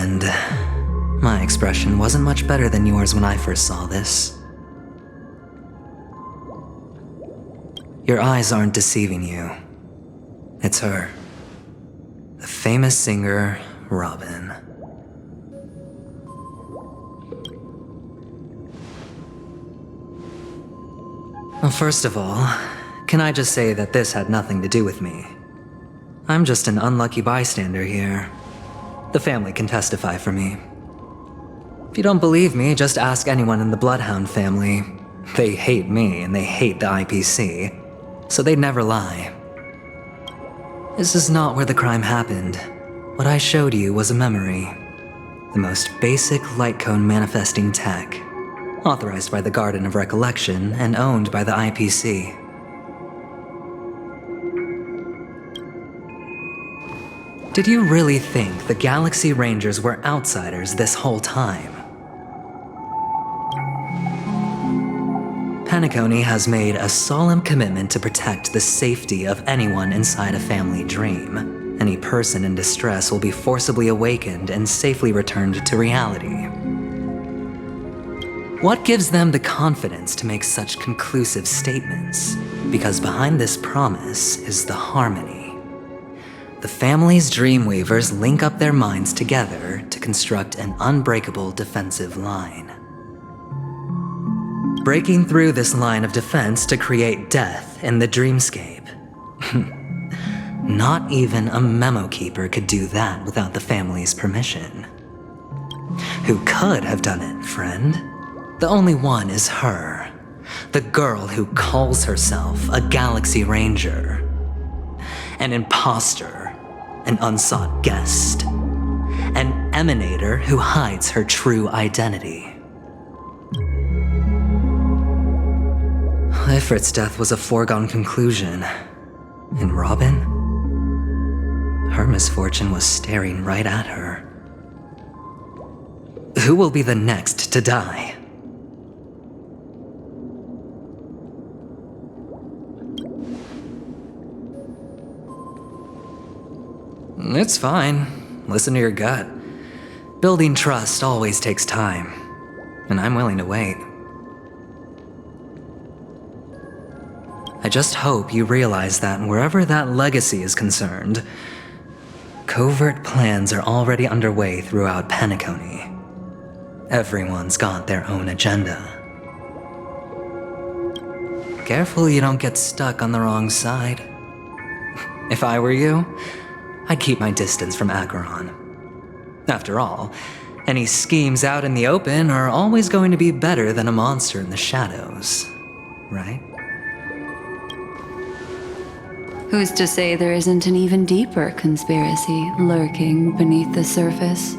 And my expression wasn't much better than yours when I first saw this. Your eyes aren't deceiving you. It's her. The famous singer, Robin. Well, first of all, can I just say that this had nothing to do with me? I'm just an unlucky bystander here. The family can testify for me. If you don't believe me, just ask anyone in the Bloodhound family. They hate me and they hate the IPC, so they'd never lie. This is not where the crime happened. What I showed you was a memory. The most basic light cone manifesting tech, authorized by the Garden of Recollection and owned by the IPC. Did you really think the Galaxy Rangers were outsiders this whole time? Penacony has made a solemn commitment to protect the safety of anyone inside a family dream. Any person in distress will be forcibly awakened and safely returned to reality. What gives them the confidence to make such conclusive statements? Because behind this promise is the harmony. The family's Dreamweavers link up their minds together to construct an unbreakable defensive line. Breaking through this line of defense to create death in the dreamscape. Not even a memo keeper could do that without the family's permission. Who could have done it, friend? The only one is her. The girl who calls herself a Galaxy Ranger. An imposter. An unsought guest. An emanator who hides her true identity. Ifrit's death was a foregone conclusion. And Robin? Her misfortune was staring right at her. Who will be the next to die? It's fine. Listen to your gut. Building trust always takes time, and I'm willing to wait. I just hope you realize that wherever that legacy is concerned, covert plans are already underway throughout Penacony. Everyone's got their own agenda. Careful you don't get stuck on the wrong side. If I were you, I'd keep my distance from Acheron. After all, any schemes out in the open are always going to be better than a monster in the shadows, right? Who's to say there isn't an even deeper conspiracy lurking beneath the surface?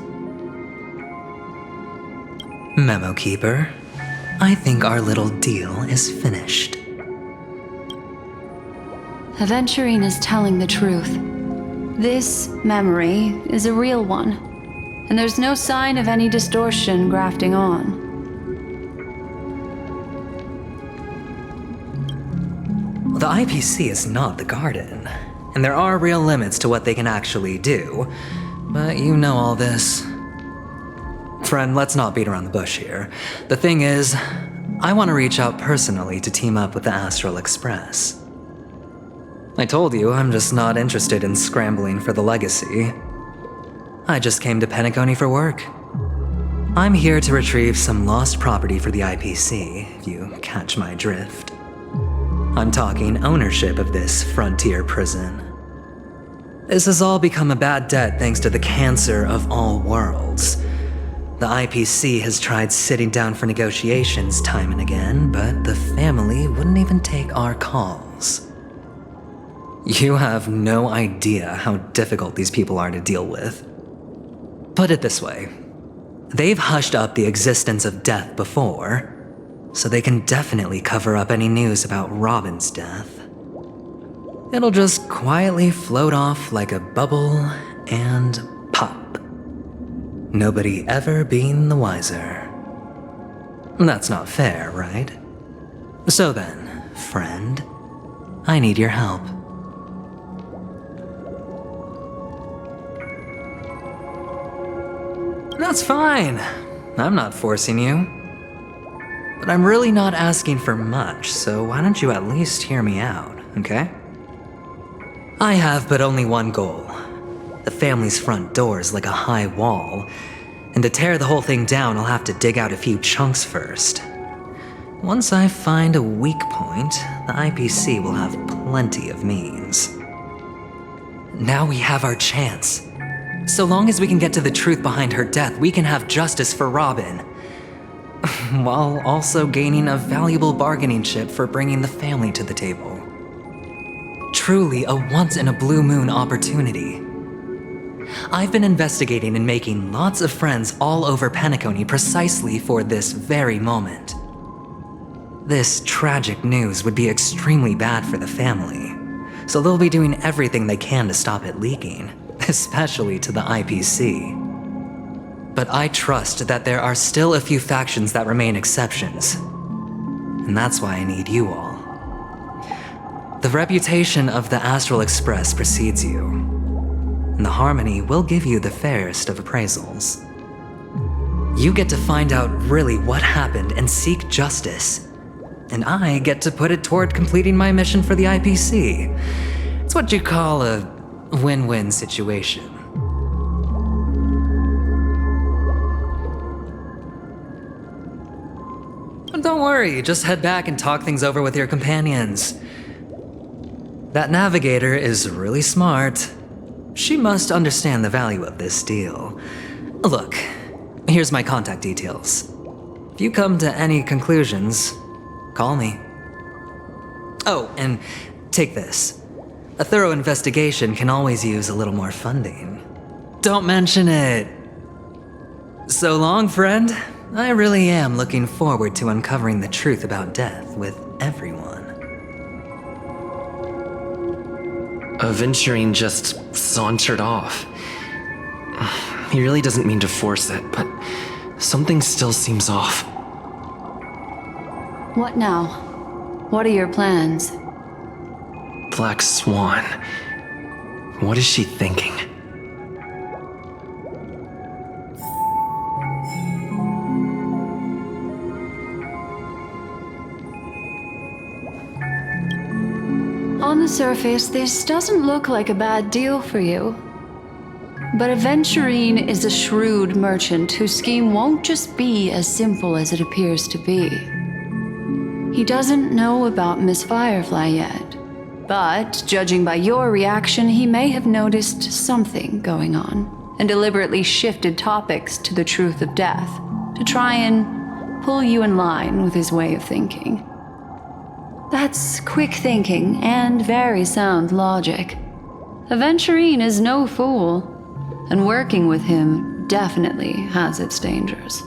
Memo Keeper, I think our little deal is finished. Aventurine is telling the truth. This memory is a real one, and there's no sign of any distortion grafting on. The IPC is not the Garden, and there are real limits to what they can actually do, but you know all this. Friend, let's not beat around the bush here. The thing is, I want to reach out personally to team up with the Astral Express. I told you I'm just not interested in scrambling for the legacy. I just came to Penacony for work. I'm here to retrieve some lost property for the IPC, if you catch my drift. I'm talking ownership of this frontier prison. This has all become a bad debt thanks to the cancer of all worlds. The IPC has tried sitting down for negotiations time and again, but the family wouldn't even take our calls. You have no idea how difficult these people are to deal with. Put it this way, they've hushed up the existence of death before, so they can definitely cover up any news about Robin's death. It'll just quietly float off like a bubble and pop. Nobody ever being the wiser. That's not fair, right? So then, friend, I need your help. That's fine. I'm not forcing you. But I'm really not asking for much, so why don't you at least hear me out, okay? I have but only one goal. The family's front door is like a high wall, and to tear the whole thing down, I'll have to dig out a few chunks first. Once I find a weak point, the IPC will have plenty of means. Now we have our chance. So long as we can get to the truth behind her death, we can have justice for Robin. While also gaining a valuable bargaining chip for bringing the family to the table. Truly a once-in-a-blue-moon opportunity. I've been investigating and making lots of friends all over Penacony precisely for this very moment. This tragic news would be extremely bad for the family, so they'll be doing everything they can to stop it leaking, especially to the IPC. But I trust that there are still a few factions that remain exceptions, and that's why I need you all. The reputation of the Astral Express precedes you, and the Harmony will give you the fairest of appraisals. You get to find out really what happened and seek justice, and I get to put it toward completing my mission for the IPC. It's what you call a win-win situation. Don't worry, just head back and talk things over with your companions. That navigator is really smart. She must understand the value of this deal. Look, here's my contact details. If you come to any conclusions, call me. Oh, and take this. A thorough investigation can always use a little more funding. Don't mention it. So long, friend. I really am looking forward to uncovering the truth about death with everyone. Aventurine just sauntered off. He really doesn't mean to force it, but something still seems off. What now? What are your plans? Black Swan. What is she thinking? On the surface, this doesn't look like a bad deal for you. But Aventurine is a shrewd merchant whose scheme won't just be as simple as it appears to be. He doesn't know about Miss Firefly yet, but judging by your reaction, he may have noticed something going on and deliberately shifted topics to the truth of death to try and pull you in line with his way of thinking. That's quick thinking and very sound logic. Aventurine is no fool, and working with him definitely has its dangers.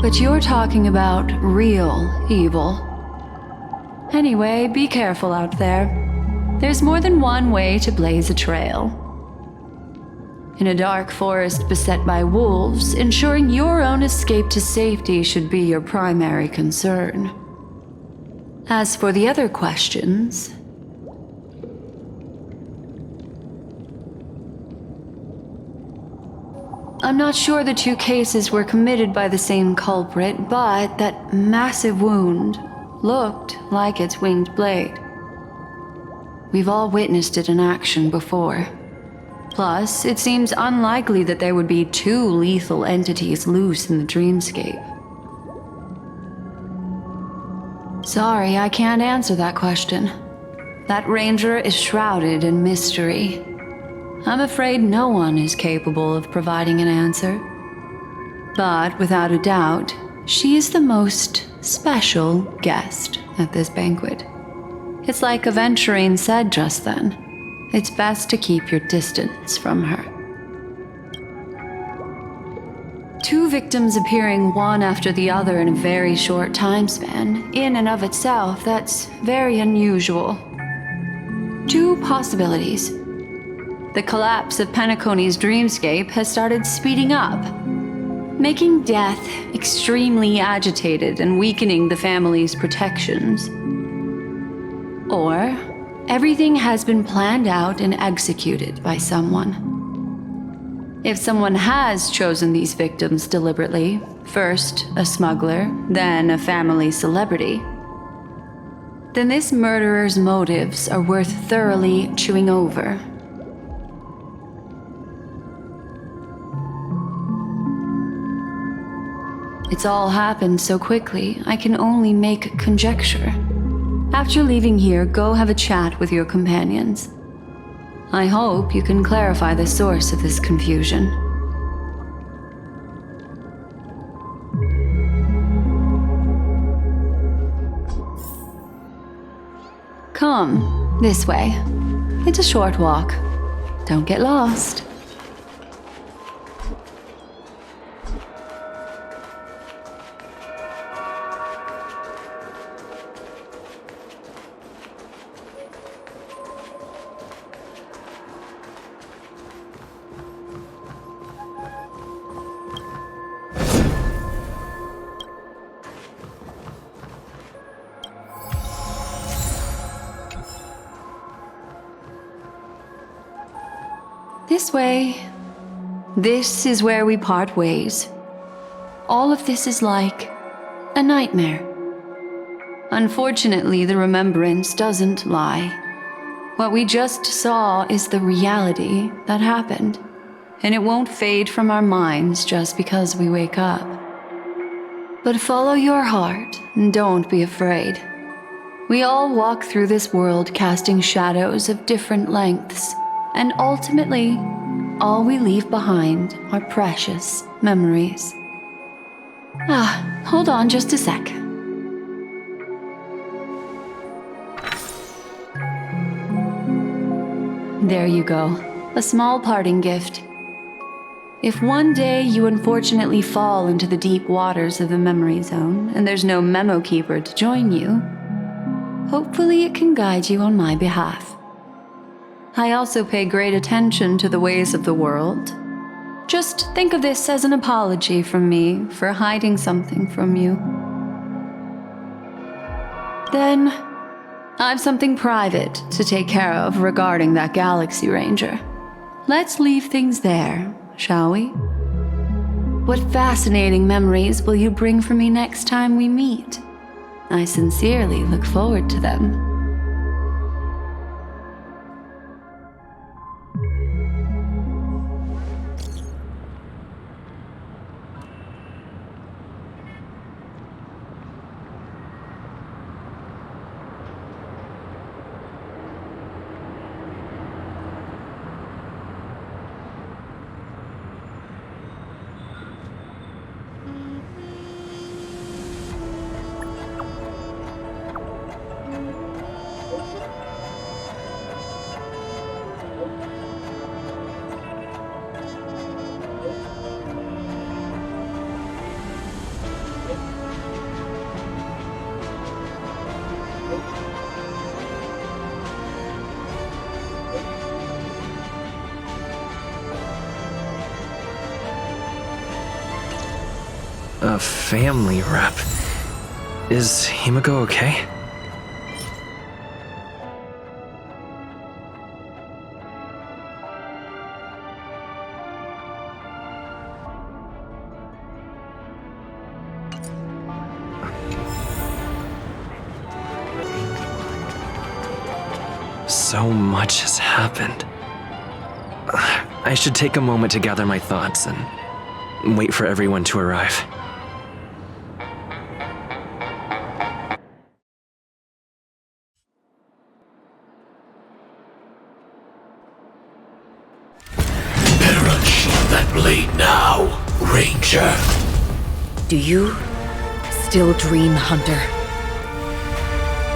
But you're talking about real evil. Anyway, be careful out there. There's more than one way to blaze a trail. In a dark forest beset by wolves, ensuring your own escape to safety should be your primary concern. As for the other questions... I'm not sure the two cases were committed by the same culprit, but that massive wound looked like its winged blade. We've all witnessed it in action before. Plus, it seems unlikely that there would be two lethal entities loose in the dreamscape. Sorry, I can't answer that question. That ranger is shrouded in mystery. I'm afraid no one is capable of providing an answer. But without a doubt, she is the most special guest at this banquet. It's like Aventurine said just then. It's best to keep your distance from her. Two victims appearing one after the other in a very short time span, in and of itself, that's very unusual. Two possibilities. The collapse of Penacony's dreamscape has started speeding up, making death extremely agitated and weakening the family's protections. Or everything has been planned out and executed by someone. If someone has chosen these victims deliberately, first a smuggler, then a family celebrity, then this murderer's motives are worth thoroughly chewing over. It's all happened so quickly, I can only make conjecture. After leaving here, go have a chat with your companions. I hope you can clarify the source of this confusion. Come, this way. It's a short walk. Don't get lost. This way. This is where we part ways. All of this is like a nightmare. Unfortunately, the remembrance doesn't lie. What we just saw is the reality that happened, and it won't fade from our minds just because we wake up. But follow your heart and don't be afraid. We all walk through this world casting shadows of different lengths. And ultimately, all we leave behind are precious memories. Hold on just a sec. There you go, a small parting gift. If one day you unfortunately fall into the deep waters of the memory zone and there's no memo keeper to join you, hopefully it can guide you on my behalf. I also pay great attention to the ways of the world. Just think of this as an apology from me for hiding something from you. Then, I've something private to take care of regarding that Galaxy Ranger. Let's leave things there, shall we? What fascinating memories will you bring for me next time we meet? I sincerely look forward to them. A family rep. Is Himiko okay? So much has happened. I should take a moment to gather my thoughts and wait for everyone to arrive. Better unsheath that blade now, Ranger. Do you still dream, Hunter?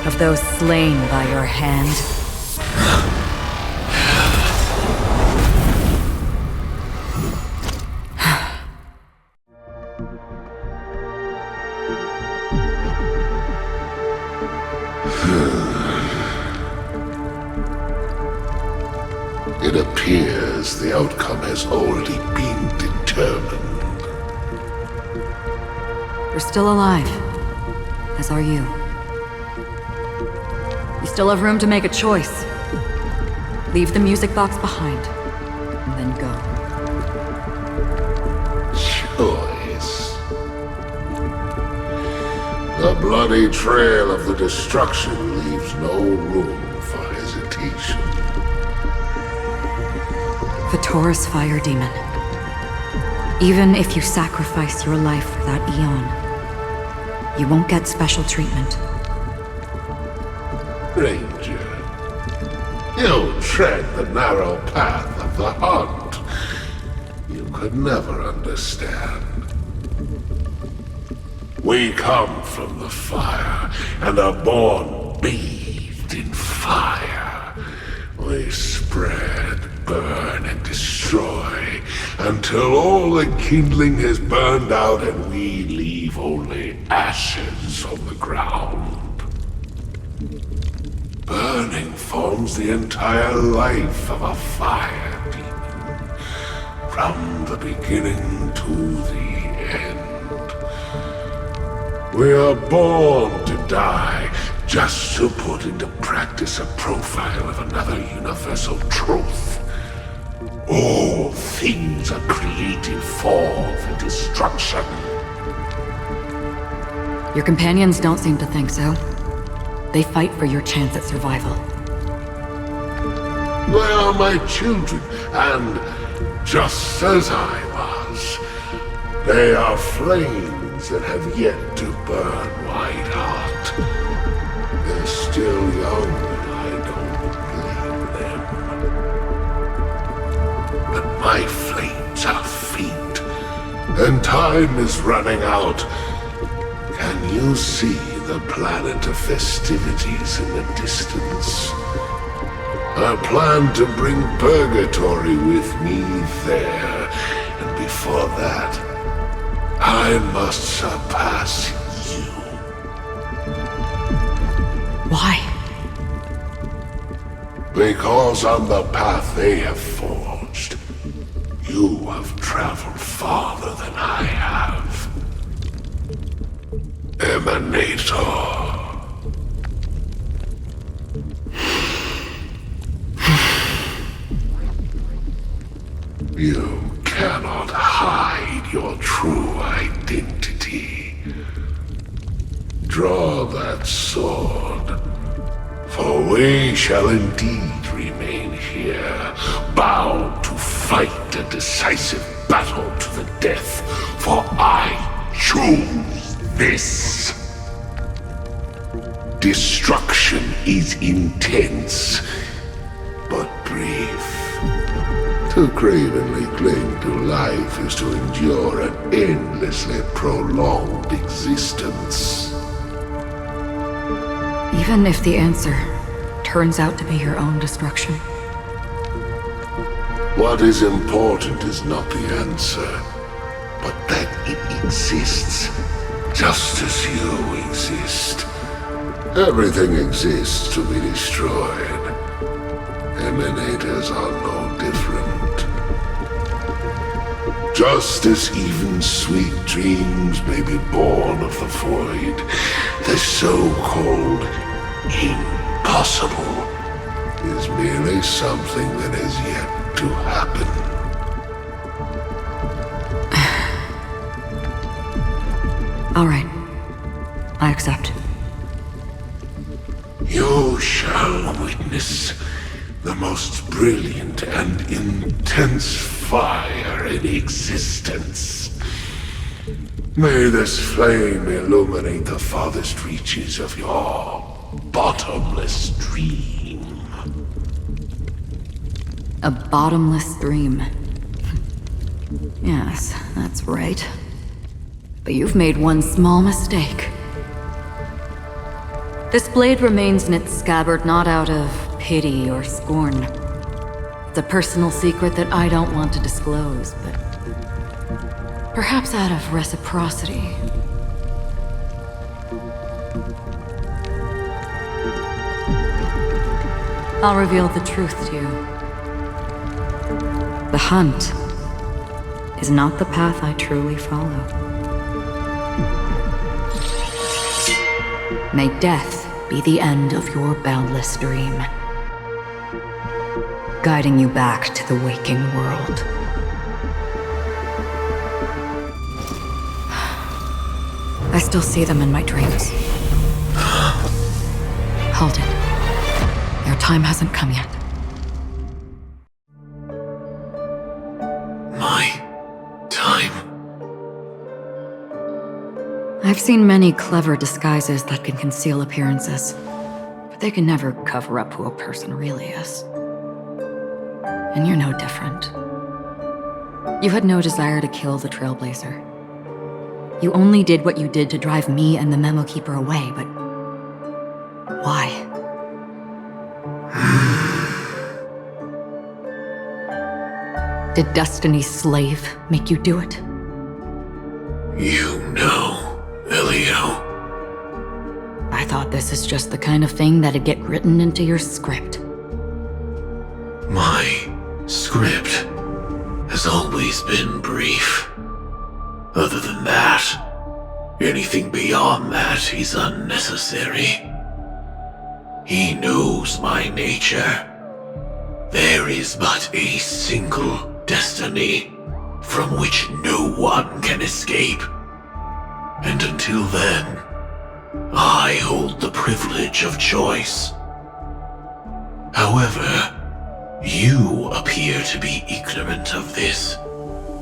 Of those slain by your hand? It appears the outcome has already been determined. We're still alive, as are you. You still have room to make a choice. Leave the music box behind, and then go. Choice. The bloody trail of the destruction leaves no room for hesitation. The Taurus Fire Demon. Even if you sacrifice your life for that eon, you won't get special treatment. Ranger, you tread the narrow path of the hunt. You could never understand. We come from the fire, and are born bathed in fire. We spread, burn, and destroy, until all the kindling has burned out and we leave only ashes on the ground. Burning forms the entire life of a fire demon, from the beginning to the end. We are born to die, just to put into practice a profile of another universal truth. All things are created for the destruction. Your companions don't seem to think so. They fight for your chance at survival. They are my children, and just as I was, they are flames that have yet to burn white hot. They're still young, and I don't blame them. But my flames are faint, and time is running out. Can you see the planet of festivities in the distance? I plan to bring Purgatory with me there, and before that, I must surpass you. Why? Because on the path they have forged, you have traveled farther than I have. Emanator. You cannot hide your true identity. Draw that sword, for we shall indeed remain here, bound to fight a decisive battle to the death, for I choose this. Destruction is intense, but brief. To cravenly cling to life is to endure an endlessly prolonged existence. Even if the answer turns out to be your own destruction. What is important is not the answer, but that it exists, just as you exist. Everything exists to be destroyed. Emanators are no different. Just as even sweet dreams may be born of the void, the so-called impossible is merely something that has yet to happen. All right. I accept. You shall witness the most brilliant and intense fire in existence. May this flame illuminate the farthest reaches of your bottomless dream. A bottomless dream. Yes, that's right. But you've made one small mistake. This blade remains in its scabbard not out of pity or scorn. It's a personal secret that I don't want to disclose, but perhaps out of reciprocity. I'll reveal the truth to you. The hunt is not the path I truly follow. May death be the end of your boundless dream, guiding you back to the waking world. I still see them in my dreams. Hold it. Your time hasn't come yet. My time? I've seen many clever disguises that can conceal appearances, but they can never cover up who a person really is. And you're no different. You had no desire to kill the Trailblazer. You only did what you did to drive me and the Memo Keeper away, but why? Did Destiny's slave make you do it? You know, Elio. I thought this is just the kind of thing that'd get written into your script. My script has always been brief. Other than that, anything beyond that is unnecessary. He knows my nature. There is but a single destiny from which no one can escape. And until then, I hold the privilege of choice. However, you appear to be ignorant of this.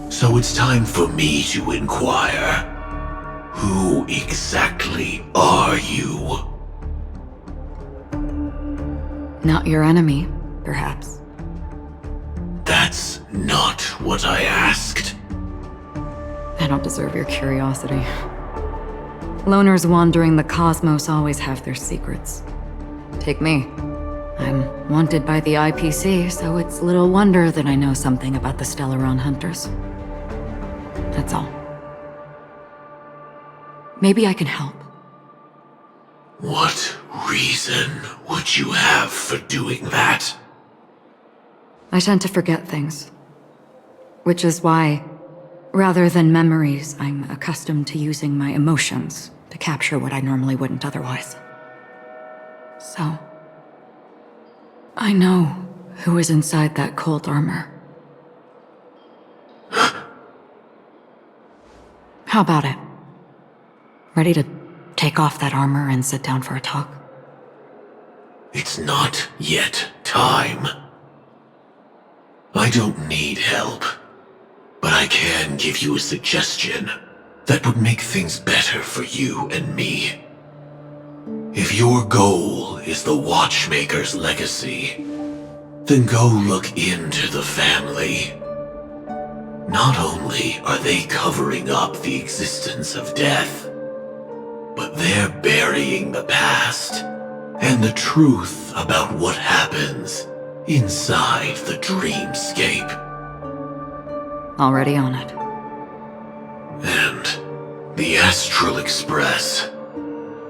So it's time for me to inquire. Who exactly are you? Not your enemy, perhaps. That's not what I asked. I don't deserve your curiosity. Loners wandering the cosmos always have their secrets. Take me. I'm wanted by the IPC, so it's little wonder that I know something about the Stellaron hunters. That's all. Maybe I can help. What reason would you have for doing that? I tend to forget things. Which is why, rather than memories, I'm accustomed to using my emotions to capture what I normally wouldn't otherwise. So, I know who is inside that cold armor. How about it? Ready to take off that armor and sit down for a talk? It's not yet time. I don't need help, but I can give you a suggestion that would make things better for you and me. If your goal is the Watchmaker's legacy, then go look into the family. Not only are they covering up the existence of death, but they're burying the past and the truth about what happens inside the dreamscape. Already on it. And the Astral Express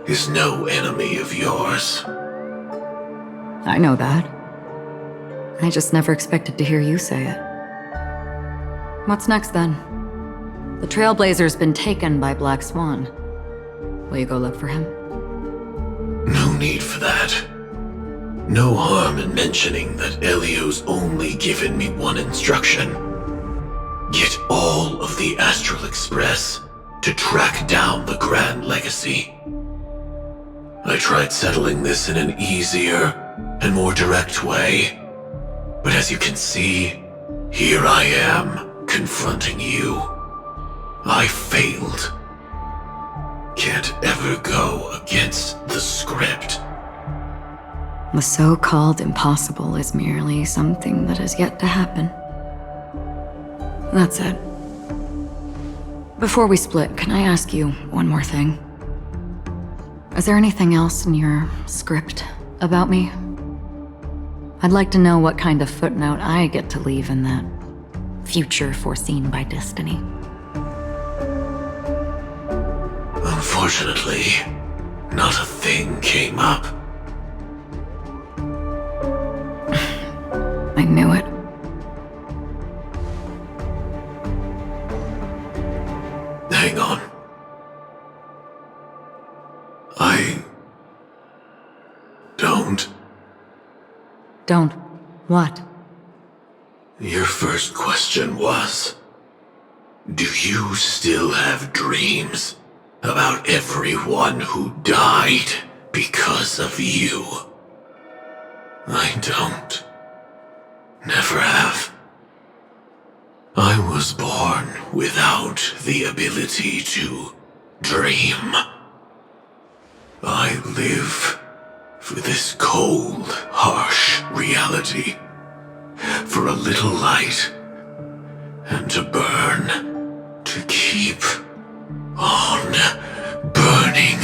is no enemy of yours. I know that. I just never expected to hear you say it. What's next, then? The Trailblazer's been taken by Black Swan. Will you go look for him? No need for that. No harm in mentioning that Elio's only given me one instruction. Get all of the Astral Express to track down the Grand Legacy. I tried settling this in an easier and more direct way, but as you can see, here I am, confronting you. I failed. Can't ever go against the script. The so-called impossible is merely something that has yet to happen. That's it. Before we split, can I ask you one more thing? Is there anything else in your script about me? I'd like to know what kind of footnote I get to leave in that future foreseen by destiny. Unfortunately, not a thing came up. I knew it. Hang on. Don't. What? Your first question was, do you still have dreams about everyone who died because of you? I don't. Never have. I was born without the ability to dream. I live for this cold, harsh reality. For a little light. And to burn. To keep on burning.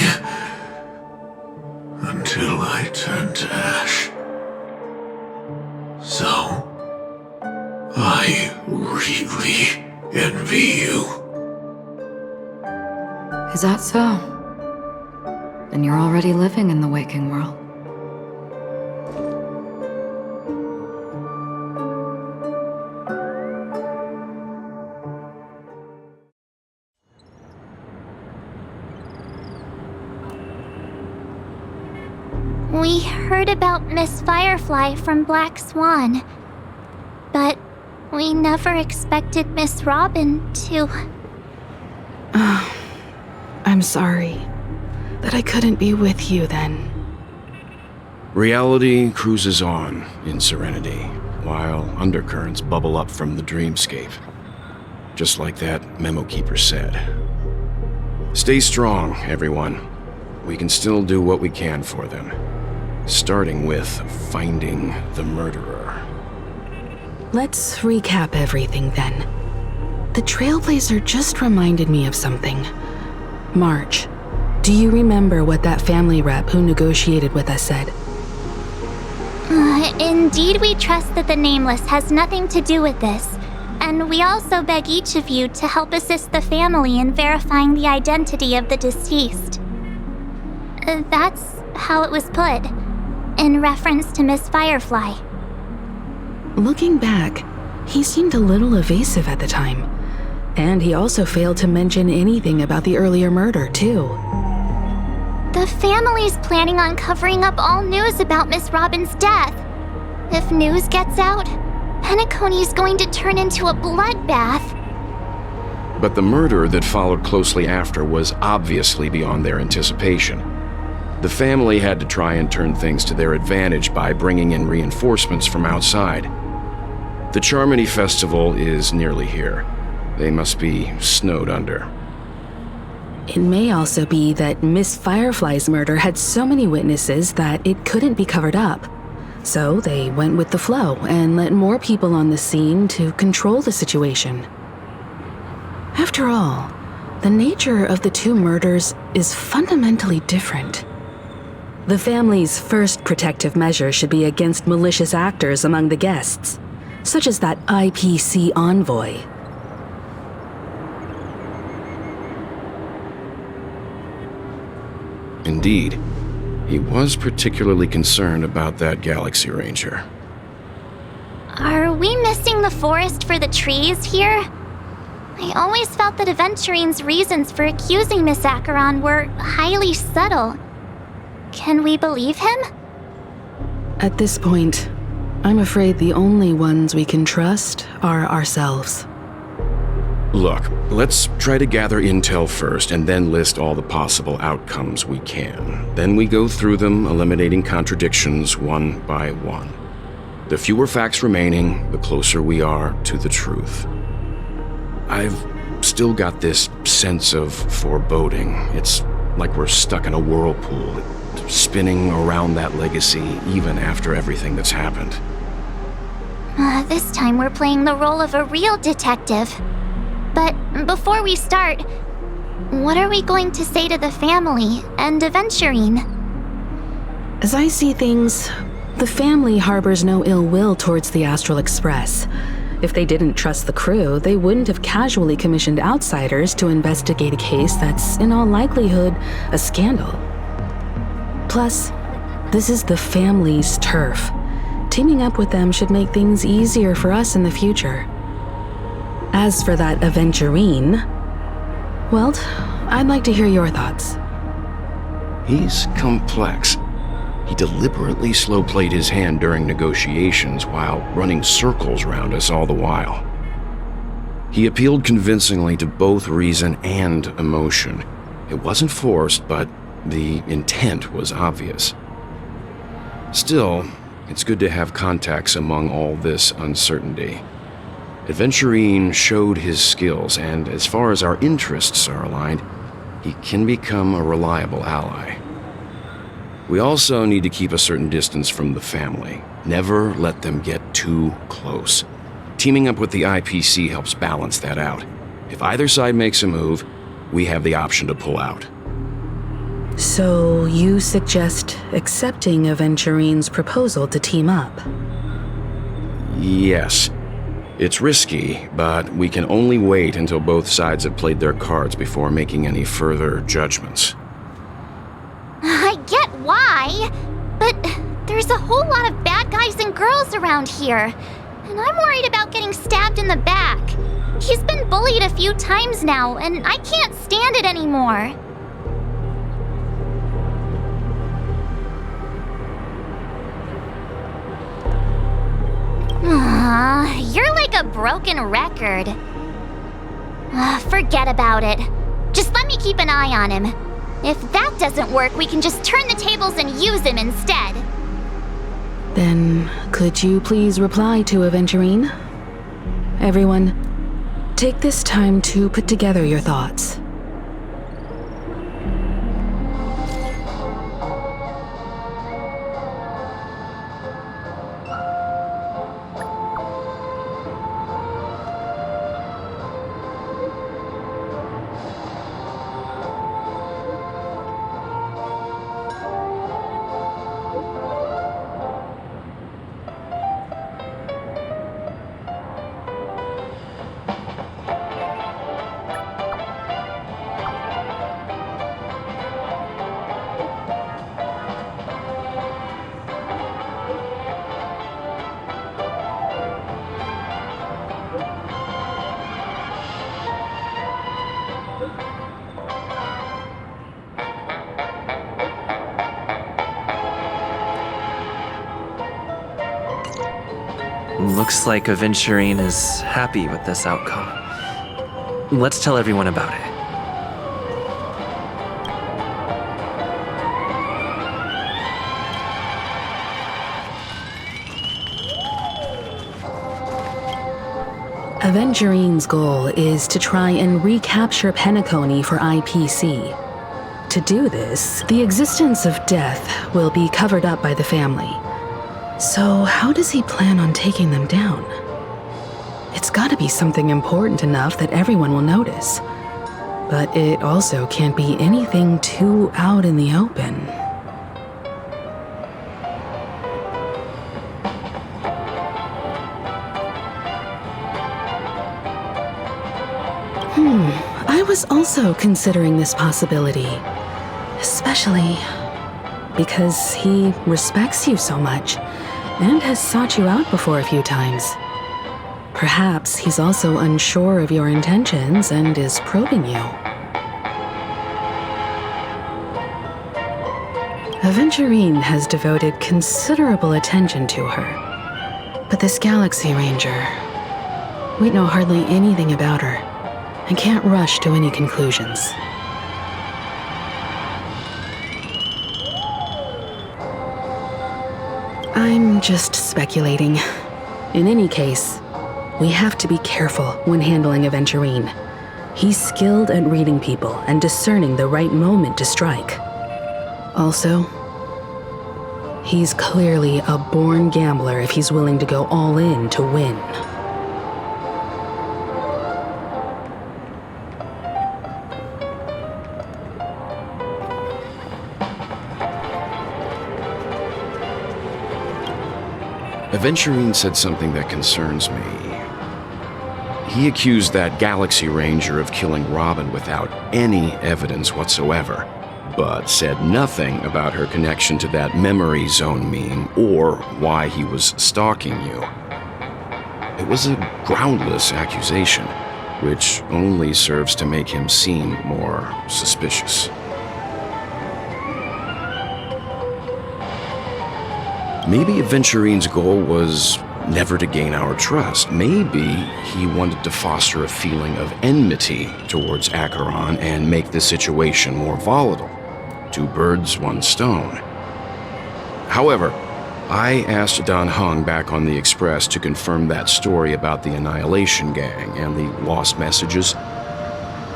Until I turn to ash. So, I really envy you. Is that so? Then you're already living in the waking world. We heard about Miss Firefly from Black Swan, but we never expected Miss Robin to... I'm sorry that I couldn't be with you then. Reality cruises on in serenity, while undercurrents bubble up from the dreamscape. Just like that memo keeper said. Stay strong, everyone. We can still do what we can for them. Starting with finding the murderer. Let's recap everything then. The Trailblazer just reminded me of something. March, do you remember what that family rep who negotiated with us said? Indeed, we trust that the Nameless has nothing to do with this, and we also beg each of you to help assist the family in verifying the identity of the deceased. That's how it was put, in reference to Miss Firefly. Looking back, he seemed a little evasive at the time, and he also failed to mention anything about the earlier murder, too. The family's planning on covering up all news about Miss Robin's death. If news gets out, Penacony's going to turn into a bloodbath. But the murder that followed closely after was obviously beyond their anticipation. The family had to try and turn things to their advantage by bringing in reinforcements from outside. The Charmony Festival is nearly here. They must be snowed under. It may also be that Miss Firefly's murder had so many witnesses that it couldn't be covered up. So they went with the flow and let more people on the scene to control the situation. After all, the nature of the two murders is fundamentally different. The family's first protective measure should be against malicious actors among the guests, such as that IPC envoy. Indeed, he was particularly concerned about that Galaxy Ranger. Are we missing the forest for the trees here? I always felt that Aventurines' reasons for accusing Miss Acheron were highly subtle. Can we believe him? At this point, I'm afraid the only ones we can trust are ourselves. Look, let's try to gather intel first and then list all the possible outcomes we can. Then we go through them, eliminating contradictions one by one. The fewer facts remaining, the closer we are to the truth. I've still got this sense of foreboding. It's like we're stuck in a whirlpool, spinning around that legacy even after everything that's happened. This time we're playing the role of a real detective. But before we start, what are we going to say to the family and Aventurine? As I see things, the family harbors no ill will towards the Astral Express. If they didn't trust the crew, they wouldn't have casually commissioned outsiders to investigate a case that's, in all likelihood, a scandal. Plus, this is the family's turf. Teaming up with them should make things easier for us in the future. As for that Aventurine, Welt, I'd like to hear your thoughts. He's complex. He deliberately slow-played his hand during negotiations while running circles around us all the while. He appealed convincingly to both reason and emotion. It wasn't forced, but the intent was obvious. Still, it's good to have contacts among all this uncertainty. Aventurine showed his skills, and as far as our interests are aligned, he can become a reliable ally. We also need to keep a certain distance from the family. Never let them get too close. Teaming up with the IPC helps balance that out. If either side makes a move, we have the option to pull out. So you suggest accepting Aventurine's proposal to team up? Yes. It's risky, but we can only wait until both sides have played their cards before making any further judgments. I get why, but there's a whole lot of bad guys and girls around here, and I'm worried about getting stabbed in the back. He's been bullied a few times now, and I can't stand it anymore. You're like a broken record. Forget about it. Just let me keep an eye on him. If that doesn't work, we can just turn the tables and use him instead. Then, could you please reply to Aventurine? Everyone, take this time to put together your thoughts. Looks like Aventurine is happy with this outcome. Let's tell everyone about it. Aventurine's goal is to try and recapture Penacony for IPC. To do this, the existence of death will be covered up by the family. So how does he plan on taking them down? It's gotta be something important enough that everyone will notice. But it also can't be anything too out in the open. I was also considering this possibility. Especially because he respects you so much and has sought you out before a few times. Perhaps he's also unsure of your intentions and is probing you. Aventurine has devoted considerable attention to her. But this Galaxy Ranger, we know hardly anything about her and can't rush to any conclusions. I'm just speculating. In any case, we have to be careful when handling Aventurine. He's skilled at reading people and discerning the right moment to strike. Also, he's clearly a born gambler if he's willing to go all in to win. Aventurine said something that concerns me. He accused that Galaxy Ranger of killing Robin without any evidence whatsoever, but said nothing about her connection to that memory zone meme or why he was stalking you. It was a groundless accusation, which only serves to make him seem more suspicious. Maybe Aventurine's goal was never to gain our trust. Maybe he wanted to foster a feeling of enmity towards Acheron and make the situation more volatile. 2 birds, 1 stone. However, I asked Don Hung back on the Express to confirm that story about the Annihilation Gang and the lost messages.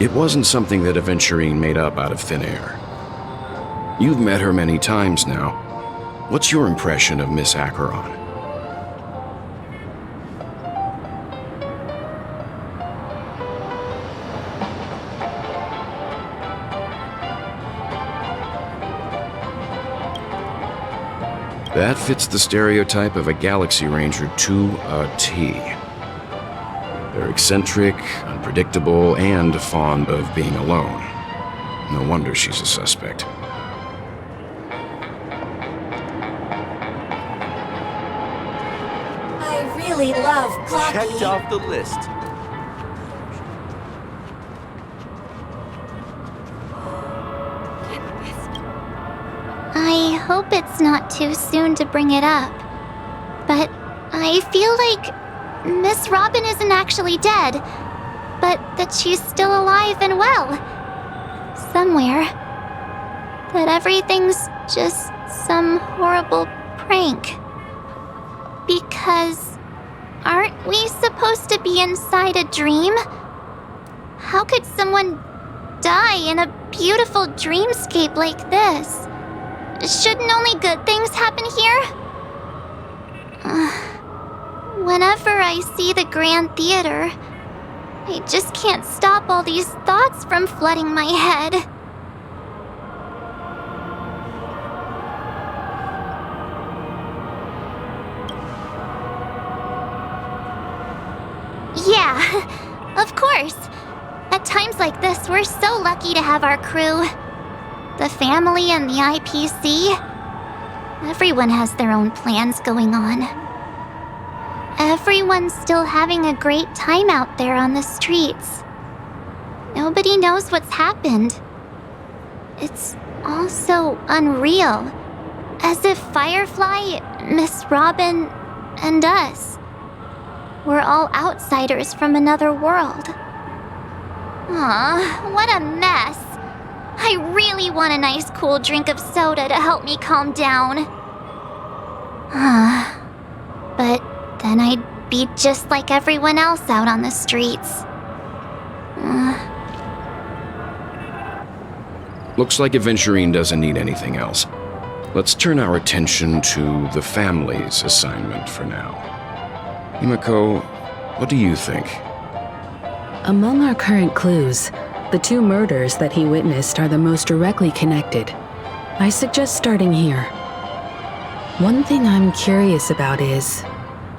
It wasn't something that Aventurine made up out of thin air. You've met her many times now. What's your impression of Miss Acheron? That fits the stereotype of a Galaxy Ranger to a T. They're eccentric, unpredictable, and fond of being alone. No wonder she's a suspect. I really love Clocky. Checked off the list. I hope it's not too soon to bring it up, but I feel like Miss Robin isn't actually dead, but that she's still alive and well. Somewhere. That everything's just some horrible prank. Because aren't we supposed to be inside a dream? How could someone die in a beautiful dreamscape like this? Shouldn't only good things happen here? Whenever I see the Grand Theater, I just can't stop all these thoughts from flooding my head. Yeah, of course. At times like this, we're so lucky to have our crew. The family and the IPC. Everyone has their own plans going on. Everyone's still having a great time out there on the streets. Nobody knows what's happened. It's all so unreal. As if Firefly, Miss Robin, and us were all outsiders from another world. Aw, what a mess. I really want a nice cool drink of soda to help me calm down. But then I'd be just like everyone else out on the streets. Looks like Aventurine doesn't need anything else. Let's turn our attention to the family's assignment for now. Himiko, what do you think? Among our current clues, the 2 murders that he witnessed are the most directly connected. I suggest starting here. One thing I'm curious about is,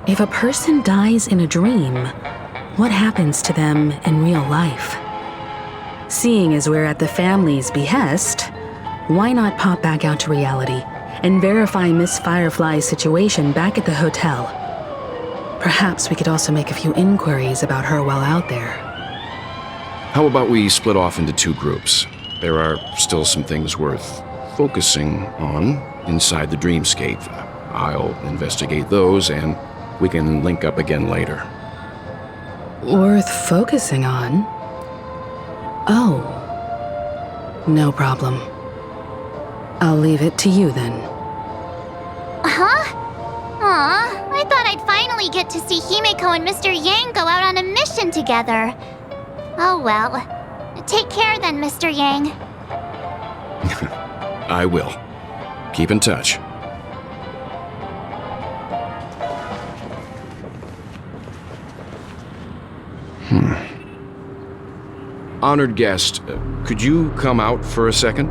if a person dies in a dream, what happens to them in real life? Seeing as we're at the family's behest, why not pop back out to reality and verify Miss Firefly's situation back at the hotel? Perhaps we could also make a few inquiries about her while out there. How about we split off into 2 groups? There are still some things worth focusing on inside the dreamscape. I'll investigate those, and we can link up again later. Worth focusing on? Oh. No problem. I'll leave it to you then. Huh? Aw, I thought I'd finally get to see Himiko and Mr. Yang go out on a mission together. Oh well. Take care then, Mr. Yang. I will. Keep in touch. Honored guest, could you come out for a second?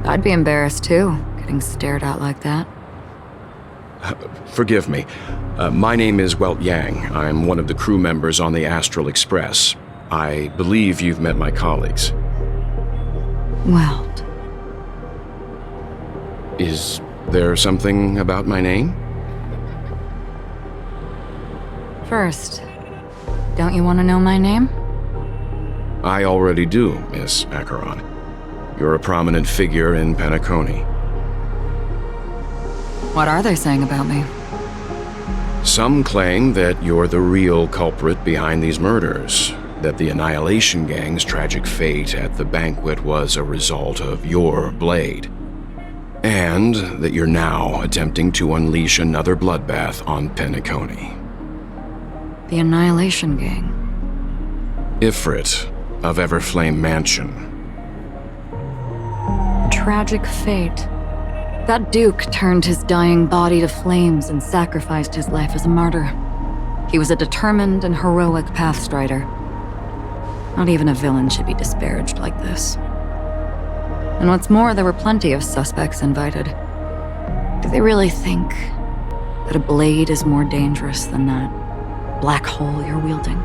I'd be embarrassed too, getting stared at like that. Forgive me. My name is Welt Yang. I'm one of the crew members on the Astral Express. I believe you've met my colleagues. Welt. Is there something about my name? First, Don't you want to know my name? I already do, Miss Acheron. You're a prominent figure in Penacony. What are they saying about me? Some claim that you're the real culprit behind these murders, that the Annihilation Gang's tragic fate at the banquet was a result of your blade, and that you're now attempting to unleash another bloodbath on Penacony. The Annihilation Gang. Ifrit of Everflame Mansion. Tragic fate. That Duke turned his dying body to flames and sacrificed his life as a martyr. He was a determined and heroic pathstrider. Not even a villain should be disparaged like this. And what's more, there were plenty of suspects invited. Do they really think that a blade is more dangerous than that black hole you're wielding?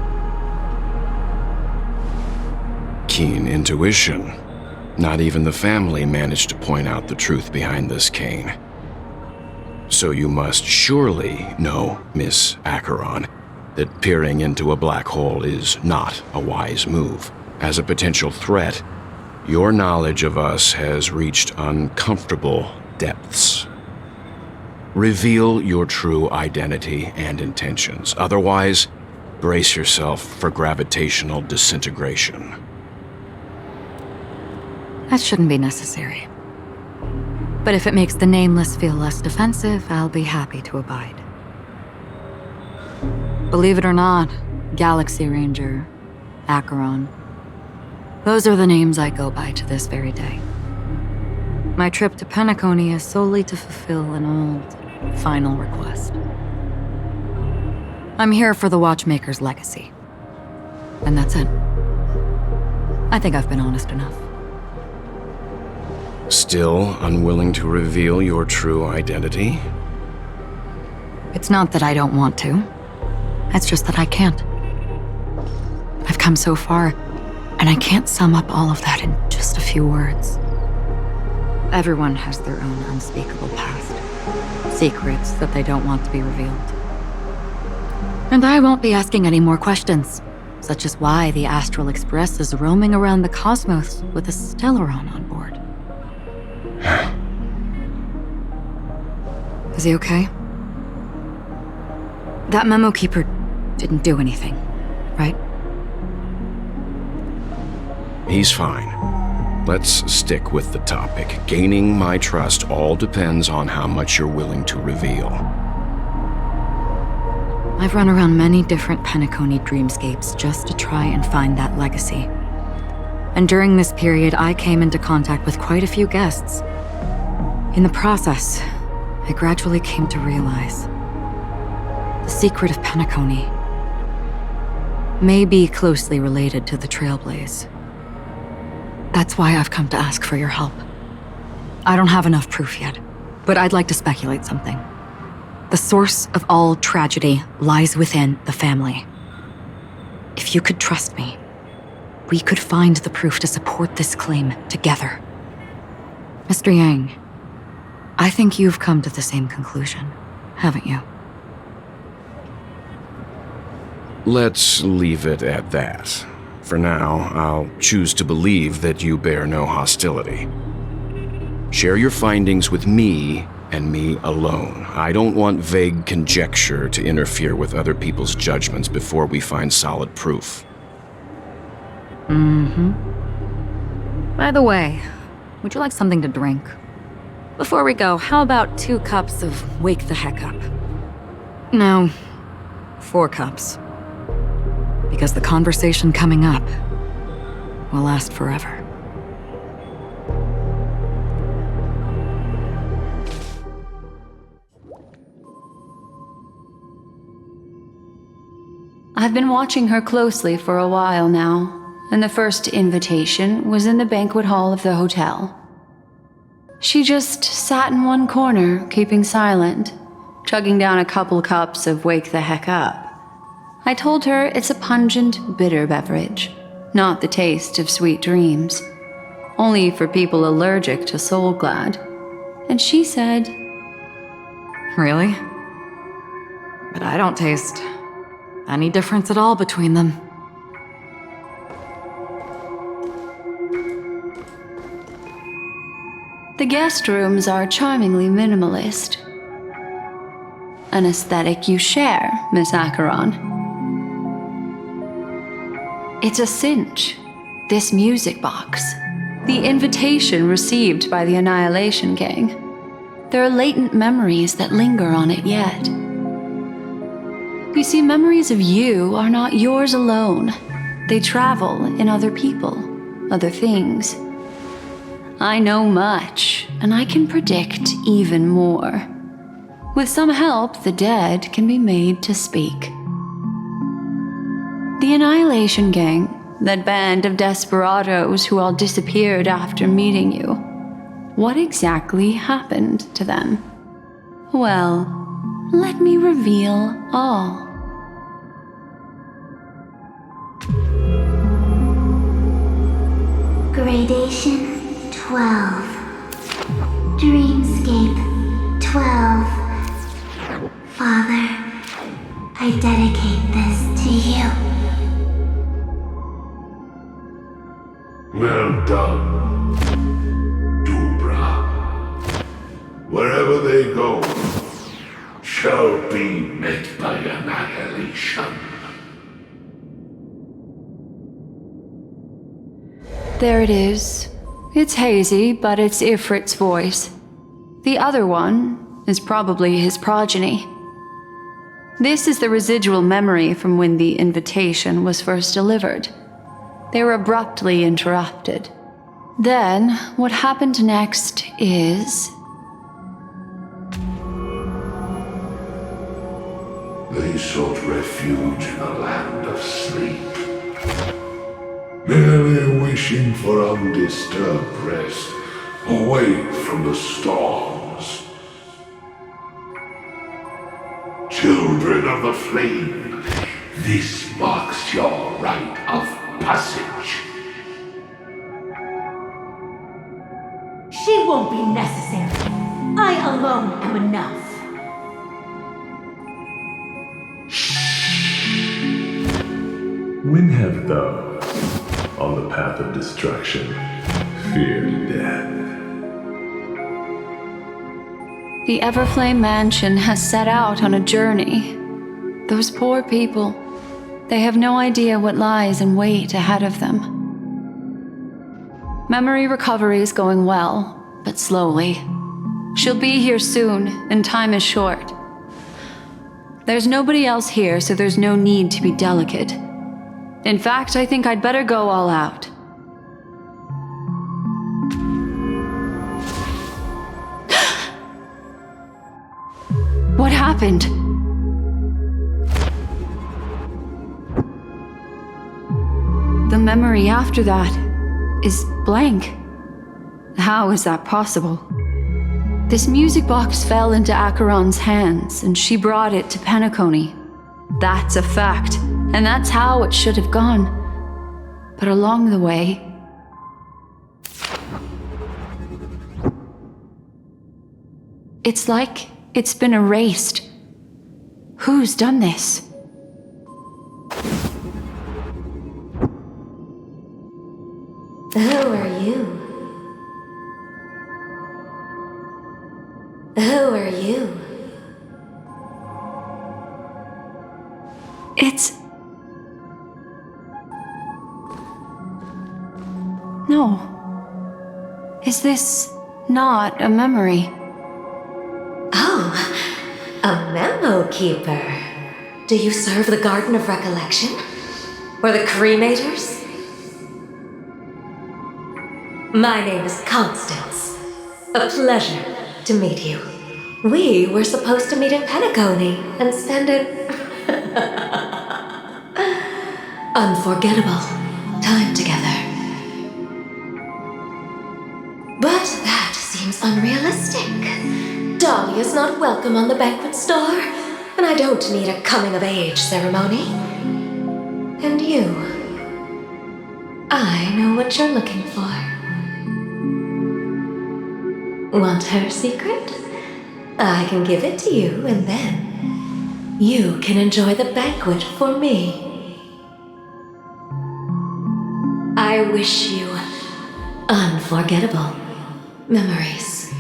Keen intuition. Not even the family managed to point out the truth behind this cane. So you must surely know, Miss Acheron, that peering into a black hole is not a wise move. As a potential threat, your knowledge of us has reached uncomfortable depths. Reveal your true identity and intentions. Otherwise, brace yourself for gravitational disintegration. That shouldn't be necessary. But if it makes the Nameless feel less defensive, I'll be happy to abide. Believe it or not, Galaxy Ranger, Acheron, those are the names I go by to this very day. My trip to Penacony is solely to fulfill an old, final request. I'm here for the Watchmaker's legacy. And that's it. I think I've been honest enough. Still unwilling to reveal your true identity? It's not that I don't want to. It's just that I can't. I've come so far, and I can't sum up all of that in just a few words. Everyone has their own unspeakable past. Secrets that they don't want to be revealed. And I won't be asking any more questions, such as why the Astral Express is roaming around the cosmos with a Stellaron on board. Is he okay? That memo keeper didn't do anything, right? He's fine. Let's stick with the topic. Gaining my trust all depends on how much you're willing to reveal. I've run around many different Penacony dreamscapes just to try and find that legacy. And during this period, I came into contact with quite a few guests. In the process, I gradually came to realize the secret of Penacony may be closely related to the Trailblazer. That's why I've come to ask for your help. I don't have enough proof yet, but I'd like to speculate something. The source of all tragedy lies within the family. If you could trust me, we could find the proof to support this claim together. Mr. Yang, I think you've come to the same conclusion, haven't you? Let's leave it at that. For now, I'll choose to believe that you bear no hostility. Share your findings with me and me alone. I don't want vague conjecture to interfere with other people's judgments before we find solid proof. By the way, would you like something to drink? Before we go, how about 2 cups of Wake the Heck Up? No, 4 cups. Because the conversation coming up will last forever. I've been watching her closely for a while now, and the first invitation was in the banquet hall of the hotel. She just sat in one corner, keeping silent, chugging down a couple cups of Wake the Heck Up. I told her it's a pungent, bitter beverage, not the taste of sweet dreams, only for people allergic to Soulglad. And she said, Really? But I don't taste any difference at all between them. The guest rooms are charmingly minimalist. An aesthetic you share, Miss Acheron. It's a cinch. This music box. The invitation received by the Annihilation Gang. There are latent memories that linger on it yet. You see, memories of you are not yours alone. They travel in other people, other things. I know much, and I can predict even more. With some help, the dead can be made to speak. The Annihilation Gang, that band of desperados who all disappeared after meeting you. What exactly happened to them? Well, let me reveal all. Gradation 12. Dreamscape 12. Father, I dedicate this to you. Well done, Dubra. Wherever they go, shall be met by annihilation. There it is. It's hazy, but it's Ifrit's voice. The other one is probably his progeny. This is the residual memory from when the invitation was first delivered. They were abruptly interrupted. Then, what happened next is... They sought refuge in a land of sleep, merely wishing for undisturbed rest, away from the storms. Children of the flame, this marks your rite of passage. She won't be necessary. I alone am enough. When have those on the path of destruction feared death? The Everflame Mansion has set out on a journey. Those poor people, they have no idea what lies in wait ahead of them. Memory recovery is going well, but slowly. She'll be here soon, and time is short. There's nobody else here, so there's no need to be delicate. In fact, I think I'd better go all out. What happened? The memory after that is blank. How is that possible? This music box fell into Acheron's hands, and she brought it to Penacony. That's a fact, and that's how it should have gone. But along the way... it's like it's been erased. Who's done this? Who are you? Who are you? It's... no. Is this not a memory? Oh, a memo keeper. Do you serve the Garden of Recollection? Or the Cremators? My name is Constance. A pleasure to meet you. We were supposed to meet in Penacony and spend an unforgettable time together. But that seems unrealistic. Dahlia's not welcome on the banquet star, and I don't need a coming-of-age ceremony. And you, I know what you're looking for. Want her secret? I can give it to you, and then you can enjoy the banquet for me. I wish you unforgettable memories.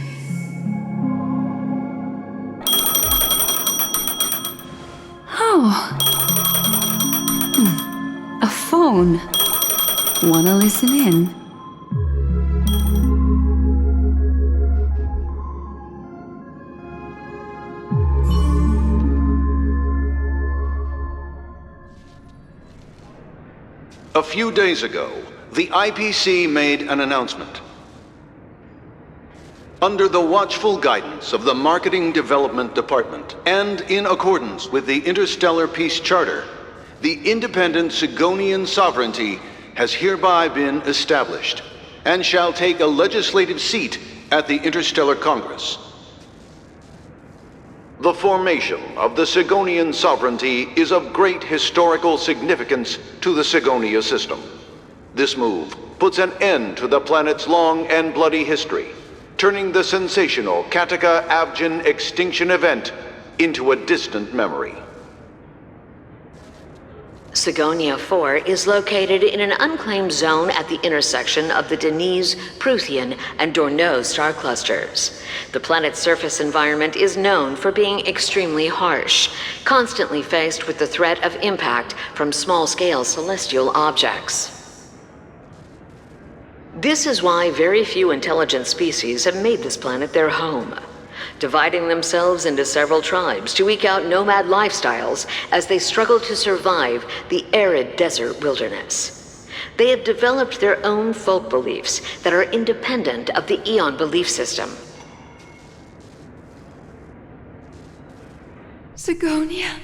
Oh. A phone. Wanna listen in? A few days ago, the IPC made an announcement. Under the watchful guidance of the Marketing Development Department, and in accordance with the Interstellar Peace Charter, the independent Sigonian sovereignty has hereby been established, and shall take a legislative seat at the Interstellar Congress. The formation of the Sigonian sovereignty is of great historical significance to the Sigonia system. This move puts an end to the planet's long and bloody history, turning the sensational Kakavasha extinction event into a distant memory. Sigonia 4 is located in an unclaimed zone at the intersection of the Denise, Prothean, and Dorneau star clusters. The planet's surface environment is known for being extremely harsh, constantly faced with the threat of impact from small-scale celestial objects. This is why very few intelligent species have made this planet their home, dividing themselves into several tribes to eke out nomad lifestyles as they struggle to survive the arid desert wilderness. They have developed their own folk beliefs that are independent of the Eon belief system. Sigonia.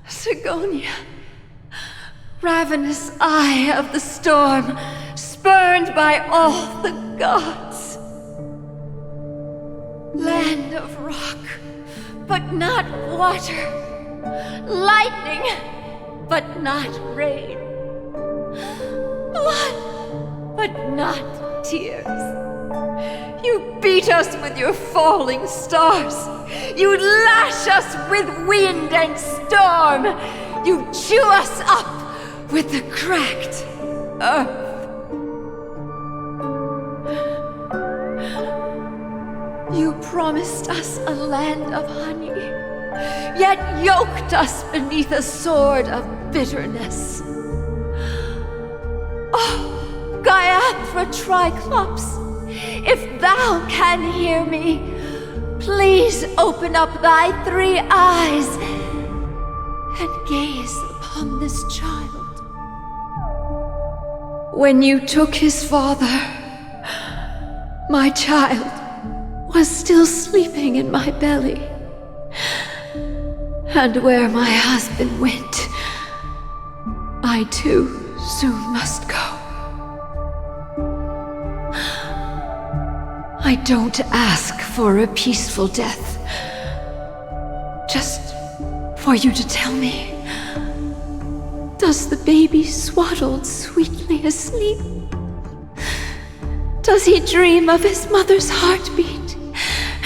Sigonia. Ravenous eye of the storm, spurned by all the gods. Land of rock, but not water. Lightning, but not rain. Blood, but not tears. You beat us with your falling stars. You lash us with wind and storm. You chew us up with the cracked earth. You promised us a land of honey, yet yoked us beneath a sword of bitterness. Oh, Gaiathra Triclops, if thou can hear me, please open up thy 3 eyes and gaze upon this child. When you took his father, my child was still sleeping in my belly. And where my husband went, I too soon must go. I don't ask for a peaceful death, just for you to tell me, does the baby swaddled sweetly asleep? Does he dream of his mother's heartbeat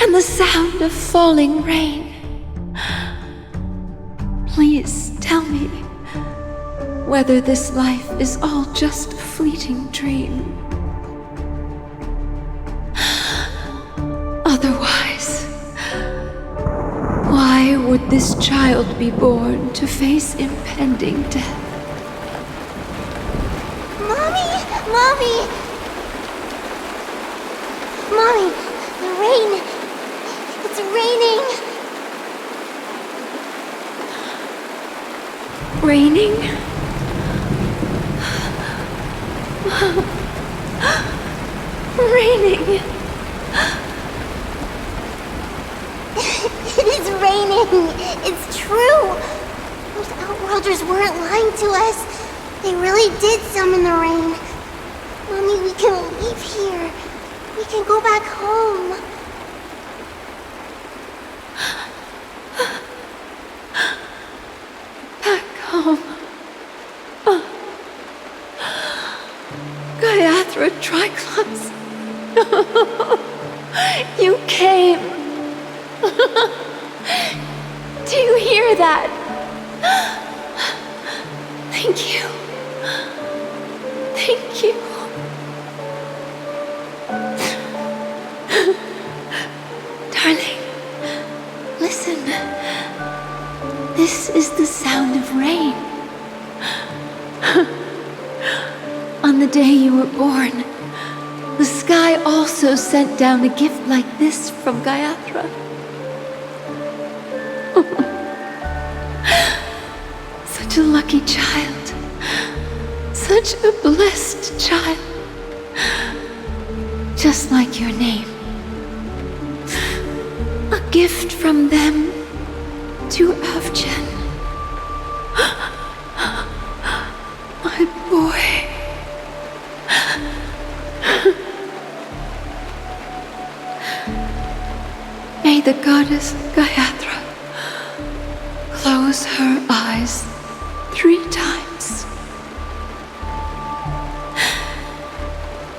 and the sound of falling rain? Please tell me whether this life is all just a fleeting dream. Otherwise, why would this child be born to face impending death? Mommy! Mommy! Mommy! The rain! It's raining! Raining? Raining! It is raining! It's true! Those Outworlders weren't lying to us. They really did summon the rain. Mommy, we can leave here. We can go back home. Back home. Gaiathra Triclops. You came. hear that? Thank you. Thank you. Darling, listen. This is the sound of rain. On the day you were born, the sky also sent down a gift like this from Gayatra. Such a lucky child. Such a blessed child. Just like your name. A gift from them to Avgen. My boy. May the goddess Gayatra close her eyes 3 times.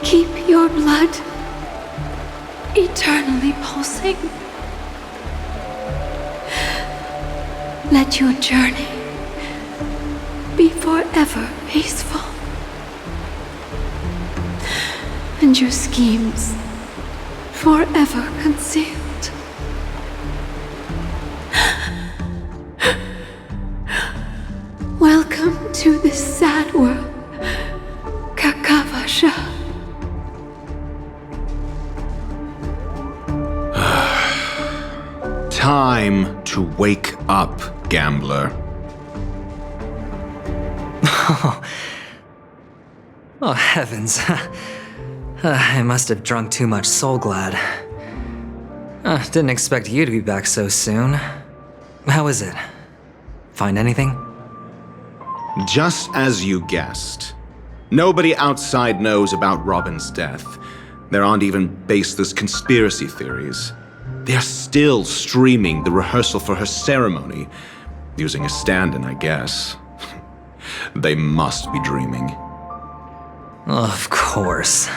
Keep your blood eternally pulsing. Let your journey be forever peaceful. And your schemes forever concealed. Welcome to this sad world, Kakavasha. Time to wake up, gambler. Oh, heavens. I must have drunk too much Soul Glad. Didn't expect you to be back so soon. How is it? Find anything? Just as you guessed. Nobody outside knows about Robin's death. There aren't even baseless conspiracy theories. They're still streaming the rehearsal for her ceremony, using a stand-in, I guess. They must be dreaming. Of course.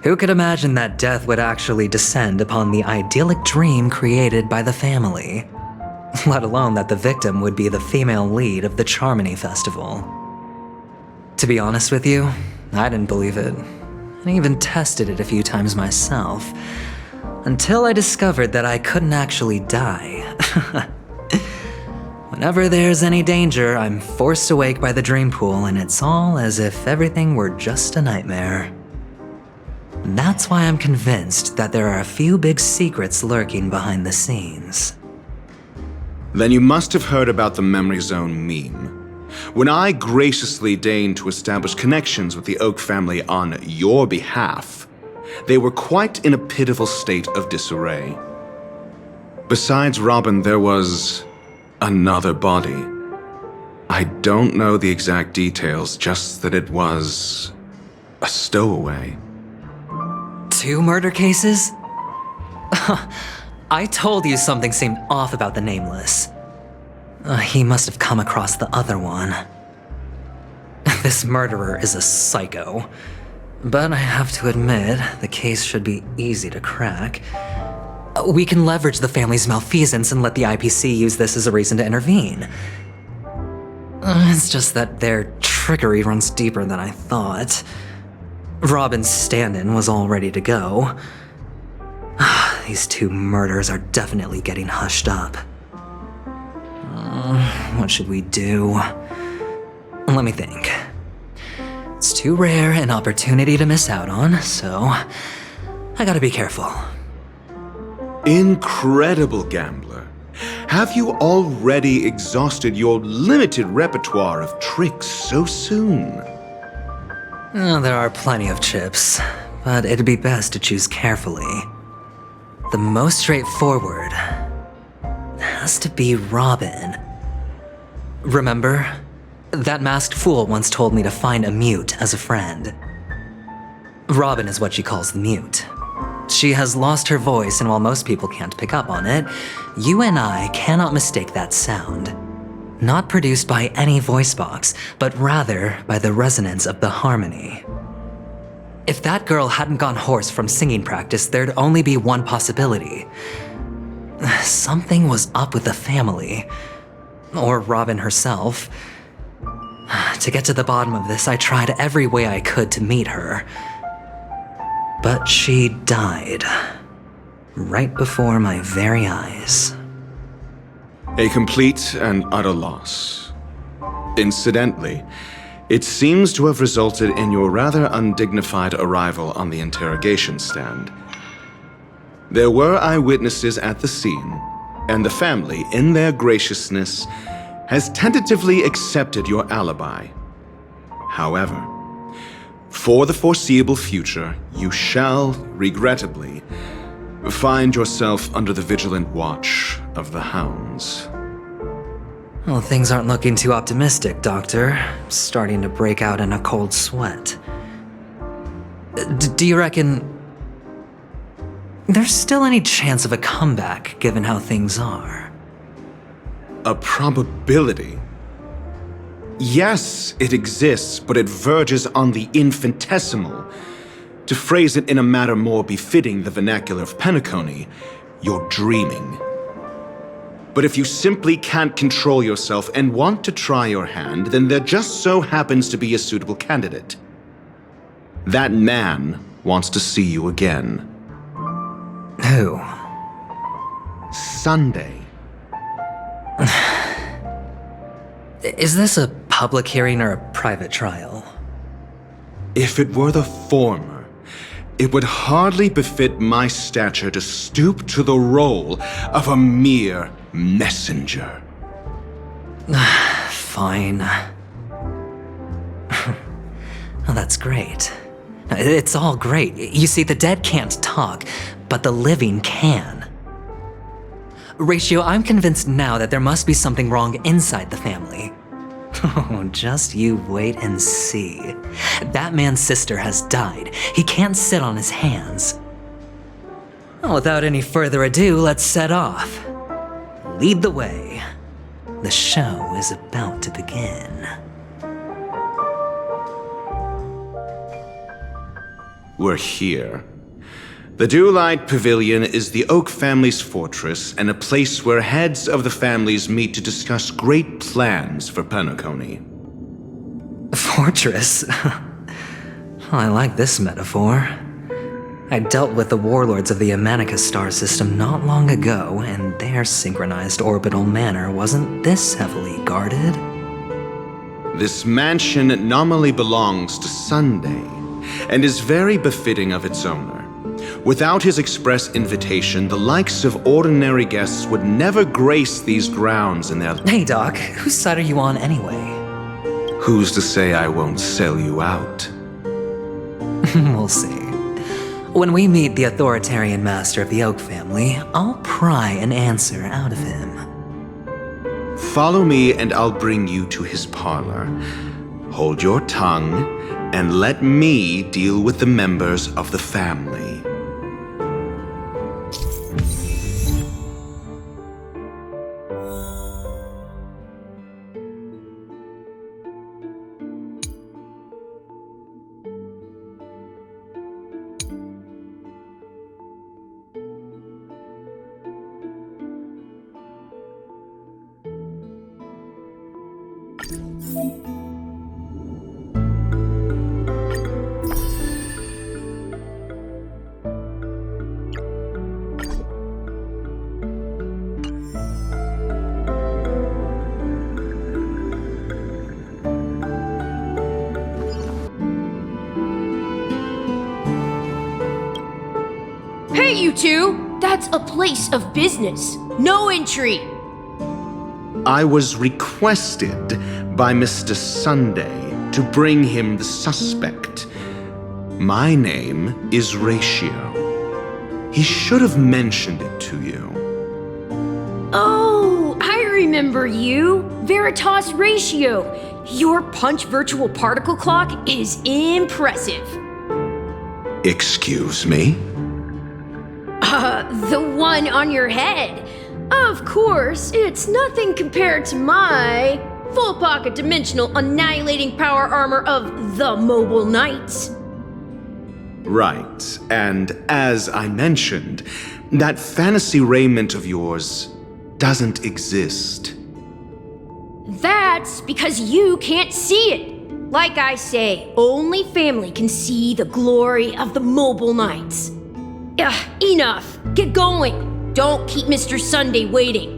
Who could imagine that death would actually descend upon the idyllic dream created by the family? Let alone that the victim would be the female lead of the Charmony Festival. To be honest with you, I didn't believe it. I even tested it a few times myself, until I discovered that I couldn't actually die. Whenever there's any danger, I'm forced awake by the dream pool, and it's all as if everything were just a nightmare. And that's why I'm convinced that there are a few big secrets lurking behind the scenes. Then you must have heard about the Memory Zone meme. When I graciously deigned to establish connections with the Oak family on your behalf, they were quite in a pitiful state of disarray. Besides Robin, there was another body. I don't know the exact details, just that it was a stowaway. 2 murder cases? I told you something seemed off about the Nameless. He must have come across the other one. This murderer is a psycho. But I have to admit, the case should be easy to crack. We can leverage the family's malfeasance and let the IPC use this as a reason to intervene. It's just that their trickery runs deeper than I thought. Robin's stand-in was all ready to go. These 2 murders are definitely getting hushed up. What should we do? Let me think. It's too rare an opportunity to miss out on, so I gotta be careful. Incredible, gambler. Have you already exhausted your limited repertoire of tricks so soon? There are plenty of chips, but it'd be best to choose carefully. The most straightforward has to be Robin. Remember? That masked fool once told me to find a mute as a friend. Robin is what she calls the mute. She has lost her voice, and while most people can't pick up on it, you and I cannot mistake that sound. Not produced by any voice box, but rather by the resonance of the harmony. If that girl hadn't gone hoarse from singing practice, there'd only be one possibility. Something was up with the family. Or Robin herself. To get to the bottom of this, I tried every way I could to meet her. But she died. Right before my very eyes. A complete and utter loss. Incidentally, it seems to have resulted in your rather undignified arrival on the interrogation stand. There were eyewitnesses at the scene, and the family, in their graciousness, has tentatively accepted your alibi. However, for the foreseeable future, you shall, regrettably, find yourself under the vigilant watch of the hounds. Well, things aren't looking too optimistic, Doctor. I'm starting to break out in a cold sweat. Do you reckon there's still any chance of a comeback, given how things are? A probability? Yes, it exists, but it verges on the infinitesimal. To phrase it in a manner more befitting the vernacular of Penacony, you're dreaming. But if you simply can't control yourself and want to try your hand, then there just so happens to be a suitable candidate. That man wants to see you again. Who? Sunday. Is this a public hearing or a private trial? If it were the former, it would hardly befit my stature to stoop to the role of a mere messenger. Fine. Oh, that's great. It's all great. You see, the dead can't talk, but the living can. Ratio, I'm convinced now that there must be something wrong inside the family. Oh, just you wait and see. That man's sister has died. He can't sit on his hands. Well, without any further ado, let's set off. Lead the way. The show is about to begin. We're here. The Dewlight Pavilion is the Oak family's fortress and a place where heads of the families meet to discuss great plans for Penacony. Fortress? I like this metaphor. I dealt with the warlords of the Amanicus star system not long ago, and their synchronized orbital manor wasn't this heavily guarded. This mansion nominally belongs to Sunday, and is very befitting of its owner. Without his express invitation, the likes of ordinary guests would never grace these grounds in their... Hey, Doc, whose side are you on anyway? Who's to say I won't sell you out? We'll see. When we meet the authoritarian master of the Oak family, I'll pry an answer out of him. Follow me and I'll bring you to his parlor. Hold your tongue and let me deal with the members of the family. Hey, you two! That's a place of business. No entry! I was requested by Mr. Sunday to bring him the suspect. My name is Ratio. He should have mentioned it to you. Oh, I remember you. Veritas Ratio. Your punch virtual particle clock is impressive. Excuse me? The one on your head. Of course, it's nothing compared to my full pocket dimensional annihilating power armor of the Mobile Knights. Right, and as I mentioned, that fantasy raiment of yours doesn't exist. That's because you can't see it. Like I say, only family can see the glory of the mobile nights. Enough. Get going. Don't keep Mr. Sunday waiting.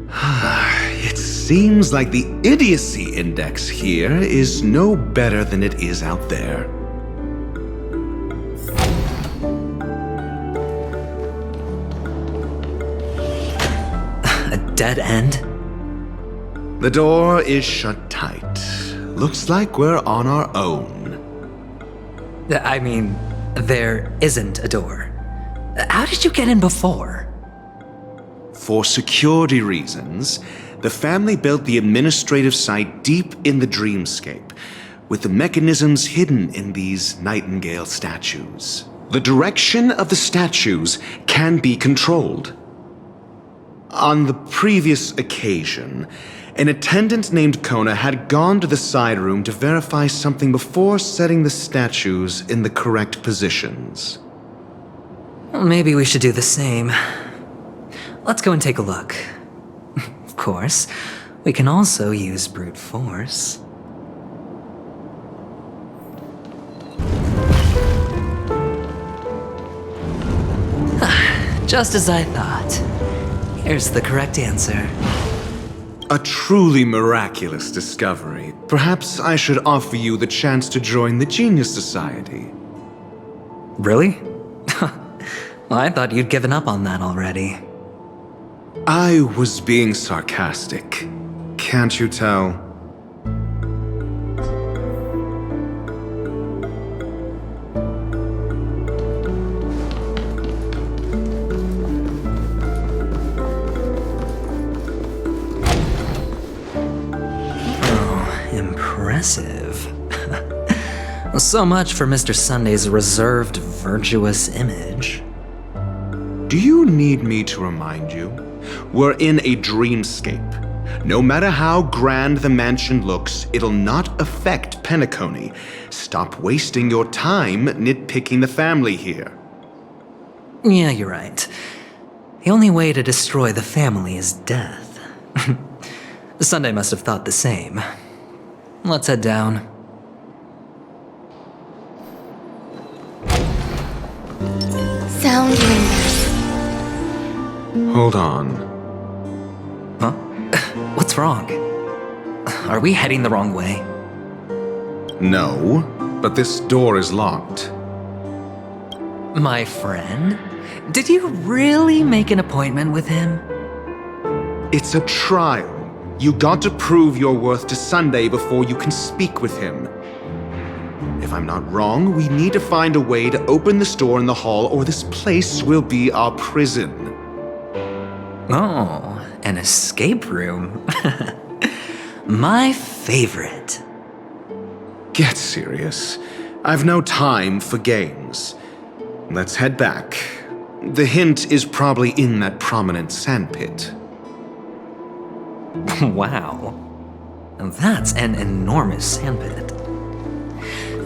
It seems like the idiocy index here is no better than it is out there. A dead end? The door is shut tight. Looks like we're on our own. I mean, there isn't a door. How did you get in before? For security reasons, the family built the administrative site deep in the dreamscape, with the mechanisms hidden in these nightingale statues. The direction of the statues can be controlled. On the previous occasion, an attendant named Kona had gone to the side room to verify something before setting the statues in the correct positions. Well, maybe we should do the same. Let's go and take a look. Of course, we can also use brute force. Just as I thought. Here's the correct answer. A truly miraculous discovery. Perhaps I should offer you the chance to join the Genius Society. Really? Well, I thought you'd given up on that already. I was being sarcastic. Can't you tell? Impressive. So much for Mr. Sunday's reserved, virtuous image. Do you need me to remind you? We're in a dreamscape. No matter how grand the mansion looks, it'll not affect Penacony. Stop wasting your time nitpicking the family here. Yeah, you're right. The only way to destroy the family is death. Sunday must have thought the same. Let's head down. Sound windows. Hold on. Huh? What's wrong? Are we heading the wrong way? No, but this door is locked. My friend? Did you really make an appointment with him? It's a trial. You got to prove your worth to Sunday before you can speak with him. If I'm not wrong, we need to find a way to open this door in the hall, or this place will be our prison. Oh, an escape room. My favorite. Get serious. I've no time for games. Let's head back. The hint is probably in that prominent sandpit. Wow. That's an enormous sandpit.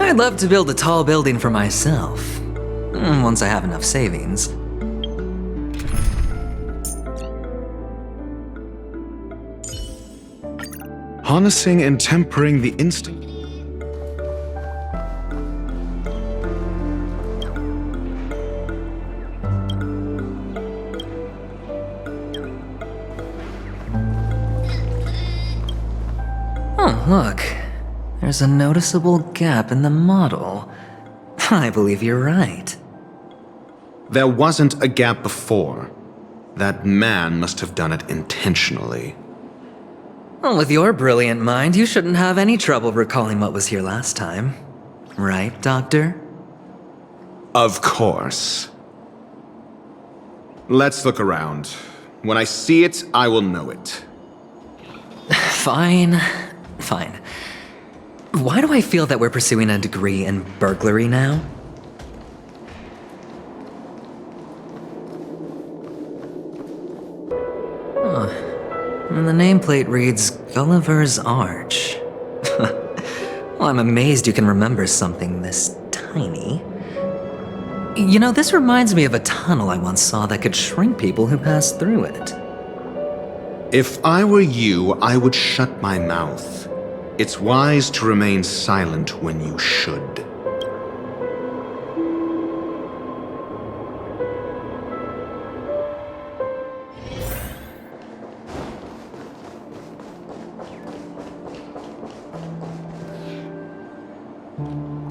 I'd love to build a tall building for myself, once I have enough savings. Harnessing and tempering the instinct. Oh, look. There's a noticeable gap in the model. I believe you're right. There wasn't a gap before. That man must have done it intentionally. Well, with your brilliant mind, you shouldn't have any trouble recalling what was here last time. Right, Doctor? Of course. Let's look around. When I see it, I will know it. Fine. Why do I feel that we're pursuing a degree in burglary now? And the nameplate reads Gulliver's Arch. Well, I'm amazed you can remember something this tiny. You know, this reminds me of a tunnel I once saw that could shrink people who passed through it. If I were you, I would shut my mouth. It's wise to remain silent when you should.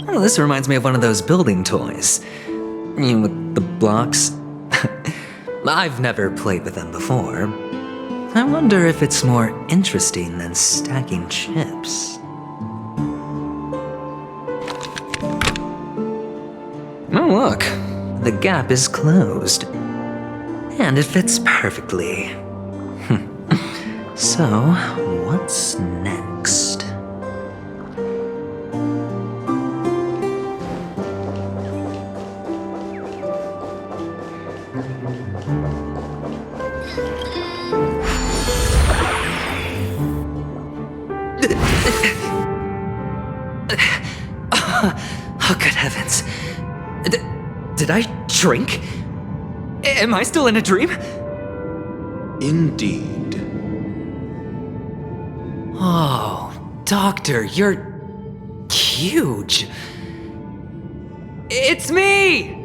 Oh, this reminds me of one of those building toys. You know, with the blocks. I've never played with them before. I wonder if it's more interesting than stacking chips. Oh, look. The gap is closed. And it fits perfectly. So, what's next? Oh, good heavens. Did I drink? Am I still in a dream? Indeed. Oh, Doctor, you're huge. It's me!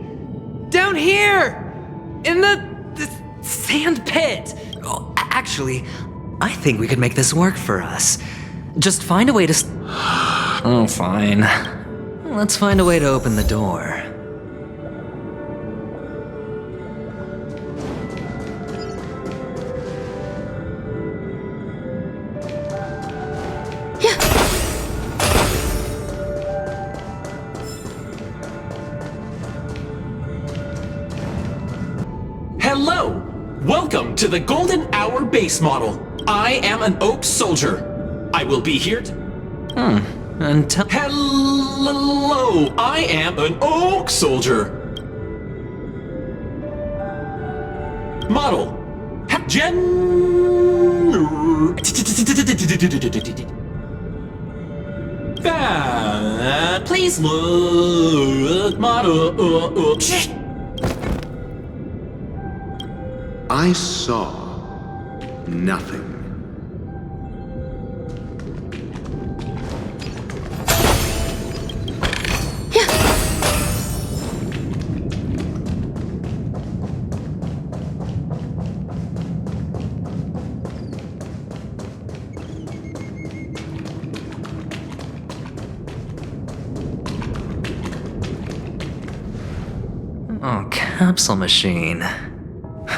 Down here! In the sand pit! Oh, actually, I think we could make this work for us. Just find a way to... Oh, fine. Let's find a way to open the door. Hello! Welcome to the Golden Hour base model. I am an Oak Soldier. I will be here Until... Hello! I am an Oak Soldier. Model. Please look, model. I saw nothing. Oh, capsule machine.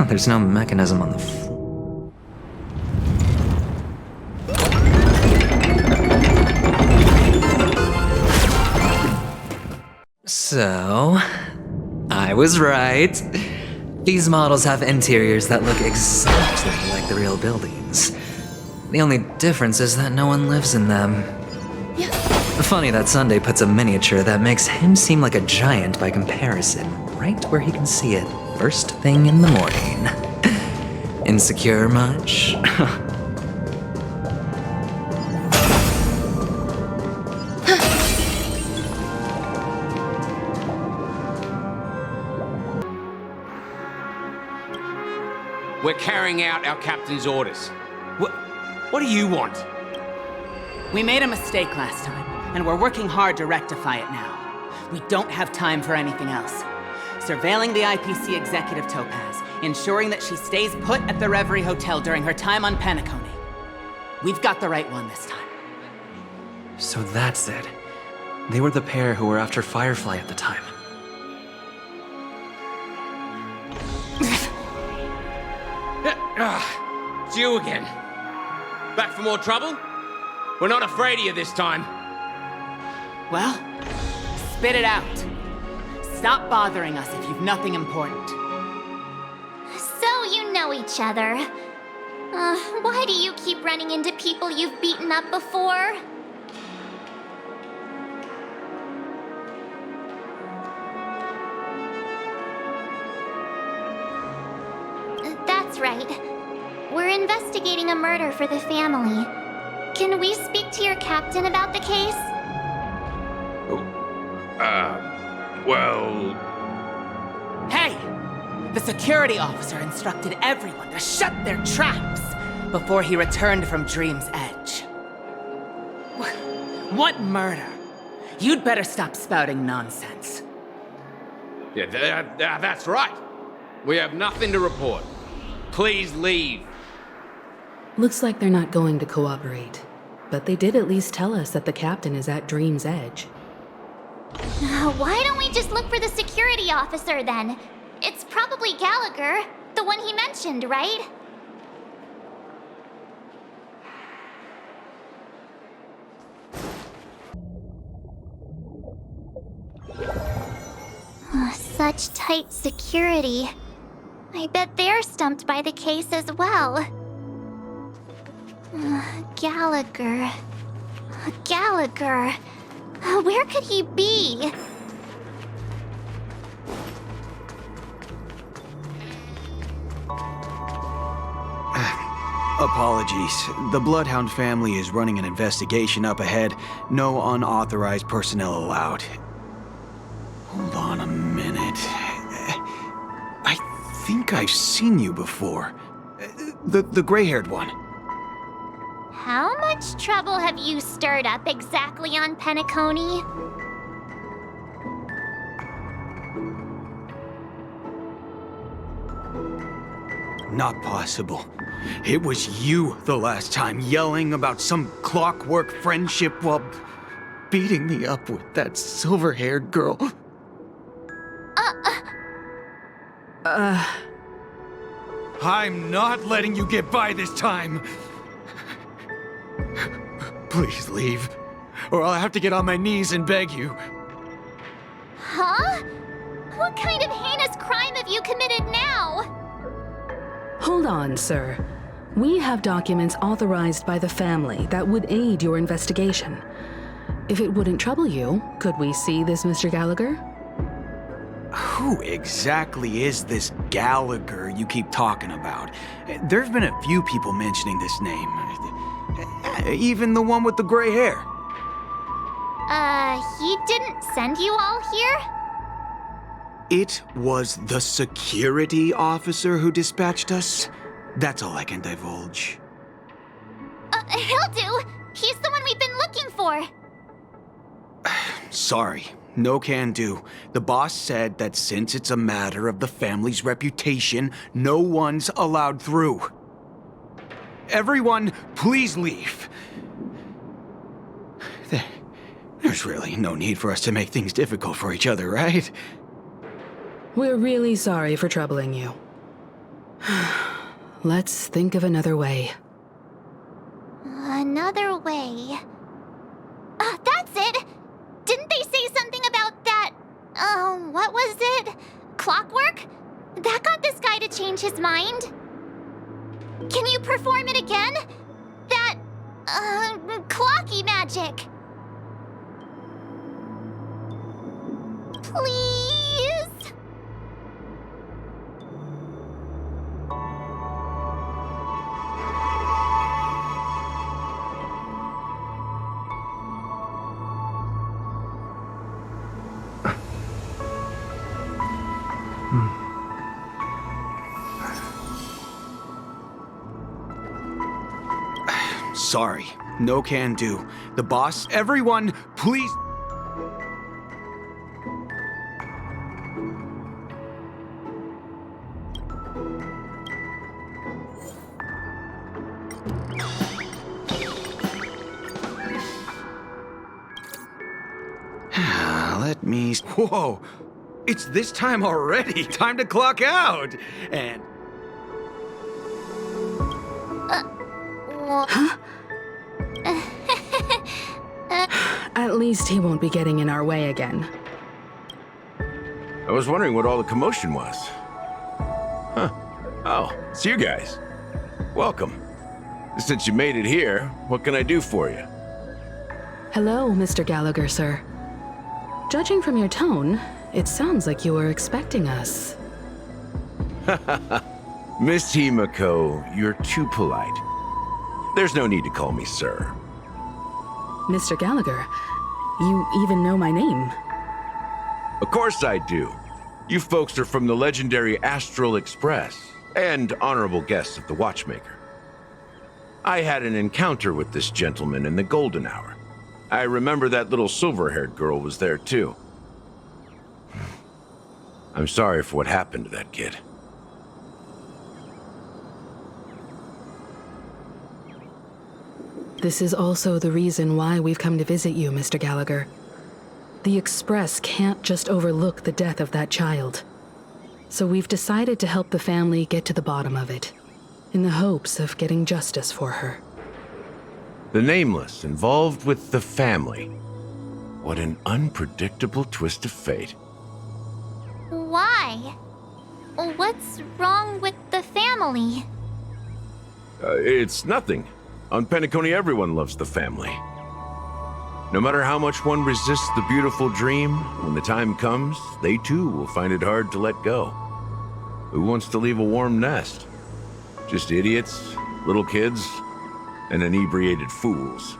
There's no mechanism on the floor. So, I was right. These models have interiors that look exactly like the real buildings. The only difference is that no one lives in them. Funny that Sunday puts a miniature that makes him seem like a giant by comparison, right where he can see it first thing in the morning. Insecure much? We're carrying out our captain's orders. What do you want? We made a mistake last time, and we're working hard to rectify it now. We don't have time for anything else. Surveilling the IPC executive Topaz, ensuring that she stays put at the Reverie Hotel during her time on Penacony. We've got the right one this time. So that's it. They were the pair who were after Firefly at the time. It's you again. Back for more trouble? We're not afraid of you this time. Well, spit it out. Stop bothering us if you've nothing important. So you know each other. Why do you keep running into people you've beaten up before? That's right. We're investigating a murder for the family. Can we speak to your captain about the case? Well... Hey! The security officer instructed everyone to shut their traps. before he returned from Dream's Edge. What murder? You'd better stop spouting nonsense. Yeah, that's right. We have nothing to report. Please leave. Looks like they're not going to cooperate. But they did at least tell us that the captain is at Dream's Edge. Why don't we just look for the security officer then? It's probably Gallagher, the one he mentioned, right? Such tight security. I bet they're stumped by the case as well. Gallagher. Gallagher. Where could he be? Apologies. The Bloodhound family is running an investigation up ahead. No unauthorized personnel allowed. Hold on a minute. I think I've seen you before. The gray-haired one. How much trouble have you stirred up exactly on Penacony? Not possible. It was you the last time, yelling about some clockwork friendship while beating me up with that silver-haired girl. I'm not letting you get by this time. Please leave, or I'll have to get on my knees and beg you. Huh? What kind of heinous crime have you committed now? Hold on, sir. We have documents authorized by the family that would aid your investigation. If it wouldn't trouble you, could we see this Mr. Gallagher? Who exactly is this Gallagher you keep talking about? There's been a few people mentioning this name. Even the one with the gray hair. He didn't send you all here? It was the security officer who dispatched us. That's all I can divulge. He'll do. He's the one we've been looking for. Sorry, no can do. The boss said that since it's a matter of the family's reputation, no one's allowed through. Everyone, please leave. There's really no need for us to make things difficult for each other, right? We're really sorry for troubling you. Let's think of another way. Another way. That's it! Didn't they say something about that? What was it? Clockwork? That got this guy to change his mind. Can you perform it again? That, clocky magic. Please? Sorry, no can do. The boss, everyone, please. Let me. Whoa! It's this time already. Time to clock out. And. Huh? At least he won't be getting in our way again. I was wondering what all the commotion was. Huh. Oh, it's you guys. Welcome. Since you made it here, what can I do for you? Hello, Mr. Gallagher, sir. Judging from your tone, it sounds like you were expecting us. Miss Himiko, you're too polite. There's no need to call me sir. Mr. Gallagher, you even know my name. Of course I do. You folks are from the legendary Astral Express and honorable guests of the Watchmaker. I had an encounter with this gentleman in the golden hour. I remember that little silver-haired girl was there too. I'm sorry for what happened to that kid. This is also the reason why we've come to visit you, Mr. Gallagher. The Express can't just overlook the death of that child. So we've decided to help the family get to the bottom of it, in the hopes of getting justice for her. The Nameless involved with the family. What an unpredictable twist of fate. Why? What's wrong with the family? It's nothing. On Penacony, everyone loves the family. No matter how much one resists the beautiful dream, when the time comes, they too will find it hard to let go. Who wants to leave a warm nest? Just idiots, little kids, and inebriated fools.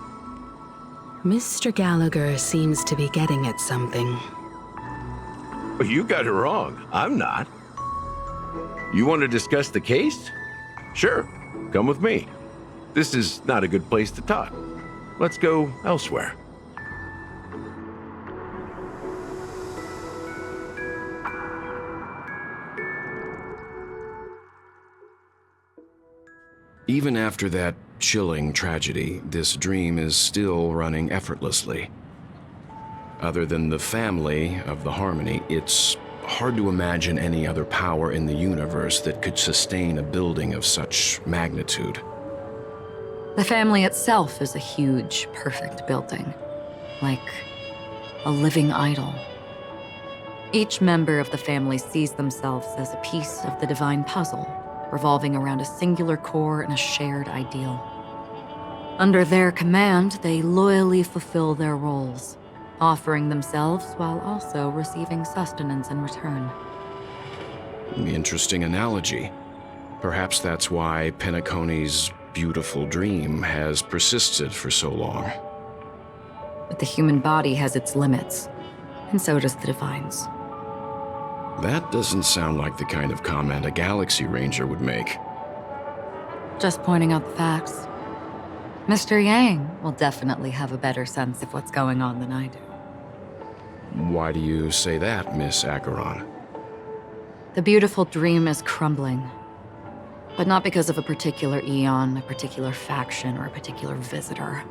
Mr. Gallagher seems to be getting at something. You got it wrong. I'm not. You want to discuss the case? Sure, come with me. This is not a good place to talk. Let's go elsewhere. Even after that chilling tragedy, this dream is still running effortlessly. Other than the family of the Harmony, it's hard to imagine any other power in the universe that could sustain a building of such magnitude. The family itself is a huge, perfect building, like a living idol. Each member of the family sees themselves as a piece of the divine puzzle, revolving around a singular core and a shared ideal. Under their command, they loyally fulfill their roles, offering themselves while also receiving sustenance in return. Interesting analogy. Perhaps that's why Penacony's beautiful dream has persisted for so long. But the human body has its limits, and so does the divine's. That doesn't sound like the kind of comment a Galaxy Ranger would make. Just pointing out the facts. Mr. Yang will definitely have a better sense of what's going on than I do. Why do you say that, Miss Acheron? The beautiful dream is crumbling. But not because of a particular eon, a particular faction, or a particular visitor.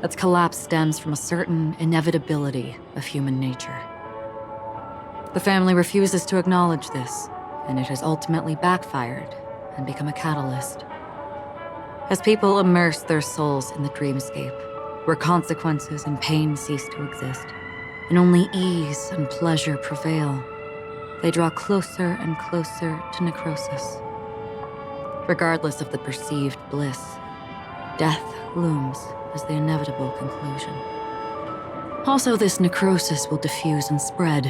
Its collapse stems from a certain inevitability of human nature. The family refuses to acknowledge this, and it has ultimately backfired and become a catalyst. As people immerse their souls in the dreamscape, where consequences and pain cease to exist, and only ease and pleasure prevail, they draw closer and closer to necrosis. Regardless of the perceived bliss, death looms as the inevitable conclusion. Also, this necrosis will diffuse and spread.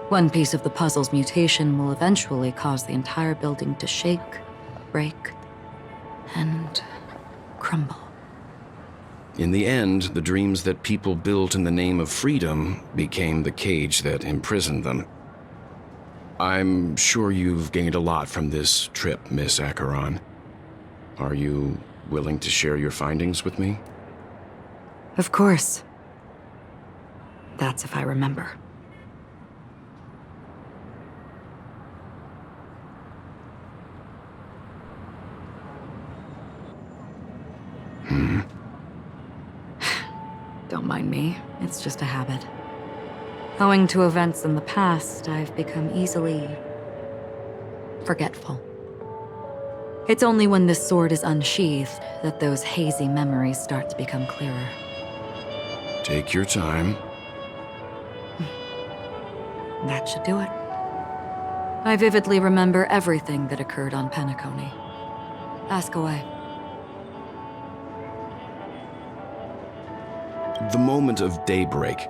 One piece of the puzzle's mutation will eventually cause the entire building to shake, break, and crumble. In the end, the dreams that people built in the name of freedom became the cage that imprisoned them. I'm sure you've gained a lot from this trip, Miss Acheron. Are you willing to share your findings with me? Of course. That's if I remember. Don't mind me, it's just a habit. Owing to events in the past, I've become easily forgetful. It's only when this sword is unsheathed that those hazy memories start to become clearer. Take your time. That should do it. I vividly remember everything that occurred on Penacony. Ask away. The moment of daybreak.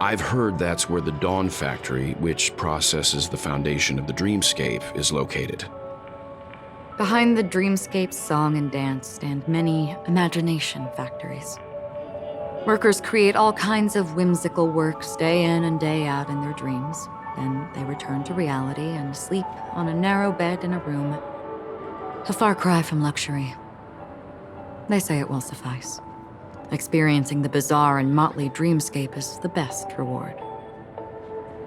I've heard that's where the Dawn Factory, which processes the foundation of the dreamscape, is located. Behind the dreamscape's song and dance stand many imagination factories. Workers create all kinds of whimsical works day in and day out in their dreams. Then they return to reality and sleep on a narrow bed in a room. A far cry from luxury. They say it will suffice. Experiencing the bizarre and motley dreamscape is the best reward.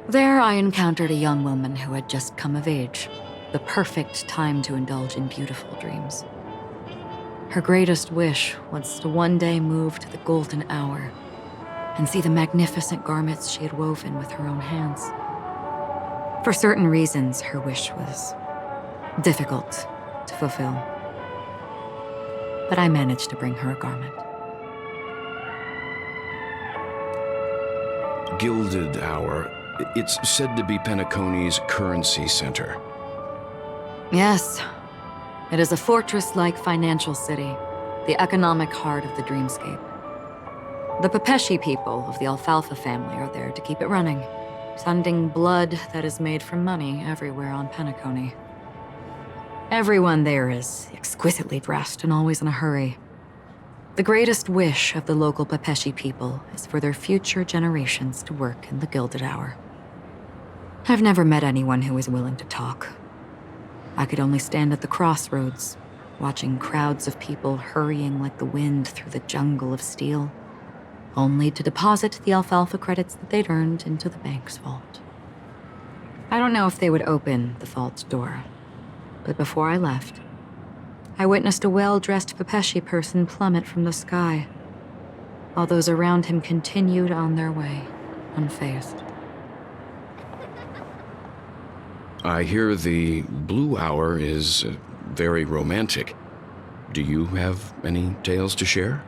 There, I encountered a young woman who had just come of age, the perfect time to indulge in beautiful dreams. Her greatest wish was to one day move to the golden hour and see the magnificent garments she had woven with her own hands. For certain reasons, her wish was difficult to fulfill. But I managed to bring her a garment. Gilded Hour. It's said to be Penacony's currency center. Yes. It is a fortress-like financial city, the economic heart of the dreamscape. The Pepeshi people of the Alfalfa family are there to keep it running, sending blood that is made from money everywhere on Penacony. Everyone there is exquisitely dressed and always in a hurry. The greatest wish of the local Pepeshi people is for their future generations to work in the Gilded Hour. I've never met anyone who is willing to talk. I could only stand at the crossroads, watching crowds of people hurrying like the wind through the jungle of steel, only to deposit the alfalfa credits that they'd earned into the bank's vault. I don't know if they would open the vault door, but before I left, I witnessed a well-dressed Pepeshi person plummet from the sky, while those around him continued on their way, unfazed. I hear the Blue Hour is very romantic. Do you have any tales to share?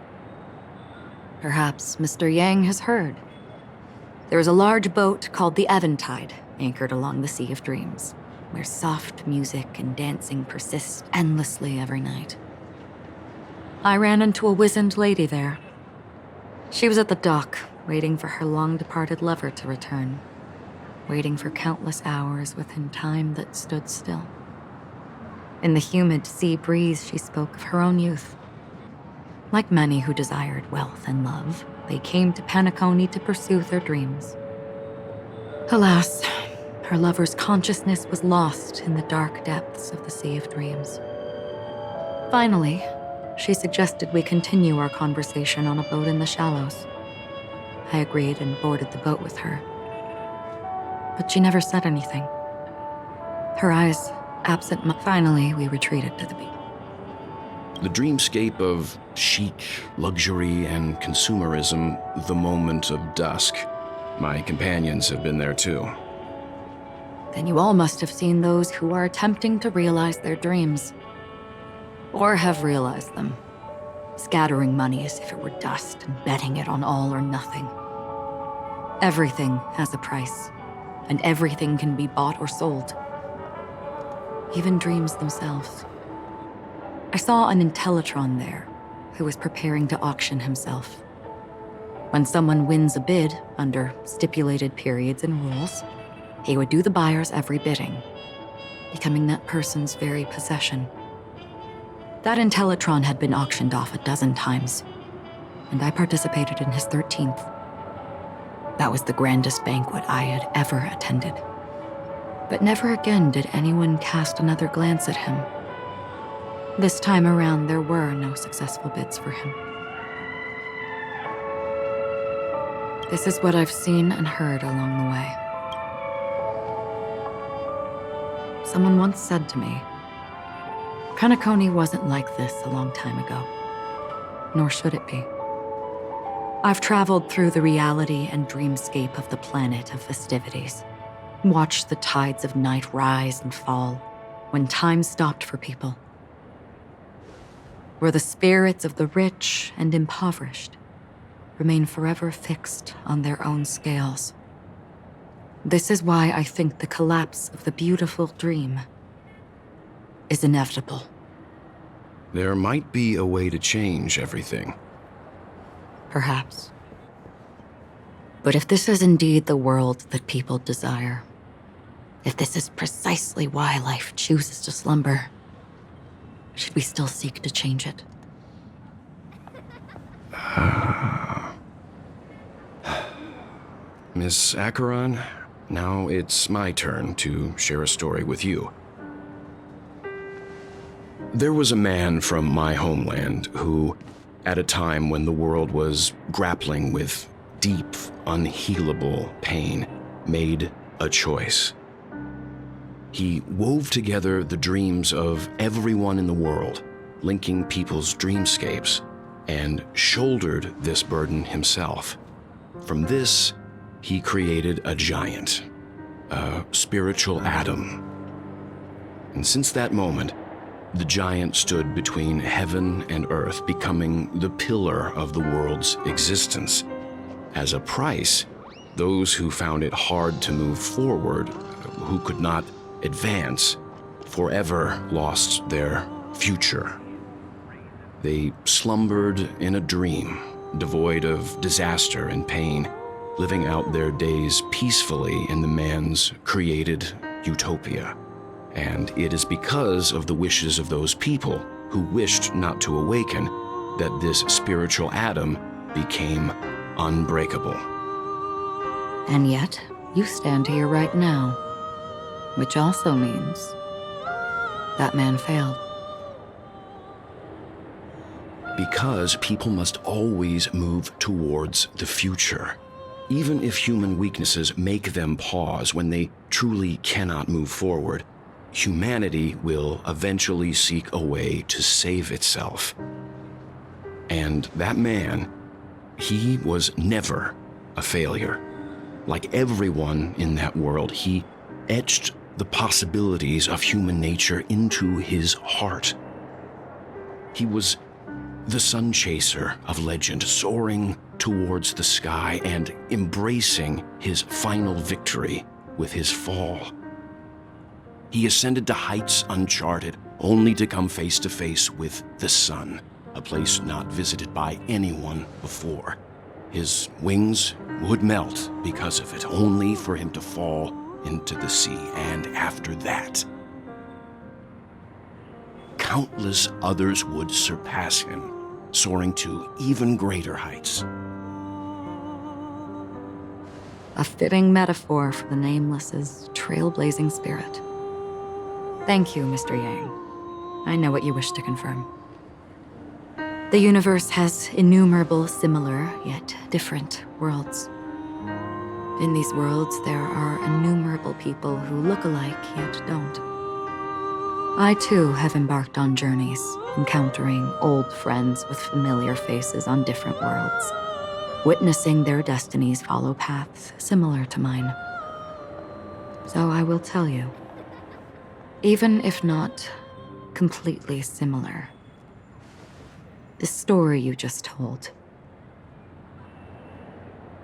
Perhaps Mr. Yang has heard. There is a large boat called the Eventide, anchored along the Sea of Dreams, where soft music and dancing persist endlessly every night. I ran into a wizened lady there. She was at the dock, waiting for her long-departed lover to return, waiting for countless hours within time that stood still. In the humid sea breeze, she spoke of her own youth. Like many who desired wealth and love, they came to Penacony to pursue their dreams. Alas, her lover's consciousness was lost in the dark depths of the Sea of Dreams. Finally, she suggested we continue our conversation on a boat in the shallows. I agreed and boarded the boat with her. But she never said anything. Her eyes absent. Finally, we retreated to the beach. The dreamscape of chic, luxury, and consumerism, the moment of dusk. My companions have been there too. Then you all must have seen those who are attempting to realize their dreams. Or have realized them, scattering money as if it were dust and betting it on all or nothing. Everything has a price, and everything can be bought or sold. Even dreams themselves. I saw an Intellitron there, who was preparing to auction himself. When someone wins a bid under stipulated periods and rules, he would do the buyer's every bidding, becoming that person's very possession. That Intellitron had been auctioned off 12 times, and I participated in his 13th. That was the grandest banquet I had ever attended. But never again did anyone cast another glance at him. This time around, there were no successful bids for him. This is what I've seen and heard along the way. Someone once said to me, Penacony wasn't like this a long time ago, nor should it be. I've traveled through the reality and dreamscape of the planet of festivities, watched the tides of night rise and fall when time stopped for people, where the spirits of the rich and impoverished remain forever fixed on their own scales. This is why I think the collapse of the beautiful dream is inevitable. There might be a way to change everything. Perhaps. But if this is indeed the world that people desire, if this is precisely why life chooses to slumber, should we still seek to change it? Miss Acheron, now it's my turn to share a story with you. There was a man from my homeland who, at a time when the world was grappling with deep, unhealable pain, made a choice. He wove together the dreams of everyone in the world, linking people's dreamscapes, and shouldered this burden himself. From this, he created a giant, a spiritual atom. And since that moment, the giant stood between heaven and earth, becoming the pillar of the world's existence. As a price, those who found it hard to move forward, who could not advance, forever lost their future. They slumbered in a dream, devoid of disaster and pain, living out their days peacefully in the man's created utopia. And it is because of the wishes of those people who wished not to awaken that this spiritual atom became unbreakable. And yet, you stand here right now, which also means that man failed. Because people must always move towards the future. Even if human weaknesses make them pause when they truly cannot move forward, humanity will eventually seek a way to save itself. And that man, he was never a failure. Like everyone in that world, he etched the possibilities of human nature into his heart. He was the sun chaser of legend, soaring towards the sky and embracing his final victory with his fall. He ascended to heights uncharted, only to come face to face with the sun, a place not visited by anyone before. His wings would melt because of it, only for him to fall into the sea. And after that, countless others would surpass him, soaring to even greater heights. A fitting metaphor for the Nameless's trailblazing spirit. Thank you, Mr. Yang. I know what you wish to confirm. The universe has innumerable similar, yet different worlds. In these worlds, there are innumerable people who look alike, yet don't. I too have embarked on journeys, encountering old friends with familiar faces on different worlds, witnessing their destinies follow paths similar to mine. So I will tell you, even if not completely similar, the story you just told,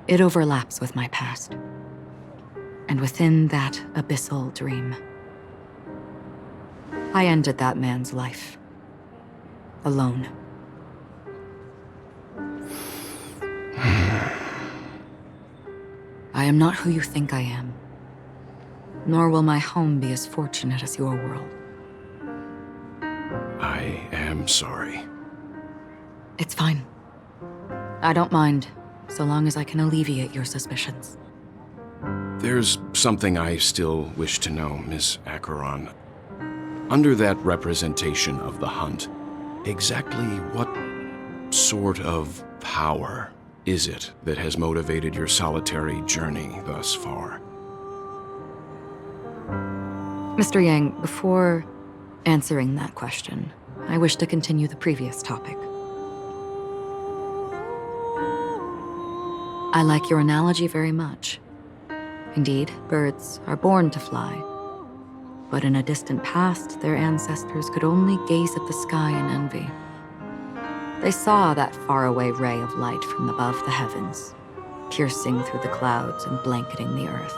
it overlaps with my past, and within that abyssal dream, I ended that man's life. Alone. I am not who you think I am, nor will my home be as fortunate as your world. I am sorry. It's fine. I don't mind, so long as I can alleviate your suspicions. There's something I still wish to know, Miss Acheron. Under that representation of the hunt, exactly what sort of power is it that has motivated your solitary journey thus far? Mr. Yang, before answering that question, I wish to continue the previous topic. I like your analogy very much. Indeed, birds are born to fly. But in a distant past, their ancestors could only gaze at the sky in envy. They saw that faraway ray of light from above the heavens, piercing through the clouds and blanketing the earth.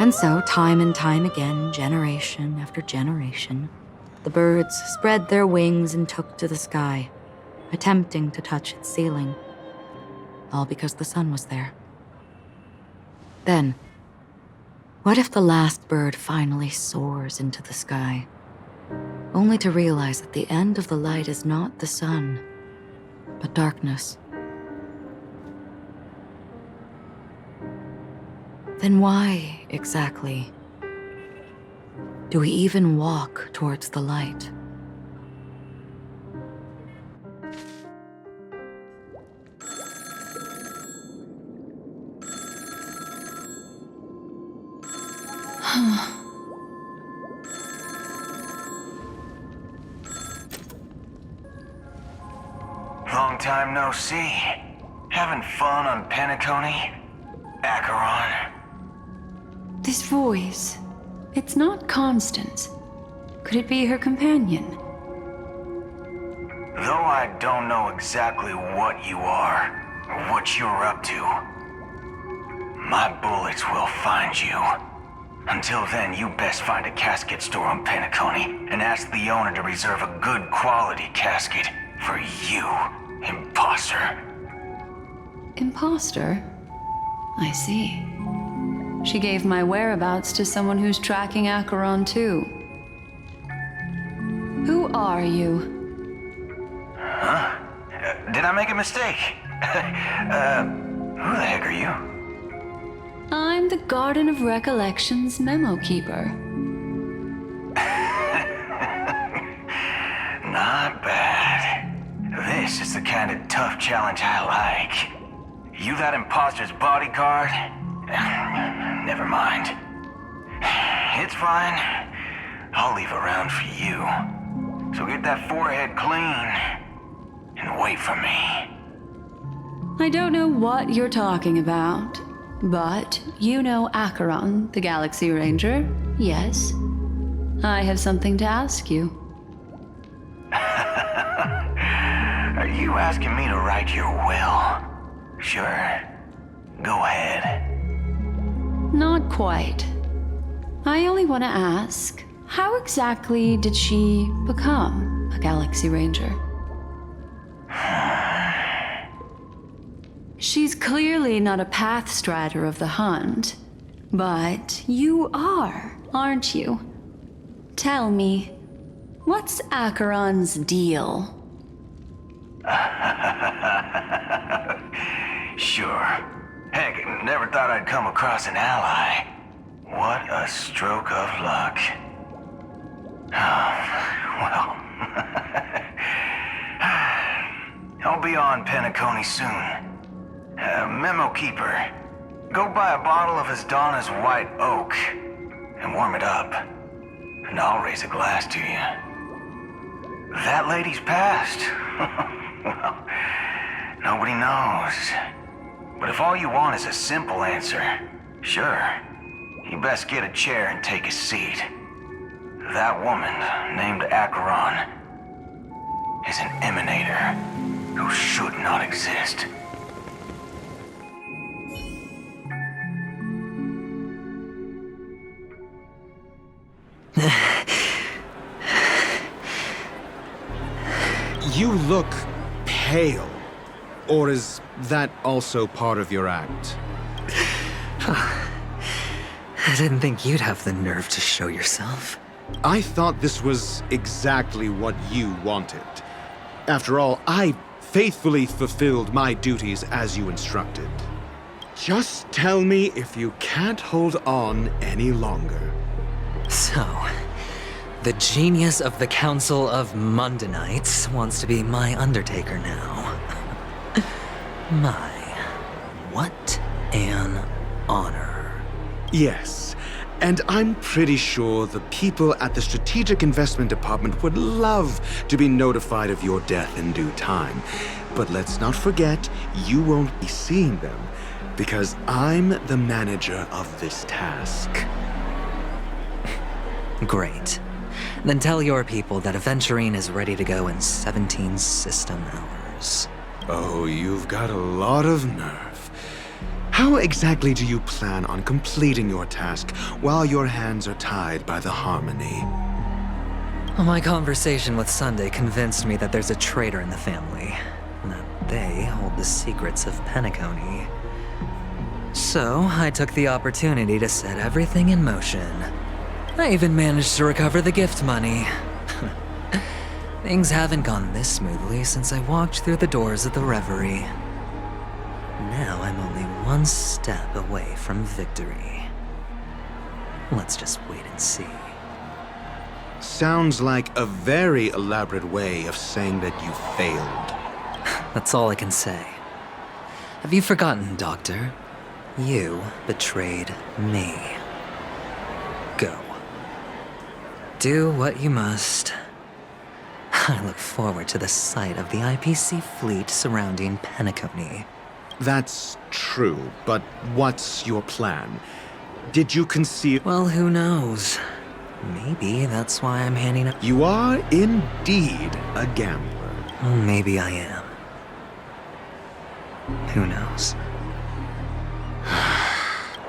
And so, time and time again, generation after generation, the birds spread their wings and took to the sky, attempting to touch its ceiling, all because the sun was there. Then, what if the last bird finally soars into the sky, only to realize that the end of the light is not the sun, but darkness? Then why, exactly, do we even walk towards the light? Long time no see. Having fun on Penacony? Acheron? This voice. It's not Constance. Could it be her companion? Though I don't know exactly what you are, or what you're up to, my bullets will find you. Until then, you best find a casket store on Penacony and ask the owner to reserve a good quality casket for you, imposter. Imposter? I see. She gave my whereabouts to someone who's tracking Archeron too. Who are you? Huh? Did I make a mistake? Who the heck are you? I'm the Garden of Recollection's memo keeper. Not bad. This is the kind of tough challenge I like. You that imposter's bodyguard? Never mind. It's fine. I'll leave a round for you. So get that forehead clean and wait for me. I don't know what you're talking about, but you know Acheron, the Galaxy Ranger, yes? I have something to ask you. Are you asking me to write your will? Sure. Go ahead. Not quite. I only want to ask, how exactly did she become a Galaxy Ranger? She's clearly not a path strider of the hunt, but you are, aren't you? Tell me, what's Acheron's deal? Sure. Heck, never thought I'd come across an ally. What a stroke of luck. Well, I'll be on Penacony soon. Memo keeper, go buy a bottle of Asdana's white oak and warm it up, and I'll raise a glass to you. That lady's passed. Well, nobody knows. But if all you want is a simple answer, sure, you best get a chair and take a seat. That woman, named Acheron, is an emanator who should not exist. You look pale. Or is that also part of your act? I didn't think you'd have the nerve to show yourself. I thought this was exactly what you wanted. After all, I faithfully fulfilled my duties as you instructed. Just tell me if you can't hold on any longer. So, the genius of the Council of Mundanites wants to be my Undertaker now. My, what an honor. Yes, and I'm pretty sure the people at the Strategic Investment Department would love to be notified of your death in due time. But let's not forget, you won't be seeing them, because I'm the manager of this task. Great. Then tell your people that Aventurine is ready to go in 17 system hours. Oh, you've got a lot of nerve. How exactly do you plan on completing your task while your hands are tied by the Harmony? My conversation with Sunday convinced me that there's a traitor in the family, and that they hold the secrets of Penacony. So, I took the opportunity to set everything in motion. I even managed to recover the gift money. Things haven't gone this smoothly since I walked through the doors of the Reverie. Now I'm only one step away from victory. Let's just wait and see. Sounds like a very elaborate way of saying that you failed. That's all I can say. Have you forgotten, Doctor? You betrayed me. Go. Do what you must. I look forward to the sight of the IPC fleet surrounding Penacony. That's true, but what's your plan? Did you conceive— Well, who knows? Maybe that's why I'm handing up— You are indeed a gambler. Well, maybe I am. Who knows?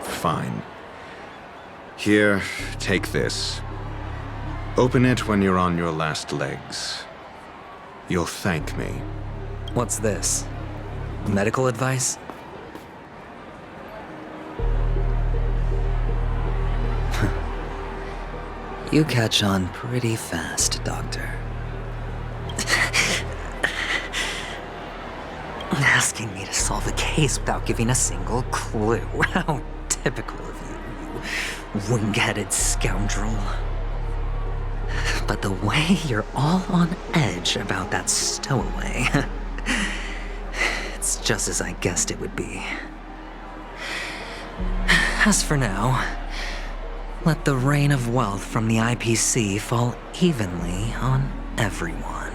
Fine. Here, take this. Open it when you're on your last legs. You'll thank me. What's this? Medical advice? You catch on pretty fast, Doctor. Asking me to solve a case without giving a single clue. How typical of you, you wing-headed scoundrel. But the way you're all on edge about that stowaway, it's just as I guessed it would be. As for now, let the rain of wealth from the IPC fall evenly on everyone.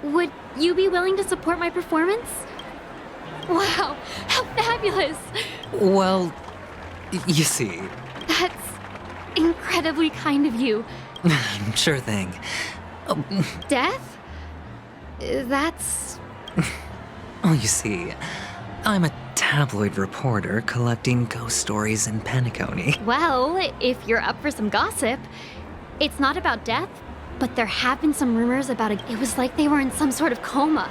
Would you be willing to support my performance? Wow, how fabulous! Well, you see... That's incredibly kind of you. Sure thing. Death? That's... Oh, you see, I'm a tabloid reporter collecting ghost stories in Penacony. Well, if you're up for some gossip, it's not about death, but there have been some rumors about it was like they were in some sort of coma.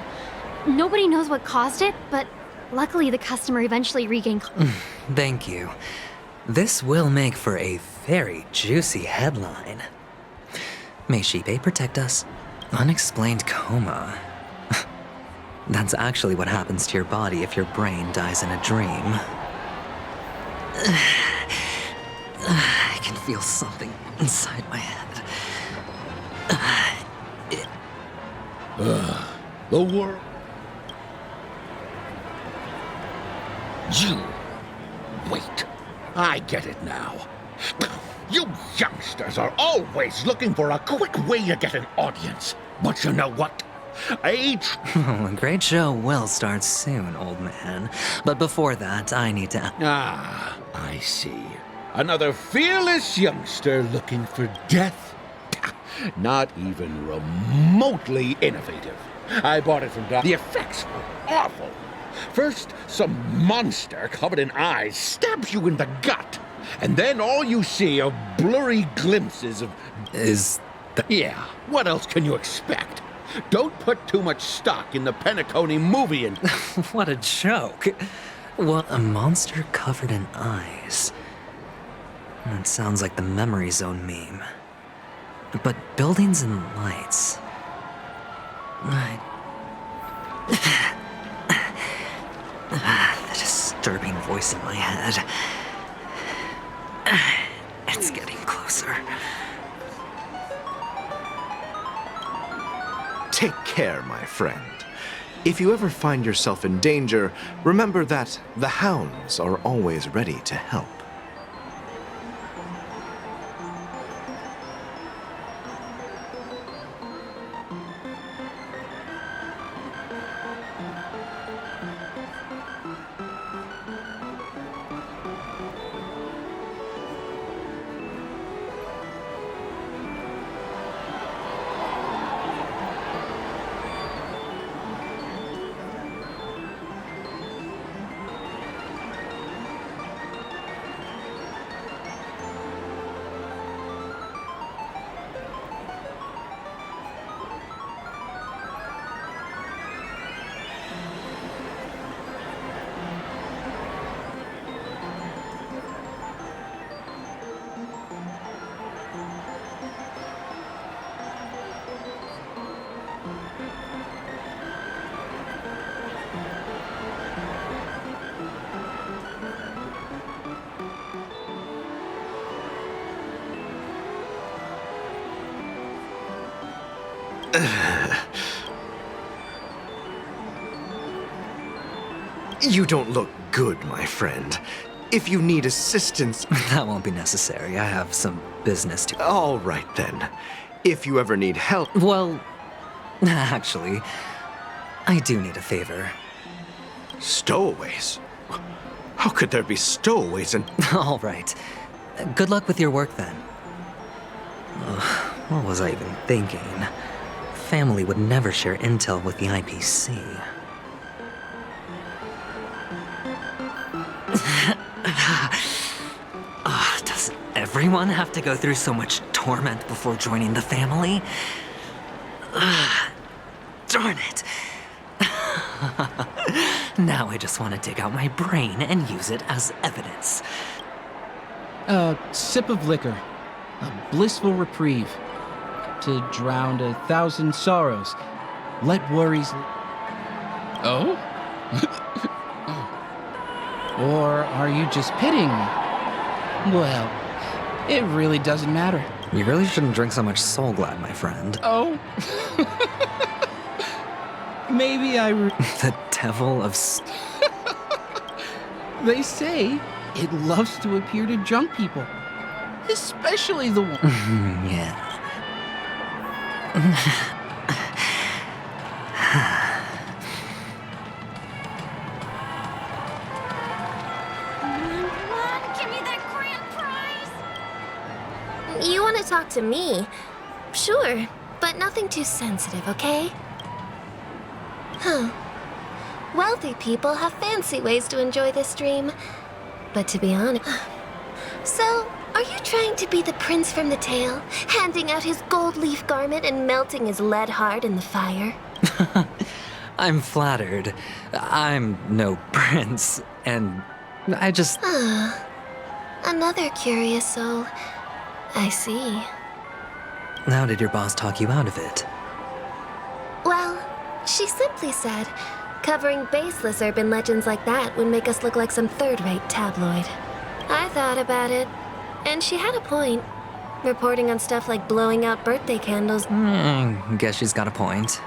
Nobody knows what caused it, but luckily the customer eventually regained... Thank you. This will make for a very juicy headline. May Shibe protect us. Unexplained coma. That's actually what happens to your body if your brain dies in a dream. I can feel something inside my head. The world. You. Wait. I get it now. You youngsters are always looking for a quick way to get an audience. But you know what? A great show will start soon, old man. But before that, I need to... Ah, I see. Another fearless youngster looking for death? Not even remotely innovative. I bought it from Doc. The effects were awful. First, some monster covered in eyes stabs you in the gut. And then all you see are blurry glimpses of... Is that... Yeah, what else can you expect? Don't put too much stock in the Penacony movie and... What a joke. What, a monster covered in eyes? That sounds like the Memory Zone meme. But buildings and lights... The disturbing voice in my head. It's getting closer. Take care, my friend. If you ever find yourself in danger, remember that the hounds are always ready to help. You don't look good, my friend. If you need assistance... That won't be necessary. I have some business to... All right, then. If you ever need help... Well, actually, I do need a favor. Stowaways? How could there be stowaways in... All right. Good luck with your work, then. What was I even thinking? Family would never share intel with the IPC. Does everyone have to go through so much torment before joining the family? Darn it. Now I just want to dig out my brain and use it as evidence. A sip of liquor. A blissful reprieve. To drown 1,000 sorrows. Let worries... Oh? Or are you just pitying me? Well, it really doesn't matter. You really shouldn't drink so much Soul Glad, my friend. Oh? Maybe I... The devil of... They say it loves to appear to drunk people. Especially the one... Yeah. You want to talk to me? Sure, but nothing too sensitive, okay? Huh. Wealthy people have fancy ways to enjoy this dream. But to be honest... So, are you trying to be the prince from the tale? Handing out his gold leaf garment and melting his lead heart in the fire? I'm flattered. I'm no prince, and I just... Another curious soul. I see. How did your boss talk you out of it? Well, she simply said, covering baseless urban legends like that would make us look like some third-rate tabloid. I thought about it, and she had a point. Reporting on stuff like blowing out birthday candles. Guess she's got a point.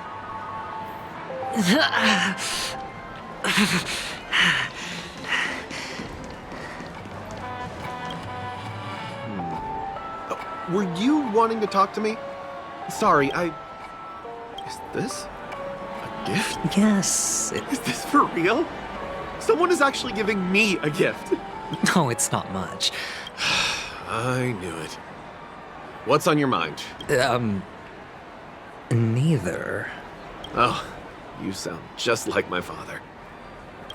Were you wanting to talk to me? Sorry, Is this a gift? Yes. Is this for real? Someone is actually giving me a gift. No, it's not much. I knew it. What's on your mind? Neither. Oh, you sound just like my father.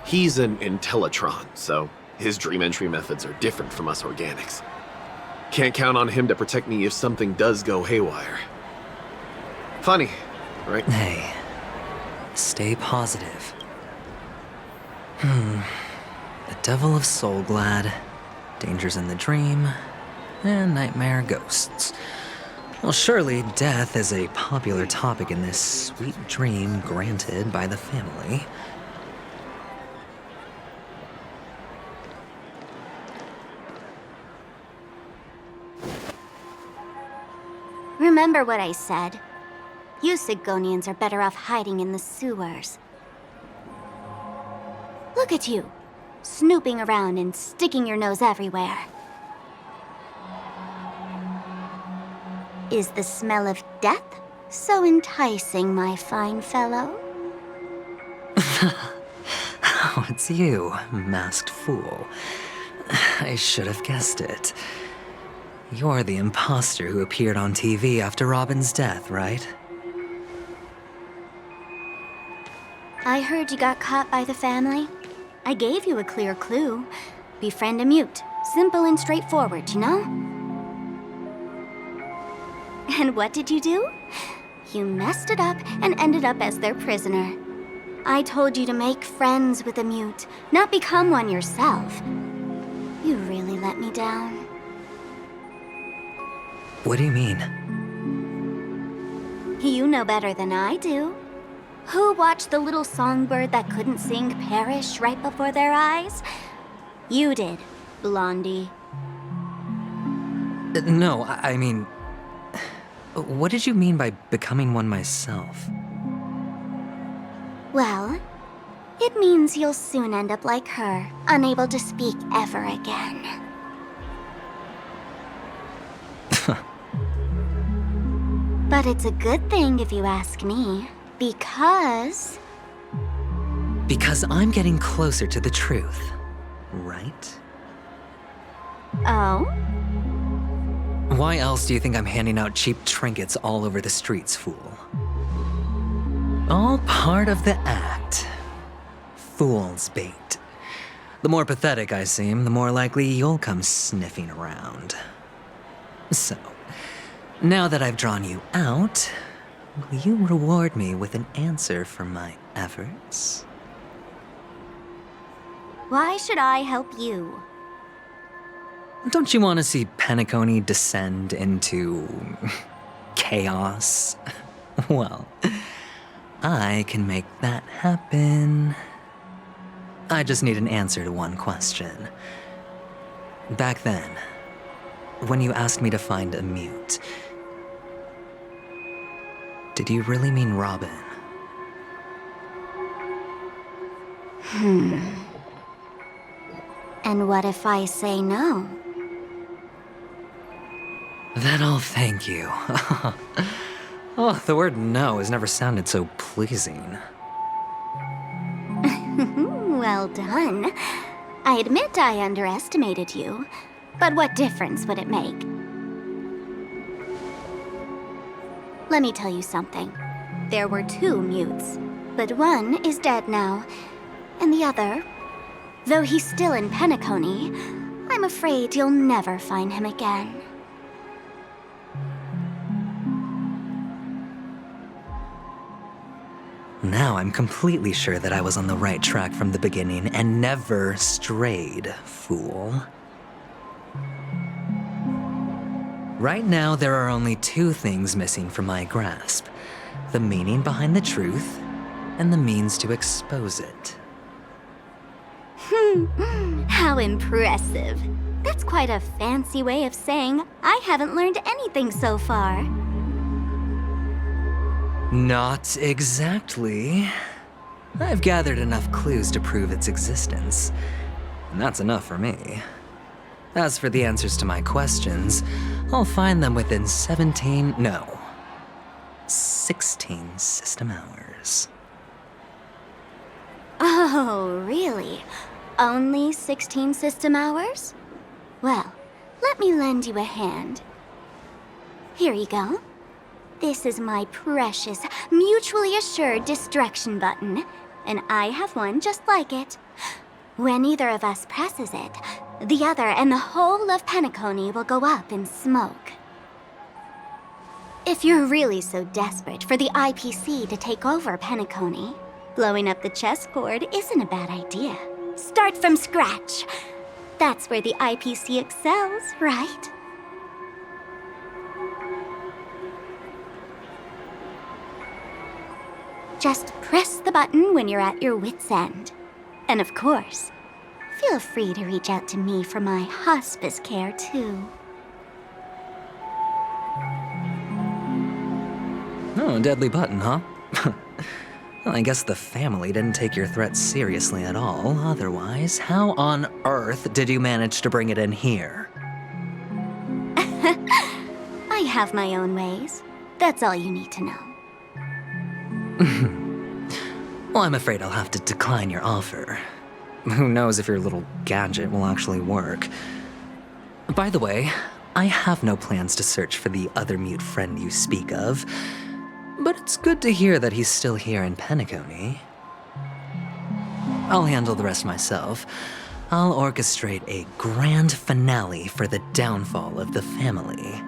He's an Intellitron, so his dream entry methods are different from us organics. Can't count on him to protect me if something does go haywire. Funny, right? Hey, stay positive. The Devil of Soul Glad, Dangers in the Dream, and Nightmare Ghosts. Well, surely death is a popular topic in this sweet dream granted by the family. Remember what I said. You Sigonians are better off hiding in the sewers. Look at you, snooping around and sticking your nose everywhere. Is the smell of death so enticing, my fine fellow? Oh, it's you, masked fool. I should have guessed it. You're the imposter who appeared on TV after Robin's death, right? I heard you got caught by the family. I gave you a clear clue. Befriend a mute. Simple and straightforward, you know? And what did you do? You messed it up and ended up as their prisoner. I told you to make friends with a mute, not become one yourself. You really let me down. What do you mean? You know better than I do. Who watched the little songbird that couldn't sing perish right before their eyes? You did, Blondie. No, I mean... What did you mean by becoming one myself? Well, it means you'll soon end up like her, unable to speak ever again. But it's a good thing if you ask me, because... Because I'm getting closer to the truth, right? Oh? Why else do you think I'm handing out cheap trinkets all over the streets, fool? All part of the act. Fool's bait. The more pathetic I seem, the more likely you'll come sniffing around. So, now that I've drawn you out, will you reward me with an answer for my efforts? Why should I help you? Don't you want to see Penacony descend into chaos? Well, I can make that happen. I just need an answer to one question. Back then, when you asked me to find a mute, did you really mean Robin? And what if I say no? Then I'll thank you. Oh, the word no has never sounded so pleasing. Well done. I admit I underestimated you, but what difference would it make? Let me tell you something. There were 2 mutes, but one is dead now, and the other, though he's still in Penacony, I'm afraid you'll never find him again. Now I'm completely sure that I was on the right track from the beginning and never strayed, fool. Right now, there are only 2 things missing from my grasp: the meaning behind the truth and the means to expose it. How impressive. That's quite a fancy way of saying I haven't learned anything so far. Not exactly. I've gathered enough clues to prove its existence, and that's enough for me. As for the answers to my questions, I'll find them within 16 system hours. Oh, really? Only 16 system hours? Well, let me lend you a hand. Here you go. This is my precious, mutually assured distraction button, and I have one just like it. When either of us presses it, the other and the whole of Penacony will go up in smoke. If you're really so desperate for the IPC to take over Penacony, blowing up the chessboard isn't a bad idea. Start from scratch. That's where the IPC excels, right? Just press the button when you're at your wit's end. And of course, feel free to reach out to me for my hospice care, too. Oh, deadly button, huh? Well, I guess the family didn't take your threat seriously at all. Otherwise, how on earth did you manage to bring it in here? I have my own ways. That's all you need to know. Well, I'm afraid I'll have to decline your offer. Who knows if your little gadget will actually work. By the way, I have no plans to search for the other mute friend you speak of, but it's good to hear that he's still here in Penacony. I'll handle the rest myself. I'll orchestrate a grand finale for the downfall of the family.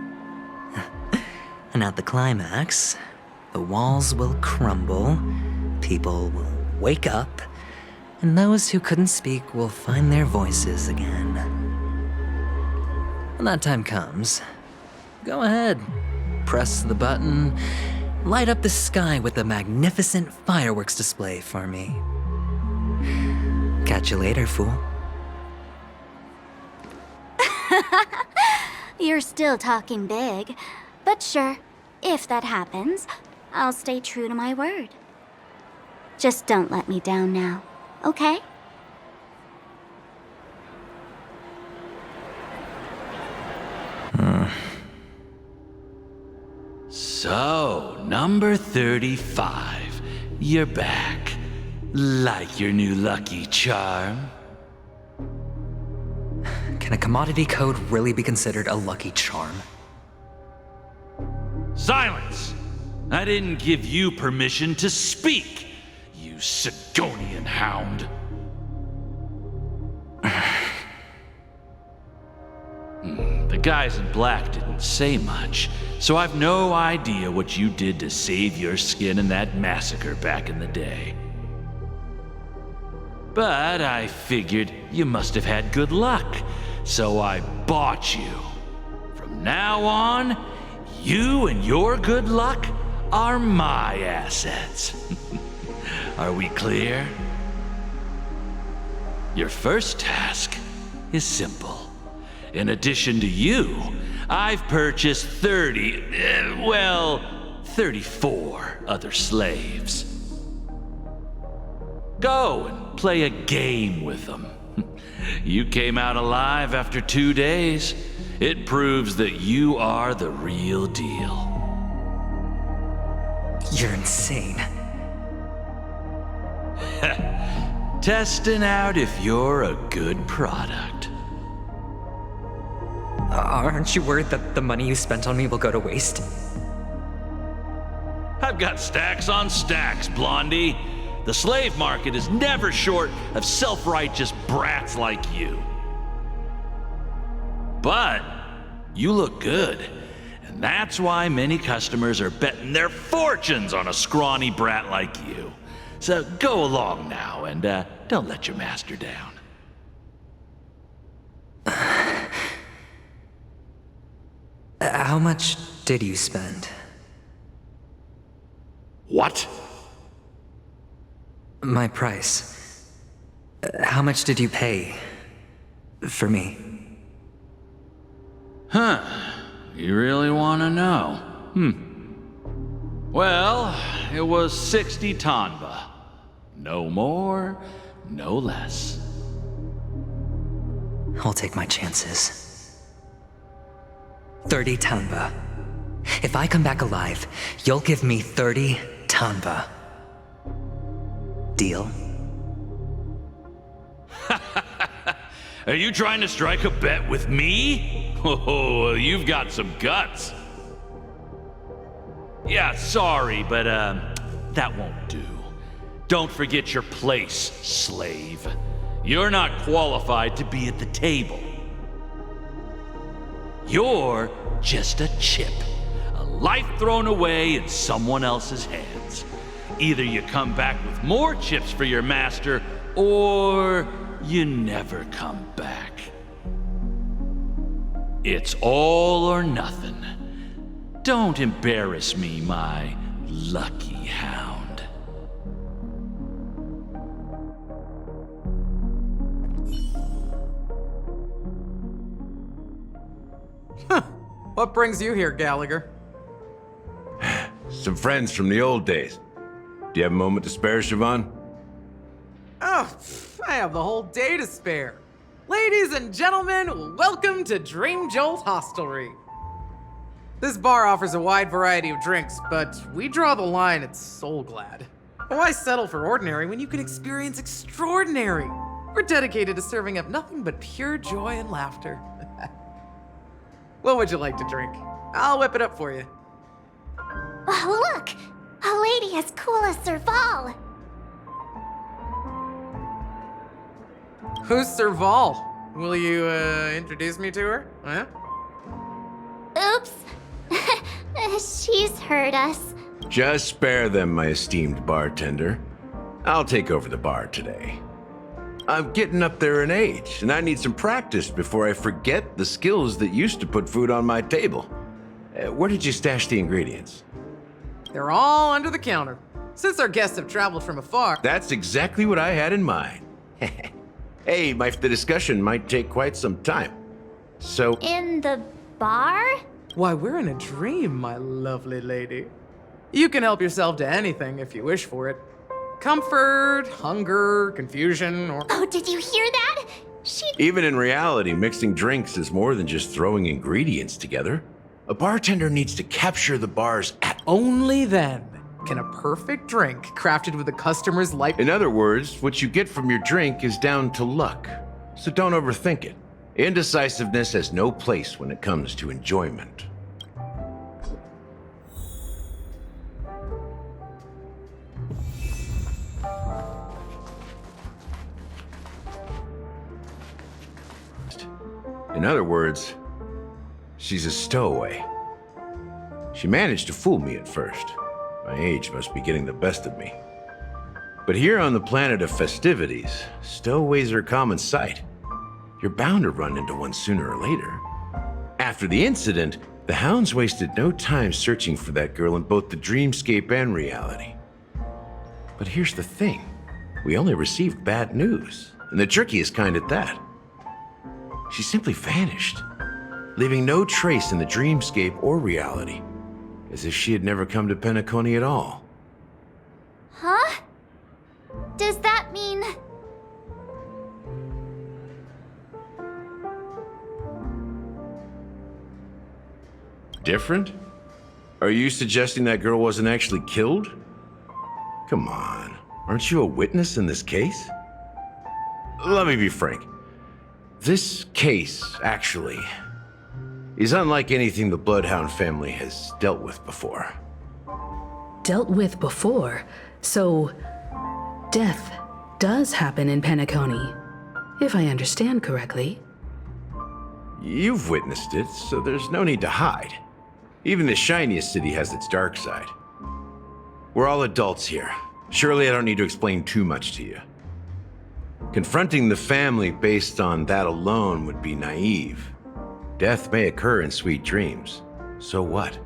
And at the climax, the walls will crumble, people will wake up, and those who couldn't speak will find their voices again. When that time comes, go ahead, press the button, light up the sky with a magnificent fireworks display for me. Catch you later, fool. You're still talking big, but sure, if that happens, I'll stay true to my word. Just don't let me down now, okay? So, number 35. You're back. Like your new lucky charm? Can a commodity code really be considered a lucky charm? Silence! I didn't give you permission to speak, you Sigonian hound. The guys in black didn't say much, so I've no idea what you did to save your skin in that massacre back in the day. But I figured you must have had good luck, so I bought you. From now on, you and your good luck are my assets. Are we clear? Your first task is simple. In addition to you, I've purchased 34 other slaves. Go and play a game with them. You came out alive after 2 days. It proves that you are the real deal. You're insane. Testing out if you're a good product. Aren't you worried that the money you spent on me will go to waste? I've got stacks on stacks, Blondie. The slave market is never short of self-righteous brats like you. But you look good, and that's why many customers are betting their fortunes on a scrawny brat like you. So go along now, and don't let your master down. How much did you spend? What? My price. How much did you pay for me? Huh. You really want to know? Well, it was 60 tanba. No more, no less. I'll take my chances. 30 tanba. If I come back alive, you'll give me 30 tanba. Deal? Are you trying to strike a bet with me? Oh, you've got some guts. Yeah, sorry, but that won't do. Don't forget your place, slave. You're not qualified to be at the table. You're just a chip. A life thrown away in someone else's hands. Either you come back with more chips for your master, or you never come back. It's all or nothing. Don't embarrass me, my lucky hound. What brings you here, Gallagher? Some friends from the old days. Do you have a moment to spare, Siobhan? Oh, I have the whole day to spare. Ladies and gentlemen, welcome to Dream Jolt Hostelry. This bar offers a wide variety of drinks, but we draw the line at Soul Glad. Why settle for ordinary when you can experience extraordinary? We're dedicated to serving up nothing but pure joy and laughter. What would you like to drink? I'll whip it up for you. Oh, look! A lady as cool as Serval! Who's Serval? Will you, introduce me to her? Huh? Oops. She's heard us. Just spare them, my esteemed bartender. I'll take over the bar today. I'm getting up there in age, and I need some practice before I forget the skills that used to put food on my table. Where did you stash the ingredients? They're all under the counter. Since our guests have traveled from afar... That's exactly what I had in mind. Hey, the discussion might take quite some time. So... In the bar? Why, we're in a dream, my lovely lady. You can help yourself to anything if you wish for it. Comfort, hunger, confusion, or... Oh, did you hear that? Even in reality, mixing drinks is more than just throwing ingredients together. A bartender needs to capture the bar's Only then can a perfect drink crafted with a customer's life... In other words, what you get from your drink is down to luck. So don't overthink it. Indecisiveness has no place when it comes to enjoyment. In other words, she's a stowaway. She managed to fool me at first. My age must be getting the best of me. But here on the planet of festivities, stowaways are a common sight. You're bound to run into one sooner or later. After the incident, the hounds wasted no time searching for that girl in both the dreamscape and reality. But here's the thing. We only received bad news, and the trickiest kind at that. She simply vanished, leaving no trace in the dreamscape or reality, as if she had never come to Penacony at all. Huh? Does that mean... Different? Are you suggesting that girl wasn't actually killed? Come on, aren't you a witness in this case? Let me be frank. This case, actually, is unlike anything the Bloodhound family has dealt with before. Dealt with before? So, death does happen in Penacony, if I understand correctly. You've witnessed it, so there's no need to hide. Even the shiniest city has its dark side. We're all adults here. Surely I don't need to explain too much to you. Confronting the family based on that alone would be naive. Death may occur in sweet dreams. So what?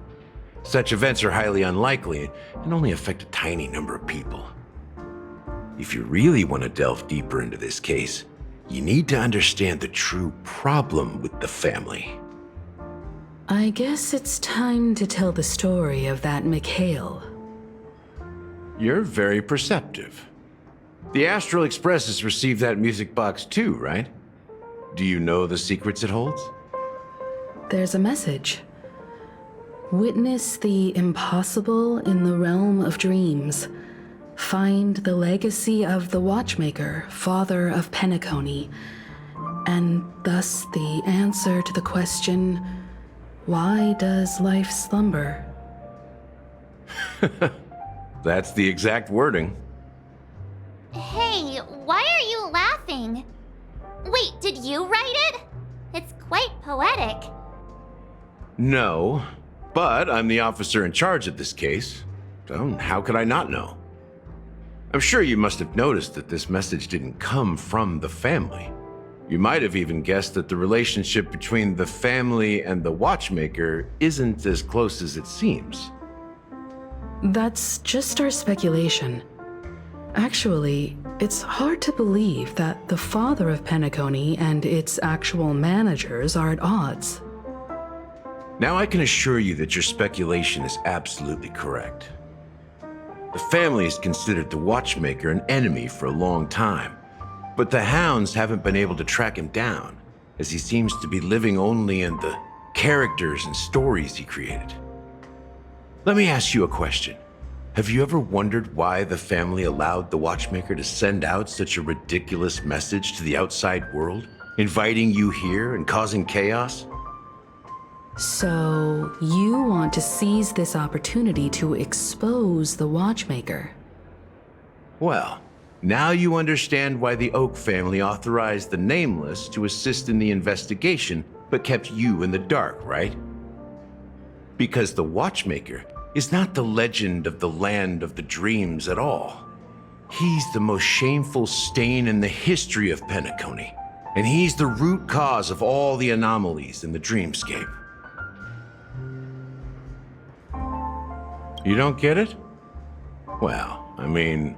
Such events are highly unlikely and only affect a tiny number of people. If you really want to delve deeper into this case, you need to understand the true problem with the family. I guess it's time to tell the story of that Mikhail. You're very perceptive. The Astral Express has received that music box too, right? Do you know the secrets it holds? There's a message. Witness the impossible in the realm of dreams. Find the legacy of the Watchmaker, father of Penacony, and thus the answer to the question, why does life slumber? That's the exact wording. Hey, why are you laughing? Wait, did you write it? It's quite poetic. No, but I'm the officer in charge of this case, so how could I not know? I'm sure you must have noticed that this message didn't come from the family. You might have even guessed that the relationship between the family and the Watchmaker isn't as close as it seems. That's just our speculation. Actually, it's hard to believe that the father of Penacony and its actual managers are at odds. Now I can assure you that your speculation is absolutely correct. The family has considered the Watchmaker an enemy for a long time, but the hounds haven't been able to track him down, as he seems to be living only in the characters and stories he created. Let me ask you a question. Have you ever wondered why the family allowed the Watchmaker to send out such a ridiculous message to the outside world, inviting you here and causing chaos? So, you want to seize this opportunity to expose the Watchmaker? Well, now you understand why the Oak family authorized the Nameless to assist in the investigation, but kept you in the dark, right? Because the Watchmaker is not the legend of the land of the dreams at all. He's the most shameful stain in the history of Penacony, and he's the root cause of all the anomalies in the dreamscape. You don't get it? Well, I mean,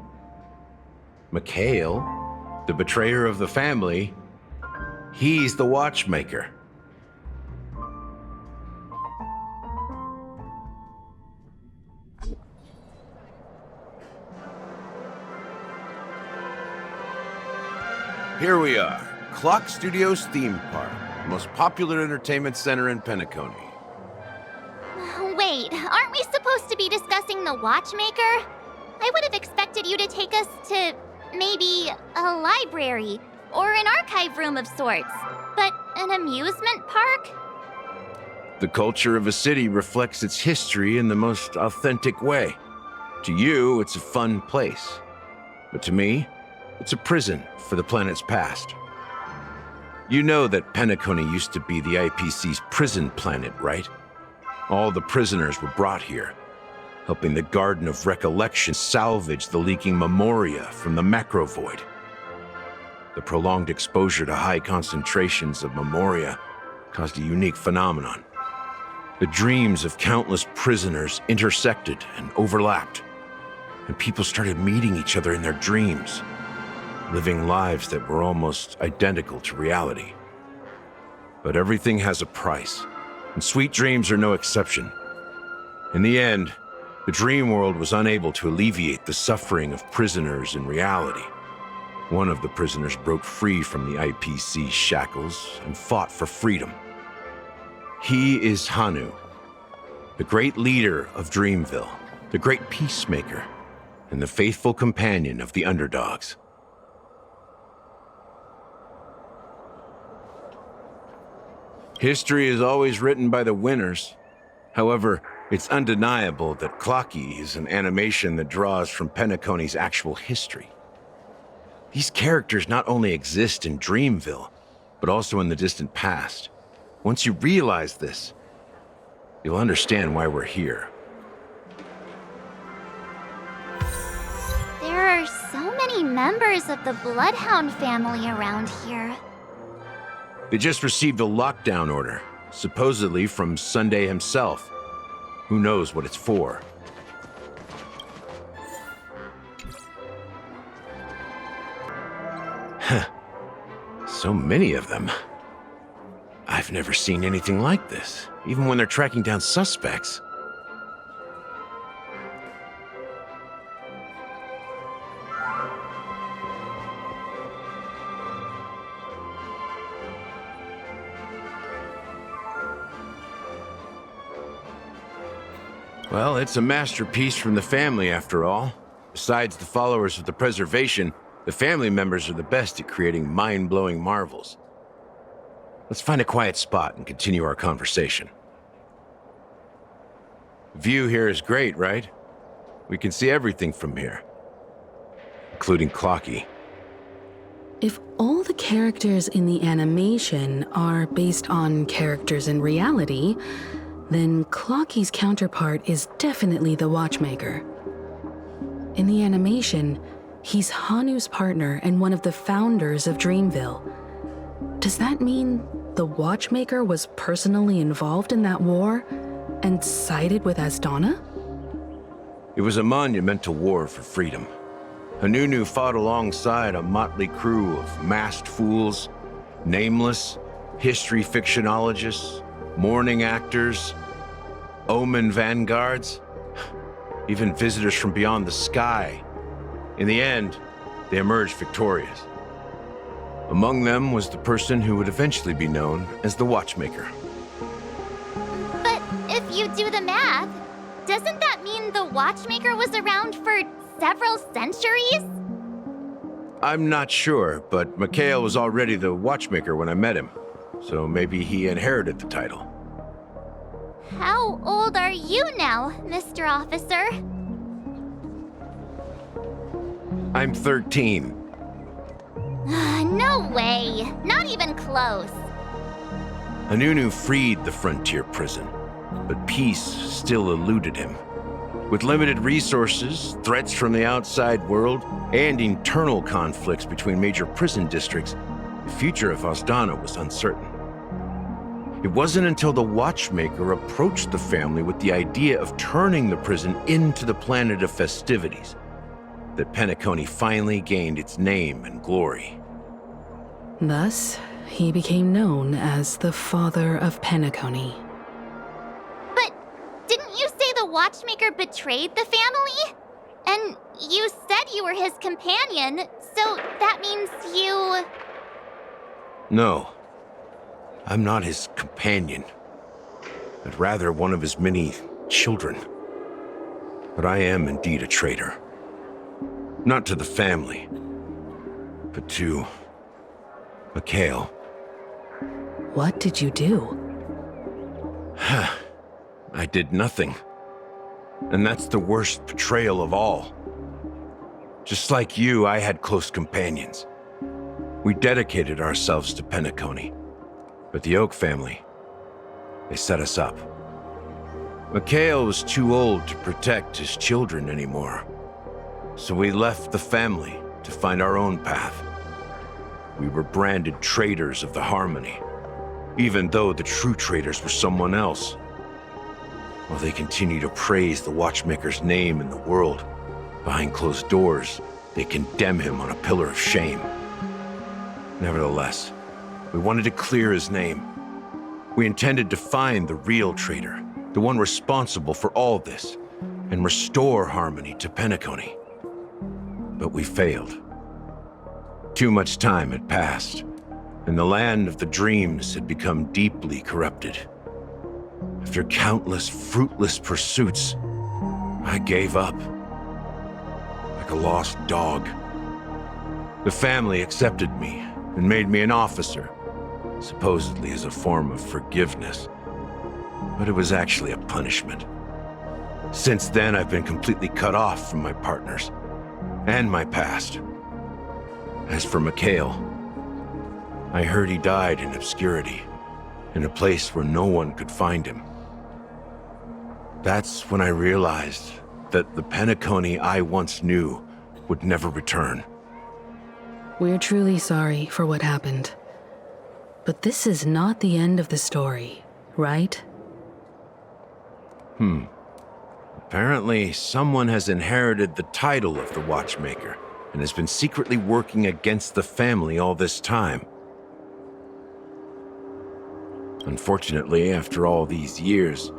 Mikhail, the betrayer of the family, he's the Watchmaker. Here we are, Clock Studios Theme Park, the most popular entertainment center in Penacony. Wait, aren't we supposed to be discussing the Watchmaker? I would have expected you to take us to maybe a library or an archive room of sorts. But an amusement park? The culture of a city reflects its history in the most authentic way. To you, it's a fun place. But to me, it's a prison for the planet's past. You know that Penacony used to be the IPC's prison planet, right? All the prisoners were brought here, helping the Garden of Recollection salvage the leaking memoria from the macro void. The prolonged exposure to high concentrations of memoria caused a unique phenomenon. The dreams of countless prisoners intersected and overlapped, and people started meeting each other in their dreams, living lives that were almost identical to reality. But everything has a price, and sweet dreams are no exception. In the end, the dream world was unable to alleviate the suffering of prisoners in reality. One of the prisoners broke free from the IPC shackles and fought for freedom. He is Hanu, the great leader of Dreamville, the great peacemaker, and the faithful companion of the underdogs. History is always written by the winners. However, it's undeniable that Clocky is an animation that draws from Penacony's actual history. These characters not only exist in Dreamville, but also in the distant past. Once you realize this, you'll understand why we're here. There are so many members of the Bloodhound family around here. They just received a lockdown order, supposedly from Sunday himself. Who knows what it's for? So many of them. I've never seen anything like this, even when they're tracking down suspects. Well, it's a masterpiece from the family, after all. Besides the followers of the preservation, the family members are the best at creating mind-blowing marvels. Let's find a quiet spot and continue our conversation. View here is great, right? We can see everything from here, including Clocky. If all the characters in the animation are based on characters in reality, then Clocky's counterpart is definitely the Watchmaker. In the animation, he's Hanu's partner and one of the founders of Dreamville. Does that mean the Watchmaker was personally involved in that war and sided with Asdana? It was a monumental war for freedom. Hanunu fought alongside a motley crew of masked fools, nameless, history fictionologists, mourning actors, omen vanguards, even visitors from beyond the sky. In the end, they emerged victorious. Among them was the person who would eventually be known as the Watchmaker. But if you do the math, doesn't that mean the Watchmaker was around for several centuries? I'm not sure, but Mikhail was already the Watchmaker when I met him, so maybe he inherited the title. How old are you now, Mr. Officer? I'm 13. No way. Not even close. Hanunu freed the frontier prison, but peace still eluded him. With limited resources, threats from the outside world, and internal conflicts between major prison districts, the future of Asdana was uncertain. It wasn't until the Watchmaker approached the family with the idea of turning the prison into the planet of festivities that Penacony finally gained its name and glory. Thus, he became known as the Father of Penacony. But didn't you say the Watchmaker betrayed the family? And you said you were his companion, so that means you... No. I'm not his companion, but rather one of his many children. But I am indeed a traitor. Not to the family, but to Mikhail. What did you do? I did nothing. And that's the worst betrayal of all. Just like you, I had close companions. We dedicated ourselves to Penacony. But the Oak family, they set us up. Mikhail was too old to protect his children anymore. So we left the family to find our own path. We were branded traitors of the Harmony, even though the true traitors were someone else. While they continue to praise the Watchmaker's name in the world, behind closed doors, they condemn him on a pillar of shame. Nevertheless, we wanted to clear his name. We intended to find the real traitor, the one responsible for all this, and restore harmony to Penacony. But we failed. Too much time had passed, and the land of the dreams had become deeply corrupted. After countless fruitless pursuits, I gave up. Like a lost dog. The family accepted me and made me an officer, supposedly as a form of forgiveness. But it was actually a punishment. Since then, I've been completely cut off from my partners and my past. As for Mikhail, I heard he died in obscurity, in a place where no one could find him. That's when I realized that the Penacony I once knew would never return. We're truly sorry for what happened. But this is not the end of the story, right? Apparently, someone has inherited the title of the Watchmaker and has been secretly working against the family all this time. Unfortunately, after all these years,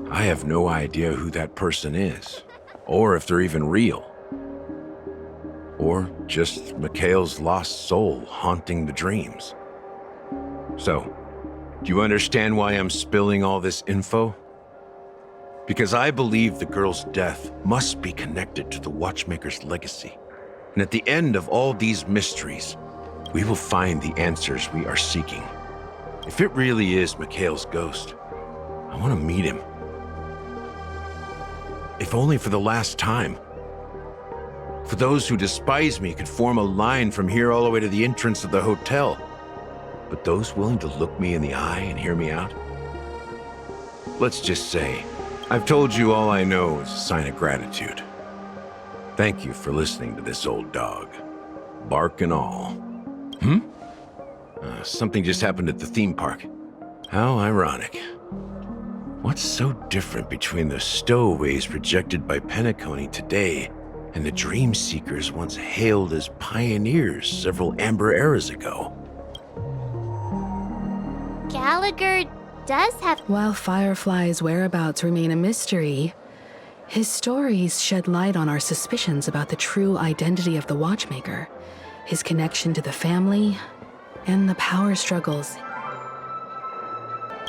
I have no idea who that person is, or if they're even real. Or just Mikhail's lost soul haunting the dreams. So, do you understand why I'm spilling all this info? Because I believe the girl's death must be connected to the Watchmaker's legacy. And at the end of all these mysteries, we will find the answers we are seeking. If it really is Mikhail's ghost, I want to meet him. If only for the last time. For those who despise me could form a line from here all the way to the entrance of the hotel. But those willing to look me in the eye and hear me out? Let's just say, I've told you all I know as a sign of gratitude. Thank you for listening to this old dog. Bark and all. Something just happened at the theme park. How ironic. What's so different between the stowaways projected by Penacony today and the dream seekers once hailed as pioneers several amber eras ago? Gallagher does have... While Firefly's whereabouts remain a mystery, his stories shed light on our suspicions about the true identity of the Watchmaker, his connection to the family, and the power struggles.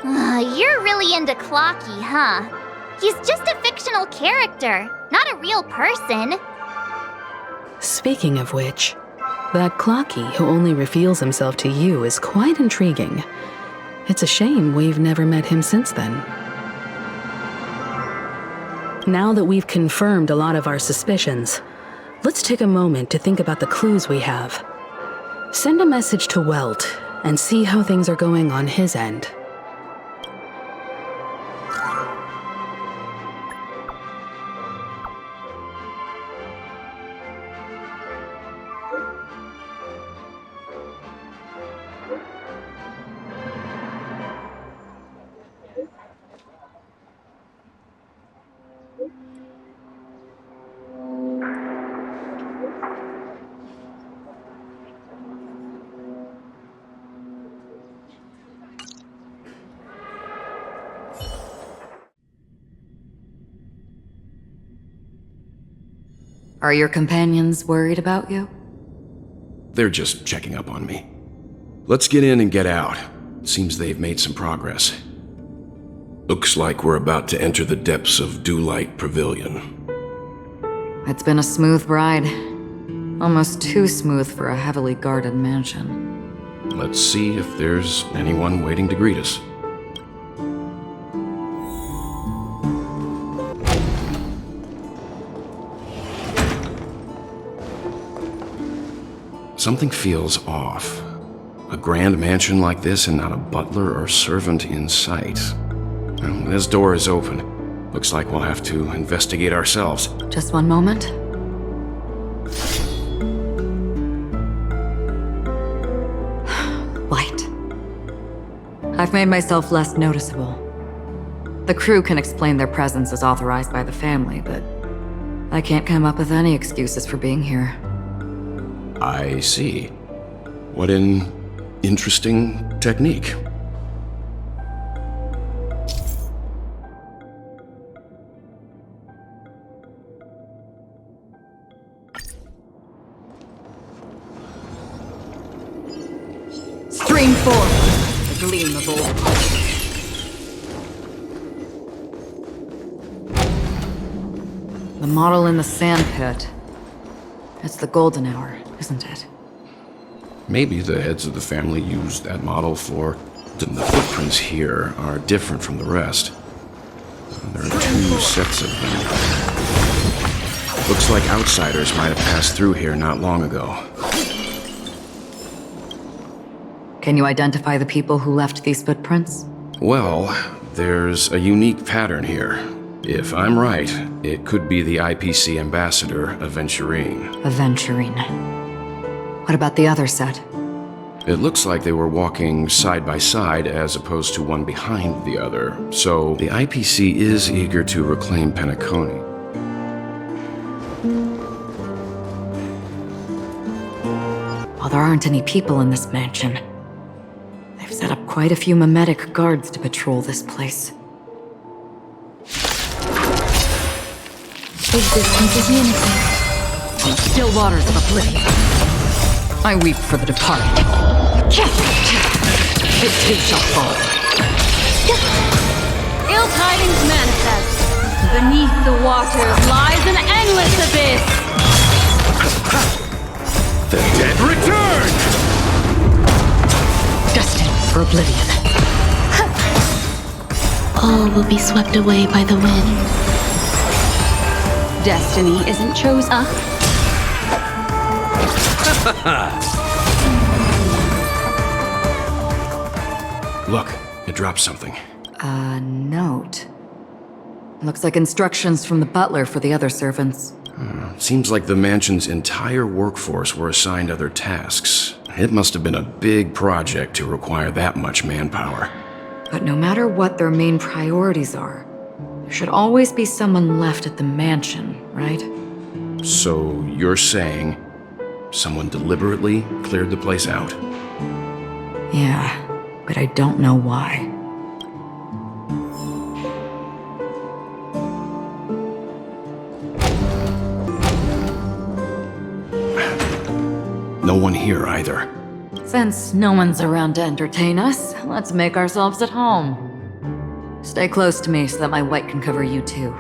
You're really into Clocky, huh? He's just a fictional character, not a real person. Speaking of which, that Clocky who only reveals himself to you is quite intriguing. It's a shame we've never met him since then. Now that we've confirmed a lot of our suspicions, let's take a moment to think about the clues we have. Send a message to Welt and see how things are going on his end. Are your companions worried about you? They're just checking up on me. Let's get in and get out. Seems they've made some progress. Looks like we're about to enter the depths of Dewlight Pavilion. It's been a smooth ride. Almost too smooth for a heavily guarded mansion. Let's see if there's anyone waiting to greet us. Something feels off. A grand mansion like this and not a butler or servant in sight. Well, this door is open. Looks like we'll have to investigate ourselves. Just one moment. Light. I've made myself less noticeable. The crew can explain their presence as authorized by the family, but I can't come up with any excuses for being here. I see. What an interesting technique. Stream forth, the gleam of old. The model in the sand pit. It's the golden hour, isn't it? Maybe the heads of the family used that model for... The footprints here are different from the rest. There are 2 sets of them. Looks like outsiders might have passed through here not long ago. Can you identify the people who left these footprints? Well, there's a unique pattern here. If I'm right, it could be the IPC ambassador, Aventurine. Aventurine. What about the other set? It looks like they were walking side by side as opposed to one behind the other, so the IPC is eager to reclaim Penacony. While there aren't any people in this mansion, they've set up quite a few mimetic guards to patrol this place. Existence is menacing. On the still waters of oblivion, I weep for the departed. It too shall fall. Ill tidings manifest. Beneath the waters lies an endless abyss. The dead return! Destined for oblivion. All will be swept away by the wind. Destiny isn't chosen. Look, it dropped something. A note. Looks like instructions from the butler for the other servants. Seems like the mansion's entire workforce were assigned other tasks. It must have been a big project to require that much manpower. But no matter what their main priorities are, there should always be someone left at the mansion, right? So you're saying someone deliberately cleared the place out? Yeah, but I don't know why. No one here either. Since no one's around to entertain us, let's make ourselves at home. Stay close to me so that my white can cover you too.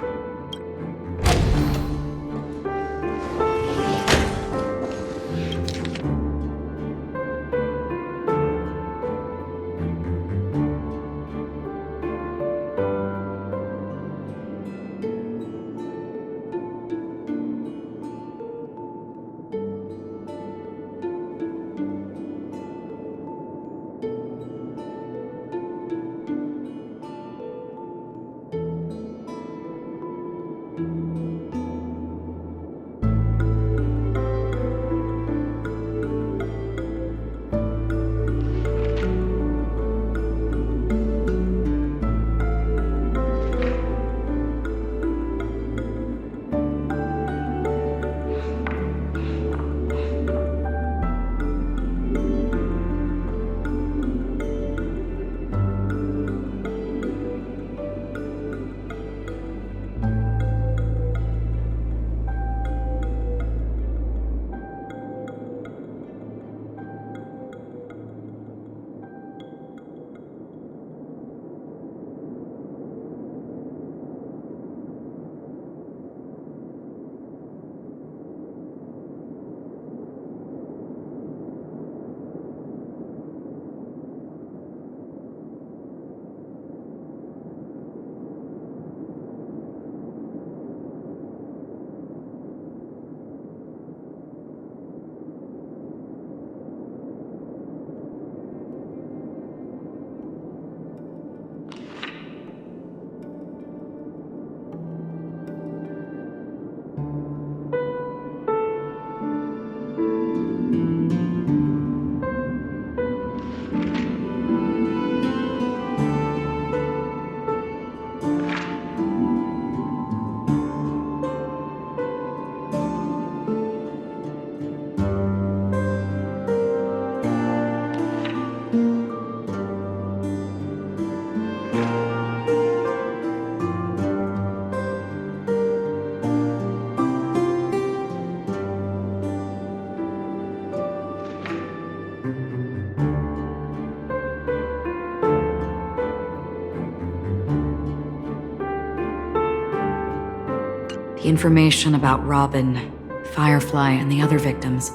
The information about Robin, Firefly, and the other victims.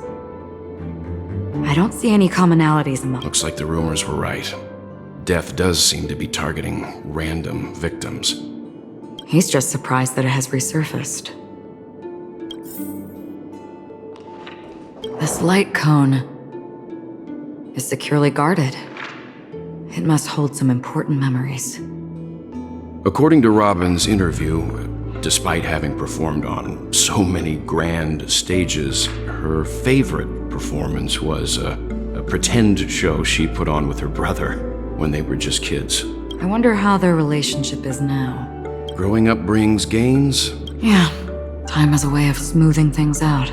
I don't see any commonalities among them. Looks like the rumors were right. Death does seem to be targeting random victims. He's just surprised that it has resurfaced. This light cone is securely guarded. It must hold some important memories. According to Robin's interview, despite having performed on so many grand stages, her favorite performance was a pretend show she put on with her brother when they were just kids. I wonder how their relationship is now. Growing up brings gains? Yeah, time has a way of smoothing things out.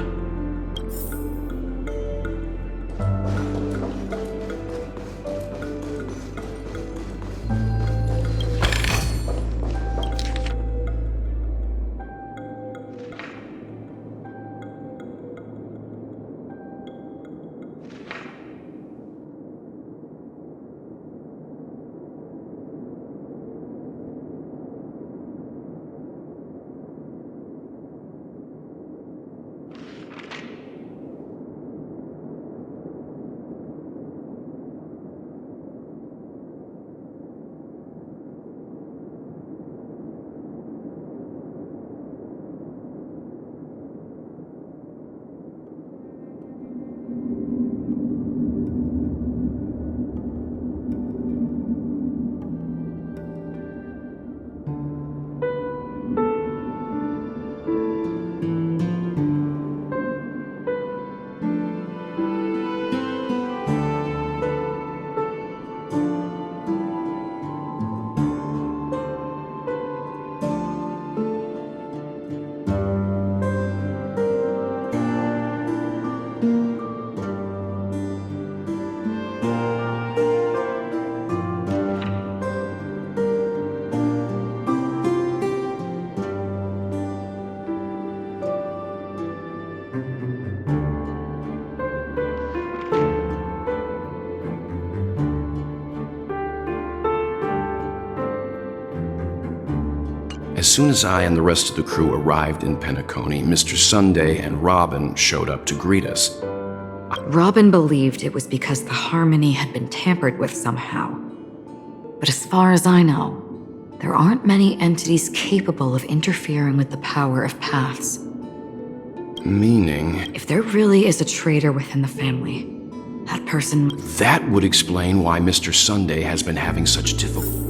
As soon as I and the rest of the crew arrived in Penacony, Mr. Sunday and Robin showed up to greet us. Robin believed it was because the harmony had been tampered with somehow. But as far as I know, there aren't many entities capable of interfering with the power of paths. Meaning? If there really is a traitor within the family, that person... That would explain why Mr. Sunday has been having such difficulty.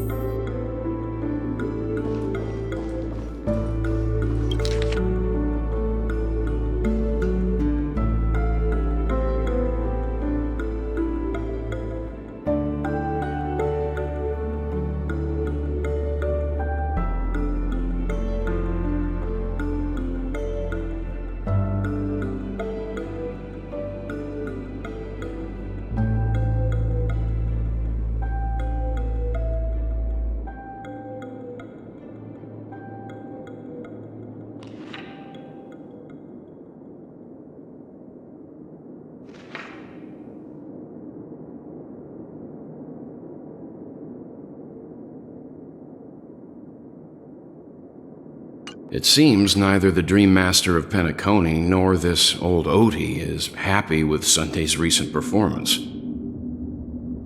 It seems neither the Dream Master of Penacony nor this old Odie is happy with Sunday's recent performance.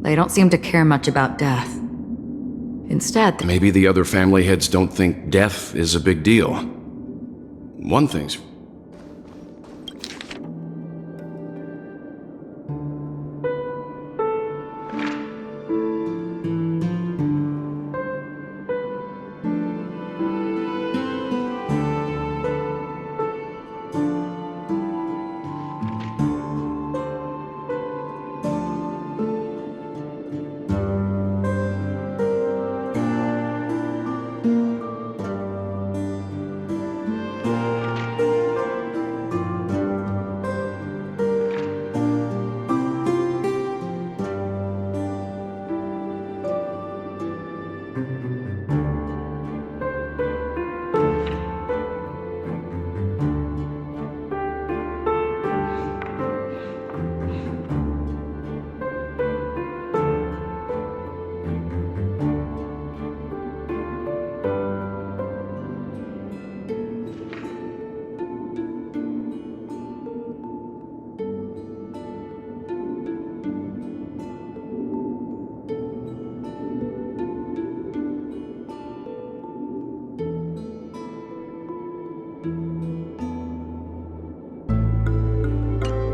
They don't seem to care much about death. Instead... Maybe the other family heads don't think death is a big deal. One thing's...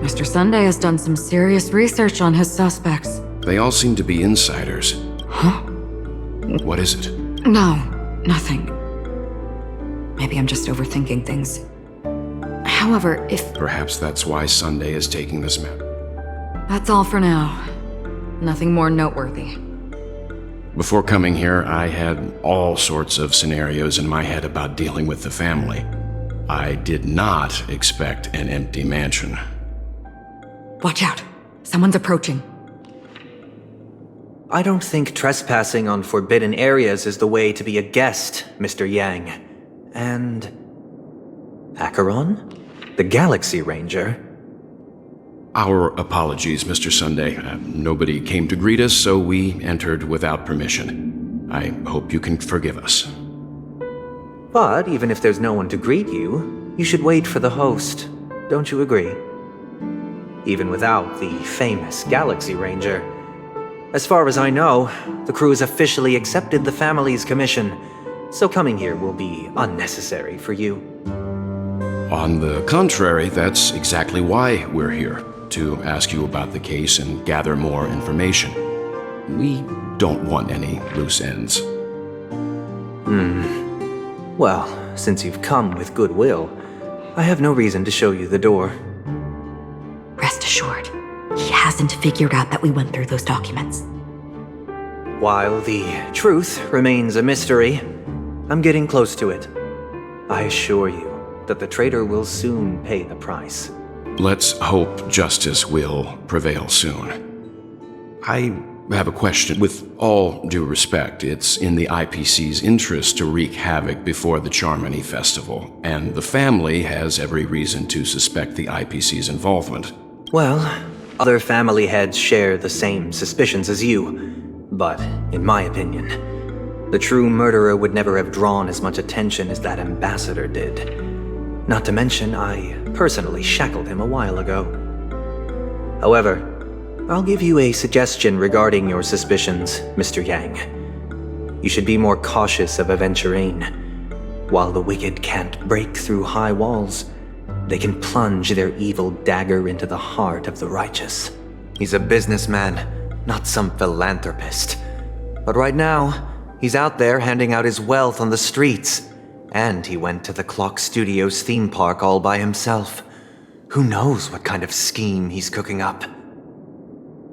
Mr. Sunday has done some serious research on his suspects. They all seem to be insiders. Huh? What is it? No, nothing. Maybe I'm just overthinking things. However, if... Perhaps that's why Sunday is taking this map. That's all for now. Nothing more noteworthy. Before coming here, I had all sorts of scenarios in my head about dealing with the family. I did not expect an empty mansion. Watch out. Someone's approaching. I don't think trespassing on forbidden areas is the way to be a guest, Mr. Yang. And... Acheron? The Galaxy Ranger? Our apologies, Mr. Sunday. Nobody came to greet us, so we entered without permission. I hope you can forgive us. But even if there's no one to greet you, you should wait for the host. Don't you agree? Even without the famous Galaxy Ranger. As far as I know, the crew has officially accepted the family's commission, so coming here will be unnecessary for you. On the contrary, that's exactly why we're here, to ask you about the case and gather more information. We don't want any loose ends. Well, since you've come with goodwill, I have no reason to show you the door. Rest assured, he hasn't figured out that we went through those documents. While the truth remains a mystery, I'm getting close to it. I assure you that the traitor will soon pay the price. Let's hope justice will prevail soon. I have a question. With all due respect, it's in the IPC's interest to wreak havoc before the Charmony Festival, and the family has every reason to suspect the IPC's involvement. Well, other family heads share the same suspicions as you, but in my opinion, the true murderer would never have drawn as much attention as that ambassador did. Not to mention, I personally shackled him a while ago. However, I'll give you a suggestion regarding your suspicions, Mr. Yang. You should be more cautious of Aventurine. While the wicked can't break through high walls, they can plunge their evil dagger into the heart of the righteous. He's a businessman, not some philanthropist. But right now, he's out there handing out his wealth on the streets. And he went to the Clock Studios theme park all by himself. Who knows what kind of scheme he's cooking up?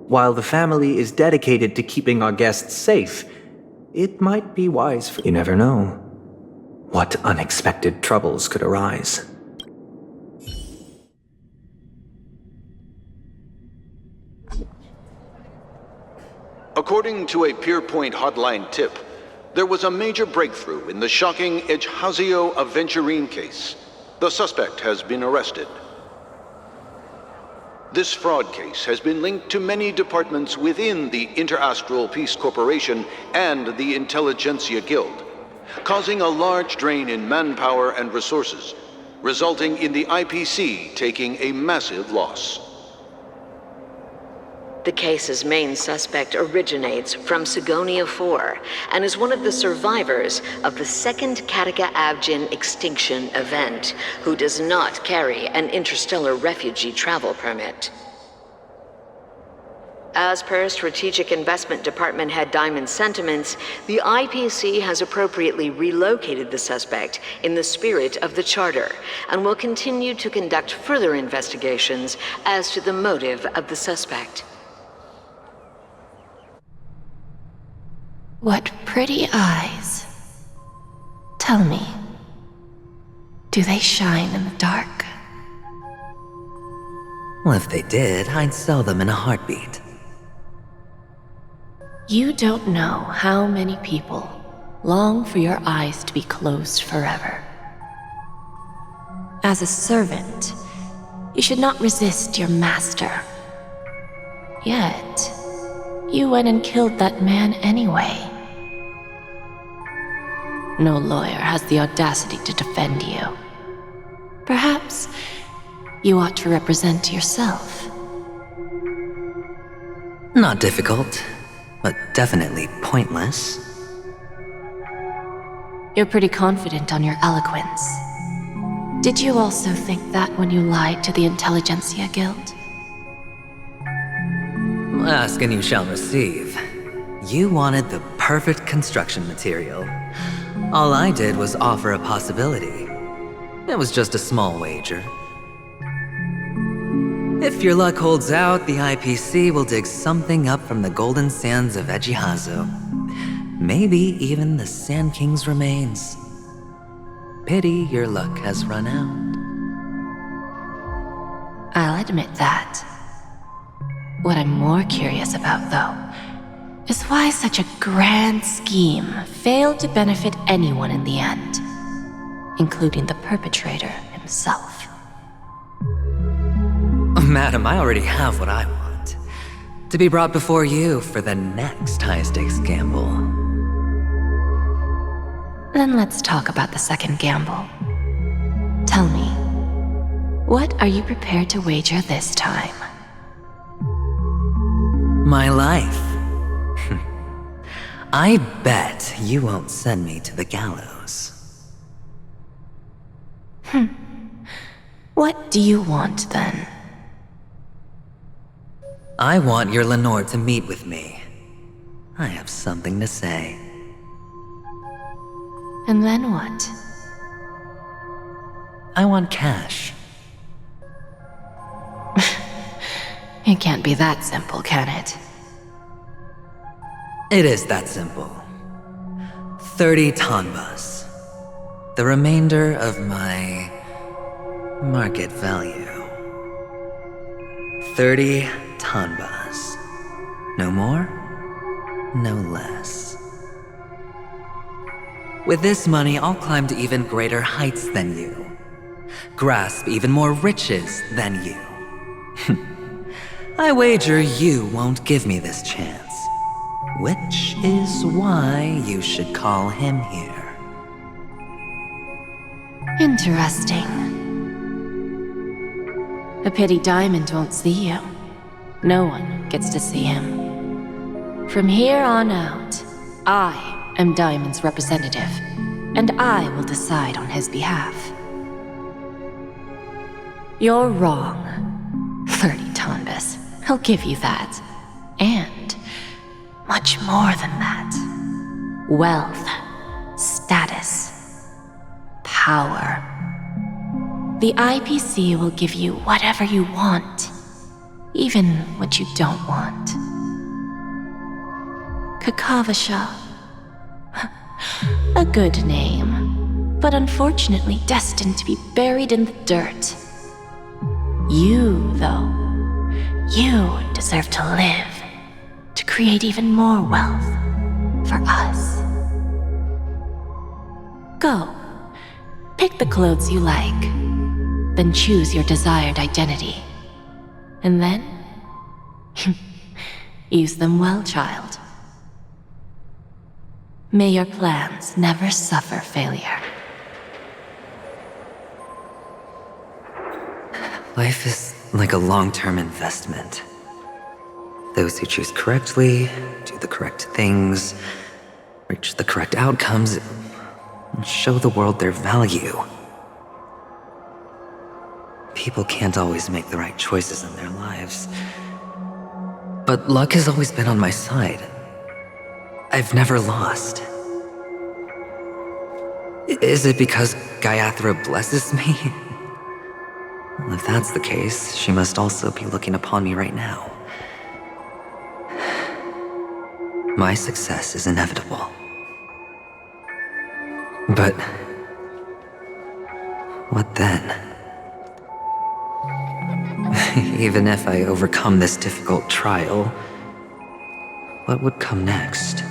While the family is dedicated to keeping our guests safe, it might be wise for... You never know what unexpected troubles could arise. According to a Pierpoint hotline tip, there was a major breakthrough in the shocking Ratio Aventurine case. The suspect has been arrested. This fraud case has been linked to many departments within the Interastral Peace Corporation and the Intelligentsia Guild, causing a large drain in manpower and resources, resulting in the IPC taking a massive loss. The case's main suspect originates from Sigonia 4 and is one of the survivors of the second Kakavasha extinction event, who does not carry an interstellar refugee travel permit. As per Strategic Investment Department Head Diamond's sentiments, the IPC has appropriately relocated the suspect in the spirit of the Charter and will continue to conduct further investigations as to the motive of the suspect. What pretty eyes. Tell me, do they shine in the dark? Well, if they did, I'd sell them in a heartbeat. You don't know how many people long for your eyes to be closed forever. As a servant, you should not resist your master. Yet, you went and killed that man anyway. No lawyer has the audacity to defend you. Perhaps you ought to represent yourself. Not difficult, but definitely pointless. You're pretty confident on your eloquence. Did you also think that when you lied to the Intelligentsia Guild? Ask and you shall receive. You wanted the perfect construction material. All I did was offer a possibility. It was just a small wager. If your luck holds out, the IPC will dig something up from the golden sands of Ejihazo. Maybe even the Sand King's remains. Pity your luck has run out. I'll admit that. What I'm more curious about, though, is why such a grand scheme failed to benefit anyone in the end, including the perpetrator himself. Madam, I already have what I want. To be brought before you for the next high-stakes gamble. Then let's talk about the second gamble. Tell me, what are you prepared to wager this time? My life. I bet you won't send me to the gallows. What do you want, then? I want your Lenore to meet with me. I have something to say. And then what? I want cash. It can't be that simple, can it? It is that simple. 30 tanbas. The remainder of my market value. 30 tanbas. No more, no less. With this money, I'll climb to even greater heights than you. Grasp even more riches than you. I wager you won't give me this chance. Which is why you should call him here. Interesting. A pity Diamond won't see you. No one gets to see him. From here on out, I am Diamond's representative, and I will decide on his behalf. You're wrong. 30 tanbas. He'll give you that. And much more than that. Wealth, status, power. The IPC will give you whatever you want, even what you don't want. Kakavasha. A good name, but unfortunately destined to be buried in the dirt. You, though, you deserve to live, to create even more wealth for us. Go, pick the clothes you like, then choose your desired identity. And then, use them well, child. May your plans never suffer failure. Life is like a long-term investment. Those who choose correctly, do the correct things, reach the correct outcomes, and show the world their value. People can't always make the right choices in their lives. But luck has always been on my side. I've never lost. Is it because Gayathra blesses me? Well, if that's the case, she must also be looking upon me right now. My success is inevitable. But what then? Even if I overcome this difficult trial, what would come next?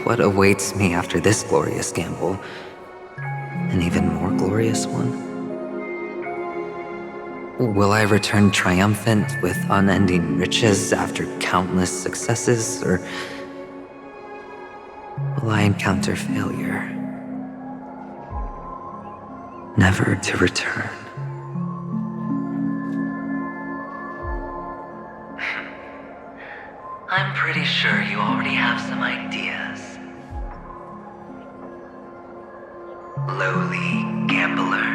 What awaits me after this glorious gamble? An even more glorious one? Will I return triumphant with unending riches after countless successes, or will I encounter failure, never to return? I'm pretty sure you already have some ideas. Lowly gambler.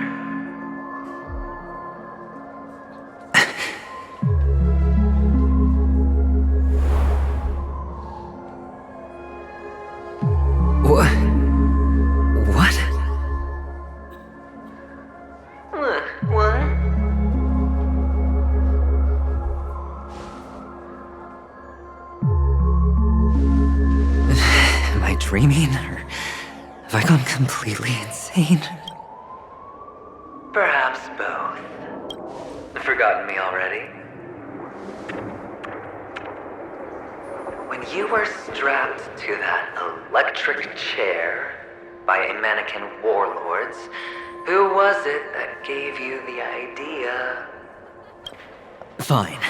gone completely insane? Perhaps both. Forgotten me already? When you were strapped to that electric chair by a mannequin warlords, who was it that gave you the idea? Fine.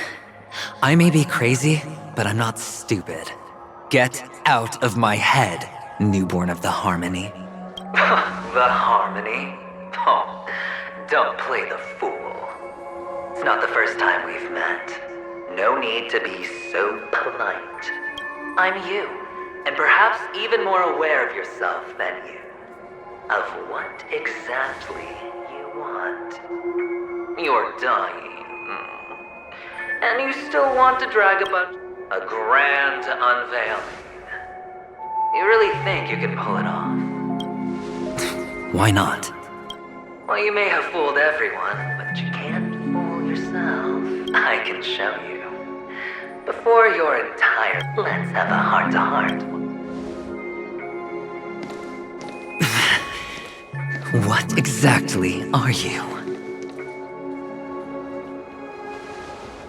I may be crazy, but I'm not stupid. Get out of my head, newborn of the Harmony. The Harmony? Oh, don't play the fool. It's not the first time we've met. No need to be so polite. I'm you, and perhaps even more aware of yourself than you. Of what exactly you want. You're dying. And you still want to drag about a grand unveiling. You really think you can pull it off? Why not? Well, you may have fooled everyone, but you can't fool yourself. I can show you. Before your entire... Let's have a heart-to-heart. What exactly are you?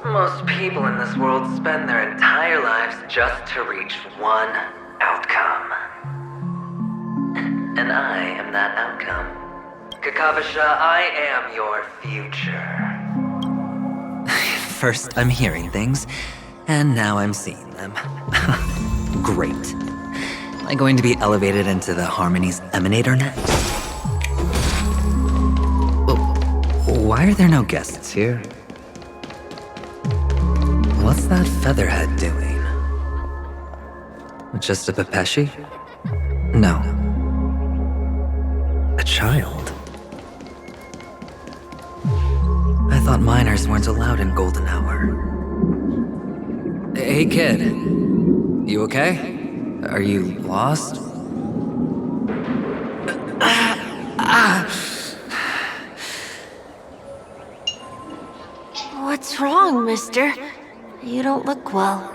Most people in this world spend their entire lives just to reach one outcome. And I am that outcome. Kakavasha, I am your future. First, I'm hearing things, and now I'm seeing them. Great. Am I going to be elevated into the Harmony's Emanator next? Why are there no guests here? What's that featherhead doing? Just a Pepeshi? No. A child. I thought minors weren't allowed in Golden Hour. Hey kid, you okay? Are you lost? What's wrong, mister? You don't look well.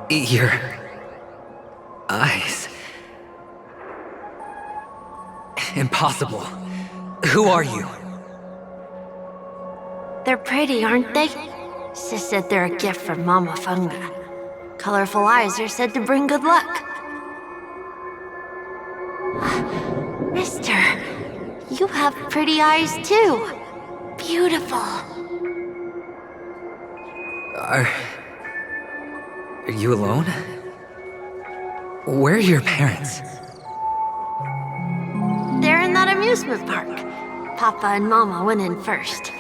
Your eyes. Impossible. Who are you? They're pretty, aren't they? Sis said they're a gift from Mama Funga. Colorful eyes are said to bring good luck. Mister, you have pretty eyes too. Beautiful. Are you alone? Where are your parents? They're in that amusement park. Papa and Mama went in first.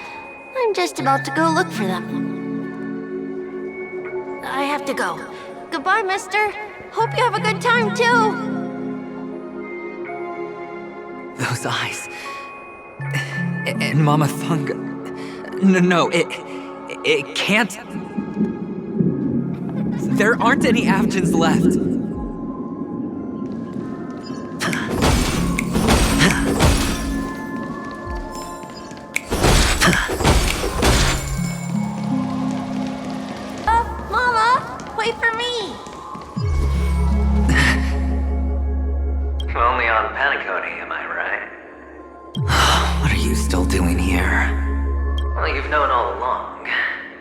I'm just about to go look for them. I have to go. Goodbye, mister. Hope you have a good time, too. Those eyes. And Mama Funga. No, it can't. There aren't any Aventurines left. Mama, wait for me. Only on Penacony, am I right? What are you still doing here? Well, you've known all along.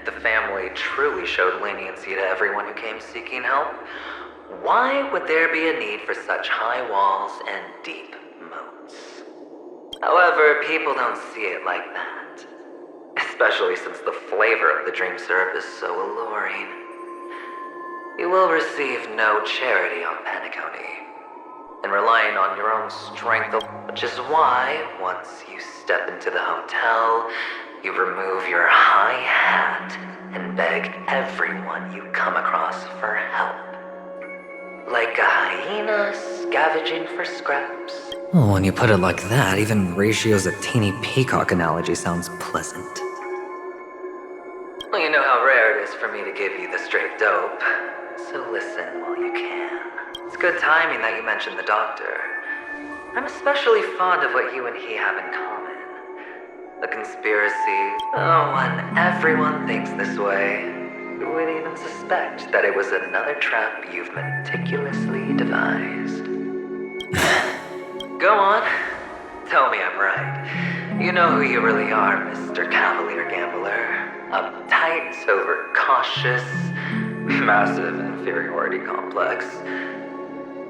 The family truly showed leniency to everyone who came seeking help. Why would there be a need for such high walls and deep moats? However, people don't see it like that. Especially since the flavor of the dream syrup is so alluring. You will receive no charity on Penacony, and relying on your own strength, which is why, once you step into the hotel, you remove your high hat and beg everyone you come across for help. Like a hyena scavenging for scraps. Well, when you put it like that, even Ratio's a teeny peacock analogy sounds pleasant. Well, you know how rare it is for me to give you the straight dope, so listen while you can. It's good timing that you mentioned the doctor. I'm especially fond of what you and he have in common. A conspiracy. Oh, and everyone thinks this way. Who would even suspect that it was another trap you've meticulously devised? Go on. Tell me I'm right. You know who you really are, Mr. Cavalier Gambler. Uptight, overcautious, massive inferiority complex.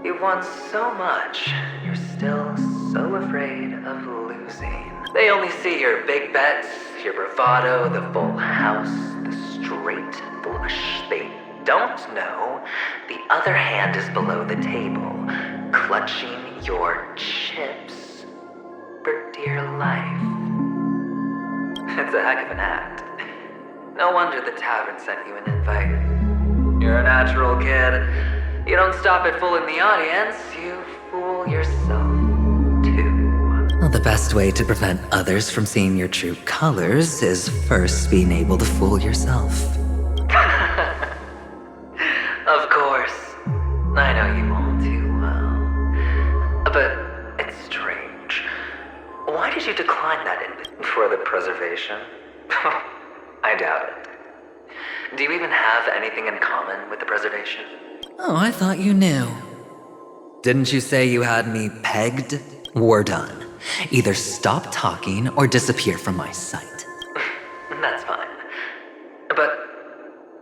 You want so much, you're still so afraid of losing. They only see your big bets, your bravado, the full house, the straight flush. They don't know the other hand is below the table, clutching your chips for dear life. It's a heck of an act. No wonder the tavern sent you an invite. You're a natural kid. You don't stop at fooling the audience, you fool yourself too. Well, the best way to prevent others from seeing your true colors is first being able to fool yourself. Of course. I know you all too well. But it's strange. Why did you decline that invite for the preservation? I doubt it. Do you even have anything in common with the preservation? Oh, I thought you knew. Didn't you say you had me pegged? We're done. Either stop talking or disappear from my sight. That's fine. But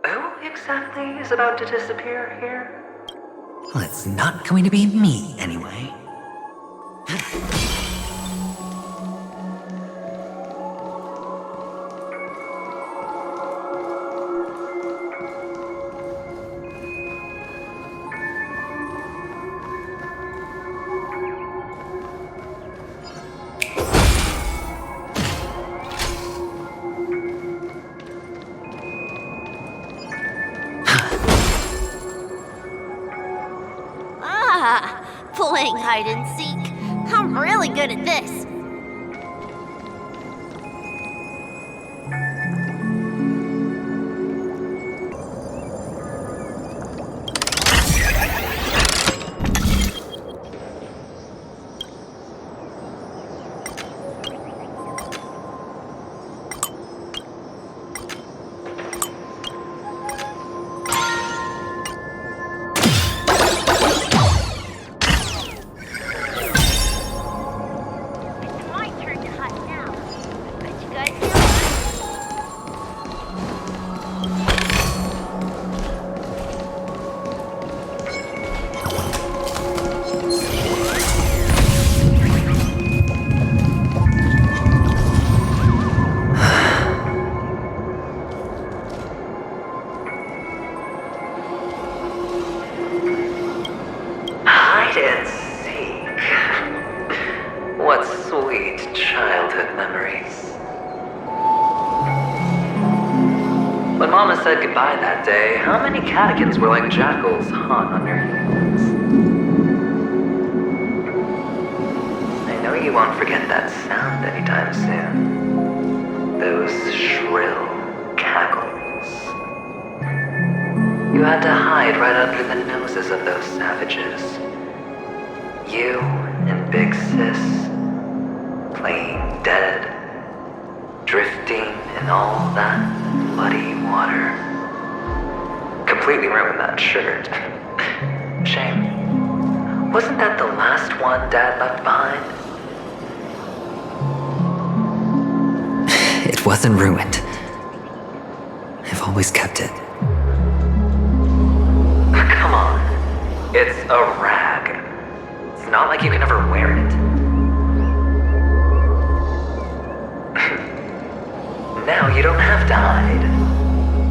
who exactly is about to disappear here? Well, it's not going to be me, anyway. Playing hide and seek. I'm really good at this. Said goodbye that day, how many catechins were like jackals hot on their heels? I know you won't forget that sound anytime soon. Those shrill cackles. You had to hide right under the noses of those savages. You and Big Sis, playing dead, drifting in all that muddy water. Completely ruined that shirt. Shame. Wasn't that the last one Dad left behind? It wasn't ruined. I've always kept it. Come on. It's a rag. It's not like you can ever wear it. Now you don't have to hide.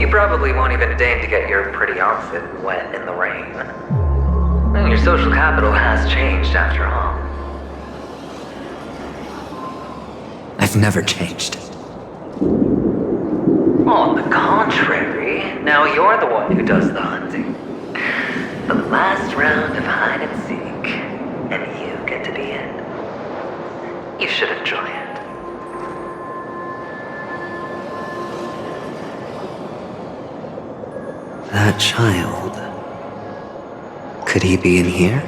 You probably won't even deign to get your pretty outfit wet in the rain. And your social capital has changed after all. I've never changed. On the contrary, now you're the one who does the hunting. The last round of hide and seek, and you get to be it. You should enjoy it. That child. Could he be in here?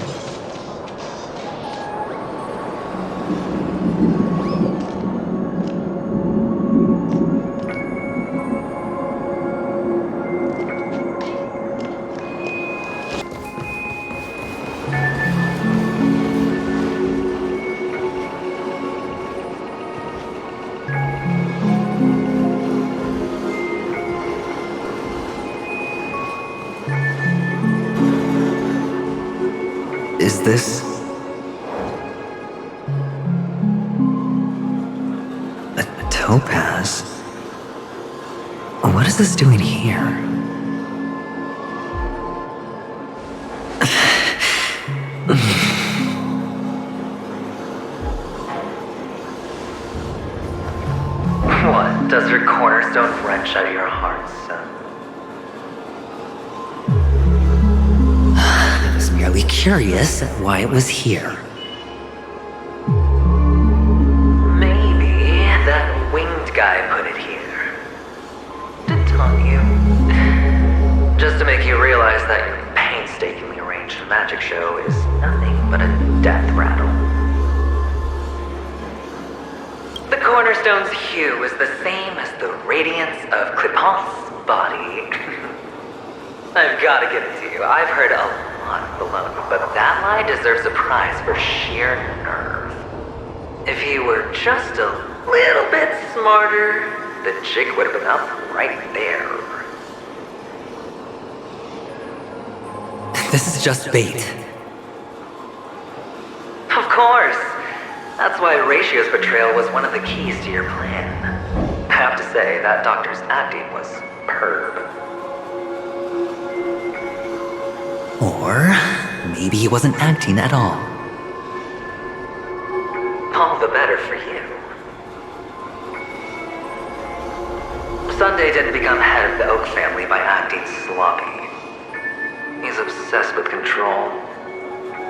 is this? A topaz? What is this doing here? What? Does your cornerstone wrench out of your heart, son? I was merely curious at why it was here. Maybe that winged guy put it here. To taunt you. Just to make you realize that your painstakingly arranged magic show is nothing but a death rattle. The Cornerstone's hue is the same as the radiance of Clipot's body. I've got to give it to you. I've heard a lot of baloney, but that lie deserves a prize for sheer nerve. If he were just a little bit smarter, the jig would have been up right there. This is just bait. Of course. That's why Ratio's betrayal was one of the keys to your plan. I have to say, that doctor's acting was superb. Or maybe he wasn't acting at all. All the better for you. Sunday didn't become head of the Oak family by acting sloppy. He's obsessed with control.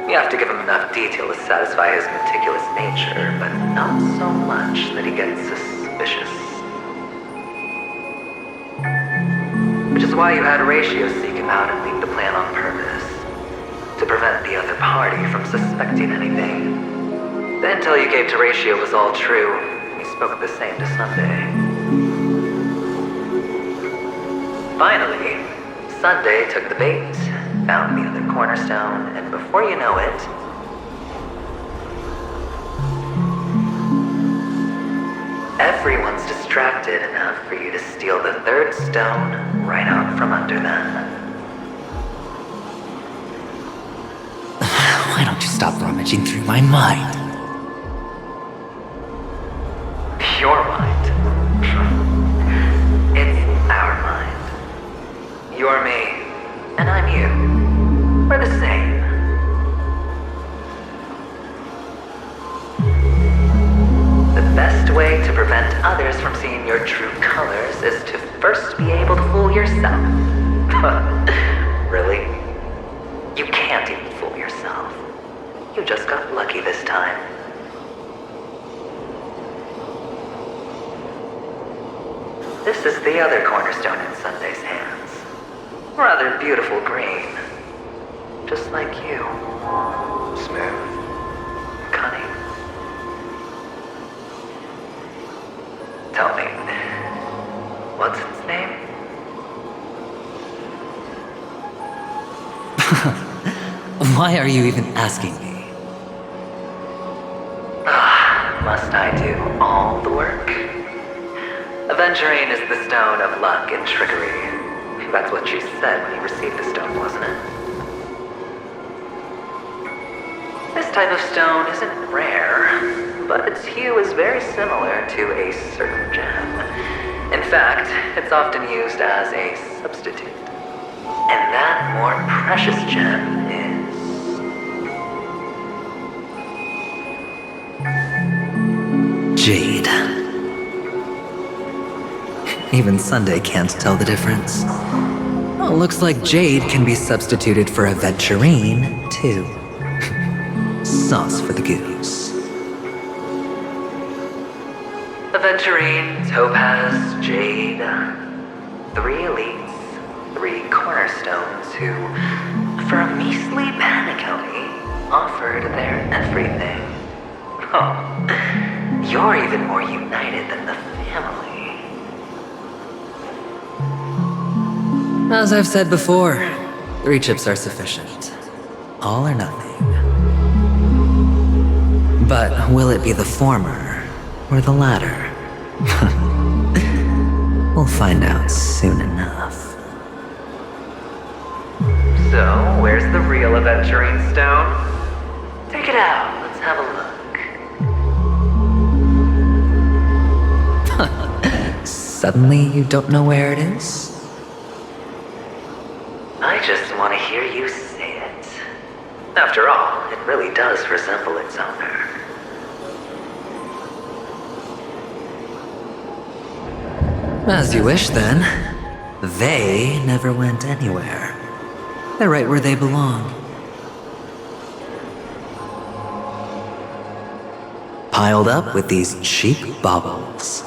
You have to give him enough detail to satisfy his meticulous nature, but not so much that he gets suspicious. Which is why you had Ratio seek him out and leak the plan on purpose. To prevent the other party from suspecting anything. The intel you gave to Ratio was all true. He spoke the same to Sunday. Finally, Sunday took the bait, found the other cornerstone, and before you know it, everyone's distracted enough for you to steal the third stone right out from under them. Why don't you stop rummaging through my mind? Your mind. It's our mind. You're me, and I'm you. We're the same. The best way to prevent others from seeing your true colors is to first be able to fool yourself. Really? You can't even fool yourself. You just got lucky this time. This is the other cornerstone in Sunday's hands. Rather beautiful green. Just like you. Smooth. Cunning. Tell me, what's its name? Why are you even asking me? Must I do all the work? Aventurine is the stone of luck and trickery. That's what you said when you received the stone, wasn't it? This type of stone isn't rare, but its hue is very similar to a certain gem. In fact, it's often used as a substitute. And that more precious gem is... Jade. Even Sunday can't tell the difference. Well, looks like Jade can be substituted for Aventurine, too. Sauce for the goose. Aventurine, Topaz, Jade. 3 elites, 3 cornerstones who, for a measly Penacony, offered their everything. Oh, you're even more united than the family. As I've said before, 3 chips are sufficient. All or nothing. But will it be the former or the latter? We'll find out soon enough. So, where's the real Aventurine stone? Take it out. Let's have a look. Suddenly you don't know where it is? I just want to hear you say it. After all, it really does resemble its owner. As you wish, then. They never went anywhere. They're right where they belong. Piled up with these cheap baubles.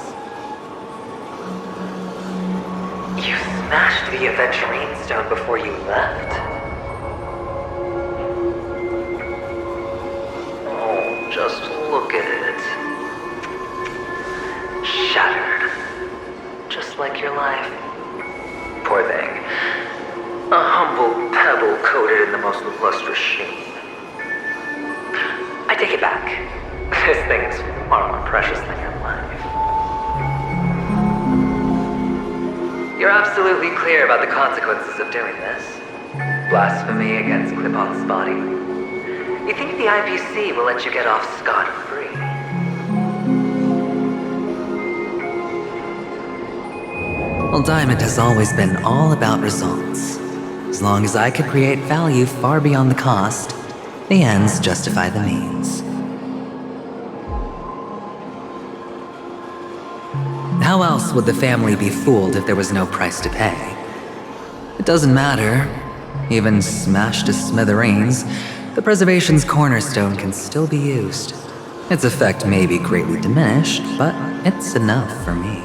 You smashed the Aventurine stone before you left? Oh, just look at it. Shattered. Just like your life. Poor thing. A humble pebble coated in the most lustrous sheen. I take it back. This thing's far more precious than your life. You're absolutely clear about the consequences of doing this. Blasphemy against Clip-On's body. You think the IPC will let you get off scot-free? Well, Diamond has always been all about results. As long as I could create value far beyond the cost, the ends justify the means. How else would the family be fooled if there was no price to pay? It doesn't matter. Even smashed to smithereens, the preservation's cornerstone can still be used. Its effect may be greatly diminished, but it's enough for me.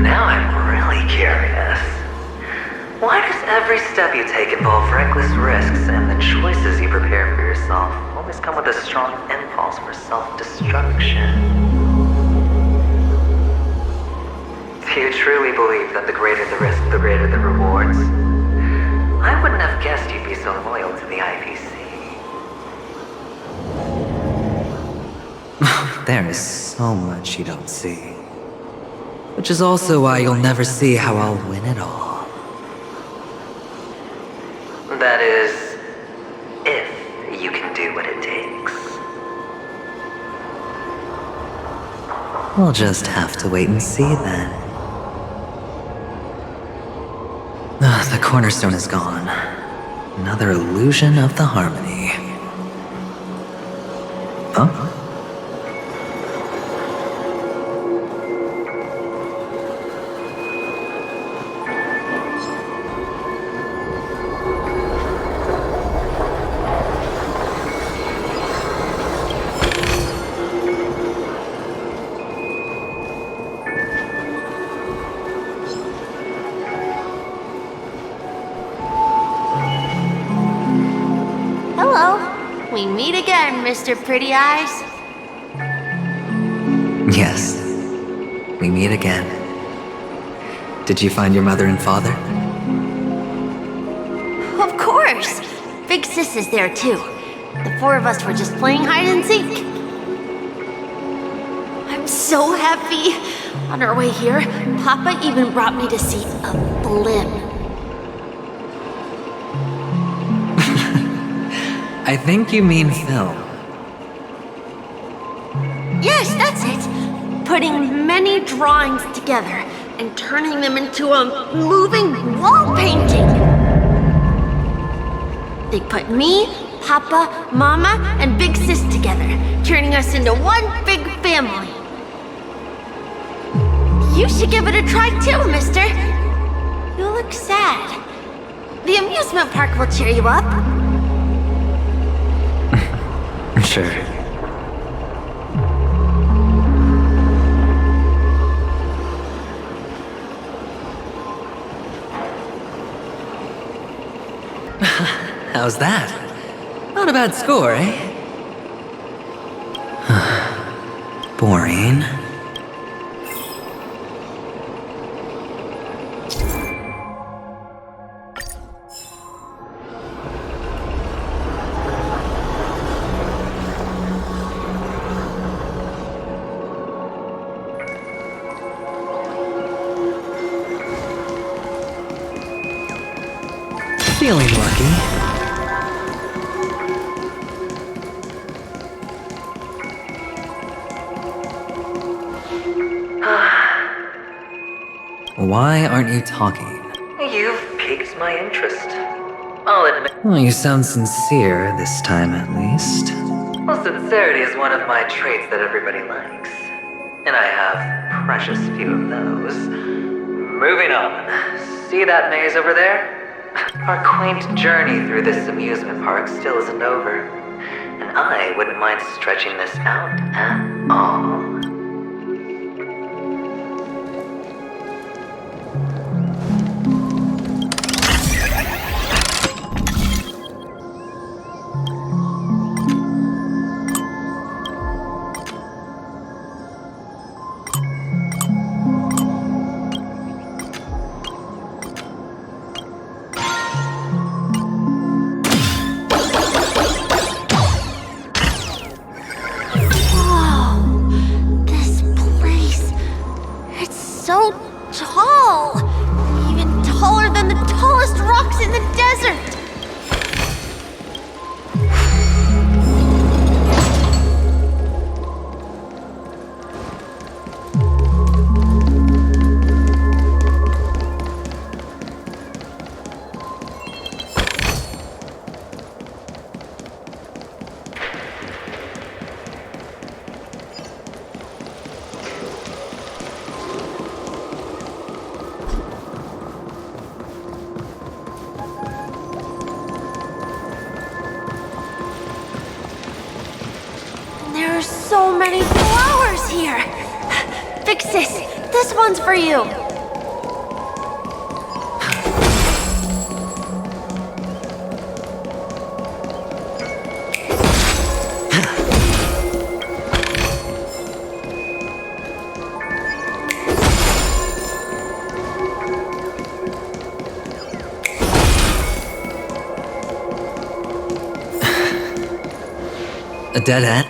Now I'm really curious. Why does every step you take involve reckless risks, and the choices you prepare for yourself always come with a strong impulse for self-destruction? Do you truly believe that the greater the risk, the greater the rewards? I wouldn't have guessed you'd be so loyal to the IPC. There is so much you don't see. Which is also why you'll never see how I'll win it all. That is, if you can do what it takes. We'll just have to wait and see then. The cornerstone is gone. Another illusion of the harmony. Huh? We meet again, Mr. Pretty Eyes. Yes. We meet again. Did you find your mother and father? Of course! Big Sis is there too. The four of us were just playing hide and seek. I'm so happy. On our way here, Papa even brought me to see a blimp. I think you mean film. Yes, that's it. Putting many drawings together and turning them into a moving wall painting. They put me, Papa, Mama, and Big Sis together, turning us into one big family. You should give it a try too, mister. You look sad. The amusement park will cheer you up. Sure. How's that? Not a bad score, eh? Boring. Feeling lucky. Why aren't you talking? You've piqued my interest. I'll admit. Well, you sound sincere this time, at least. Well, sincerity is one of my traits that everybody likes. And I have precious few of those. Moving on. See that maze over there? Our quaint journey through this amusement park still isn't over. And I wouldn't mind stretching this out at all. So many flowers here! Vixis, this one's for you! A dead end?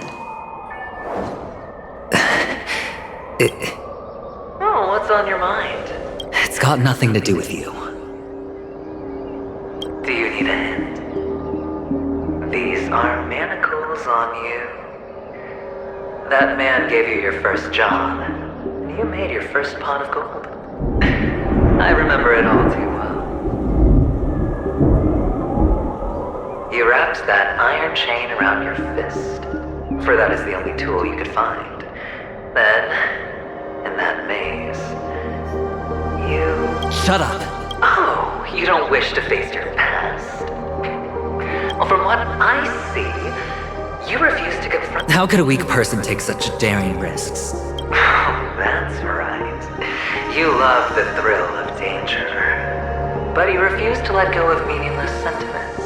Oh, what's on your mind? It's got nothing to do with you. Do you need a hint? These are manacles on you. That man gave you your first job. You made your first pot of gold. I remember it all too well. You wrapped that iron chain around your fist, for that is the only tool you could find. Then, in that maze, you... Shut up! Oh, you don't wish to face your past? Well, from what I see, you refuse to confront... How could a weak person take such daring risks? Oh, that's right. You love the thrill of danger. But you refuse to let go of meaningless sentiments.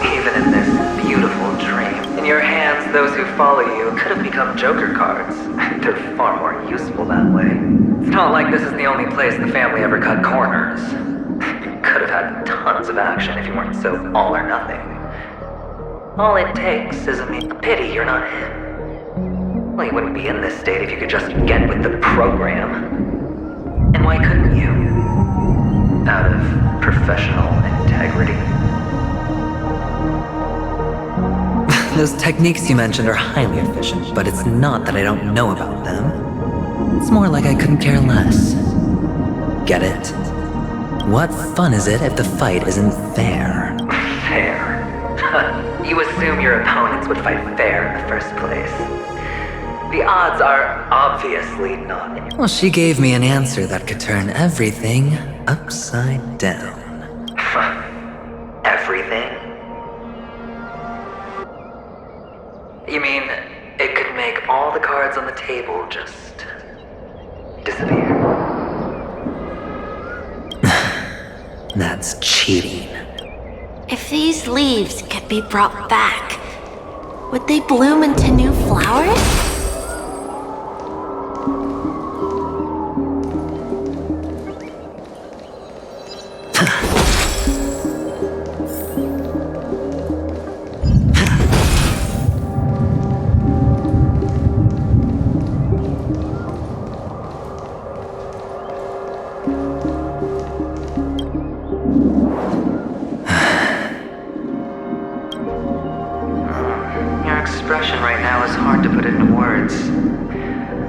Even in this beautiful dream, in your hands, those who follow you could have become joker cards. They're far more useful that way. It's not like this is the only place the family ever cut corners. You could have had tons of action if you weren't so all or nothing. All it takes is a pity you're not him. Well, you wouldn't be in this state if you could just get with the program. And why couldn't you? Out of professional integrity. Those techniques you mentioned are highly efficient, but it's not that I don't know about them. It's more like I couldn't care less. Get it? What fun is it if the fight isn't fair? Fair? You assume your opponents would fight fair in the first place. The odds are obviously not in your... Well, she gave me an answer that could turn everything upside down. Everything? You mean, it could make all the cards on the table just... disappear? That's cheating. If these leaves could be brought back, would they bloom into new flowers?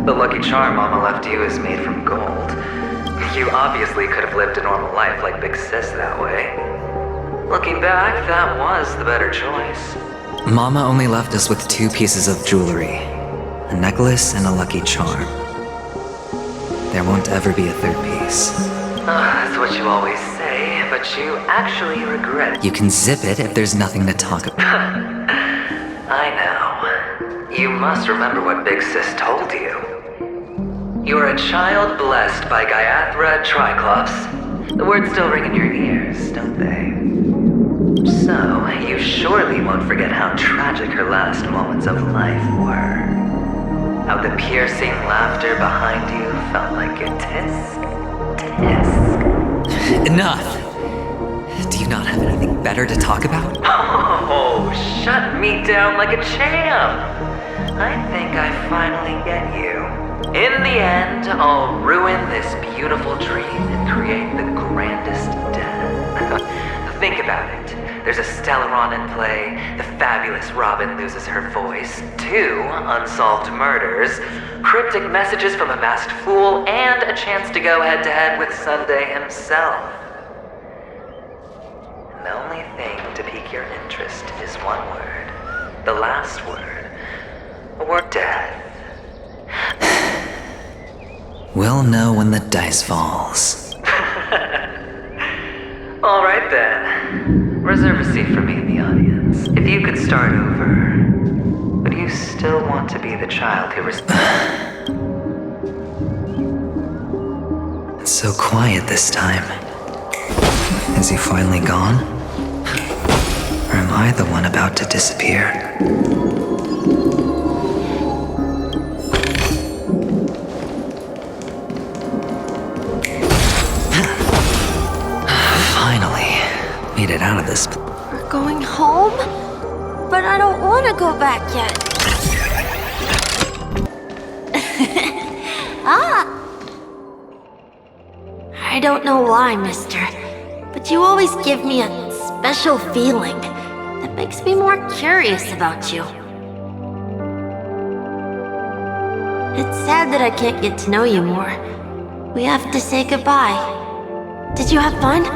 The lucky charm Mama left you is made from gold. you obviously could have lived a normal life like Big Sis that way. Looking back, that was the better choice. Mama only left us with 2 pieces of jewelry. A necklace and a lucky charm. There won't ever be a 3rd piece. That's what you always say, but you actually regret it. You can zip it if there's nothing to talk about. I know. You must remember what Big Sis told you. You are a child blessed by Gaiathra Triclops. The words still ring in your ears, don't they? So, you surely won't forget how tragic her last moments of life were. How the piercing laughter behind you felt like a tisk. Enough! Do you not have anything better to talk about? Oh, shut me down like a champ! I think I finally get you. In the end, I'll ruin this beautiful dream and create the grandest death. Think about it. There's a Stellaron in play, the fabulous Robin loses her voice, 2 unsolved murders, cryptic messages from a masked fool, and a chance to go head-to-head with Sunday himself. And the only thing to pique your interest is one word. The last word. A word: death. We'll know when the dice falls. All right then. Reserve a seat for me in the audience. If you could start over, would you still want to be the child who It's so quiet this time. Is he finally gone? Or am I the one about to disappear? Finally, made it out of this. We're going home? But I don't want to go back yet. I don't know why, mister, but you always give me a special feeling that makes me more curious about you. It's sad that I can't get to know you more. We have to say goodbye. Did you have fun?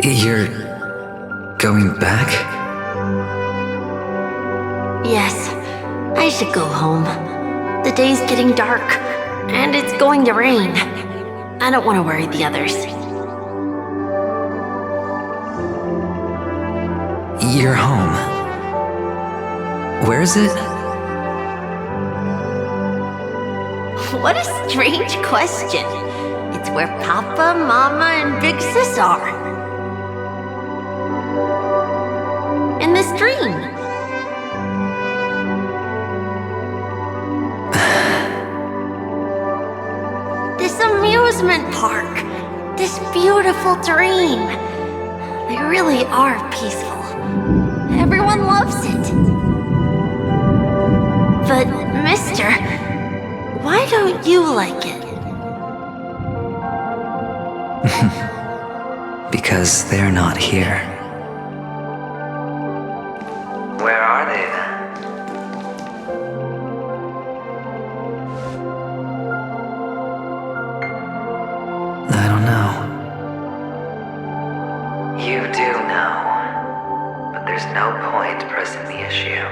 You're going back? Yes, I should go home. The day's getting dark, and it's going to rain. I don't want to worry the others. You're home. Where is it? What a strange question. It's where Papa, Mama, and Big Sis are. In this dream. This amusement park. This beautiful dream. They really are peaceful. Everyone loves it. But, mister, why don't you like it? Because they're not here. Where are they then? I don't know. You do know. But there's no point pressing the issue.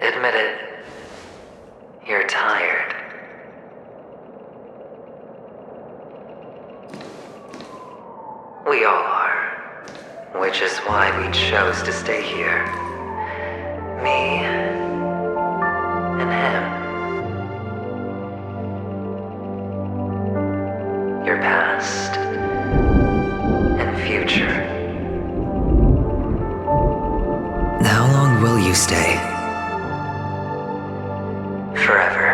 Admit it. You're tired. We all are. Which is why we chose to stay here. Me and him. Your past and future. How long will you stay? Forever.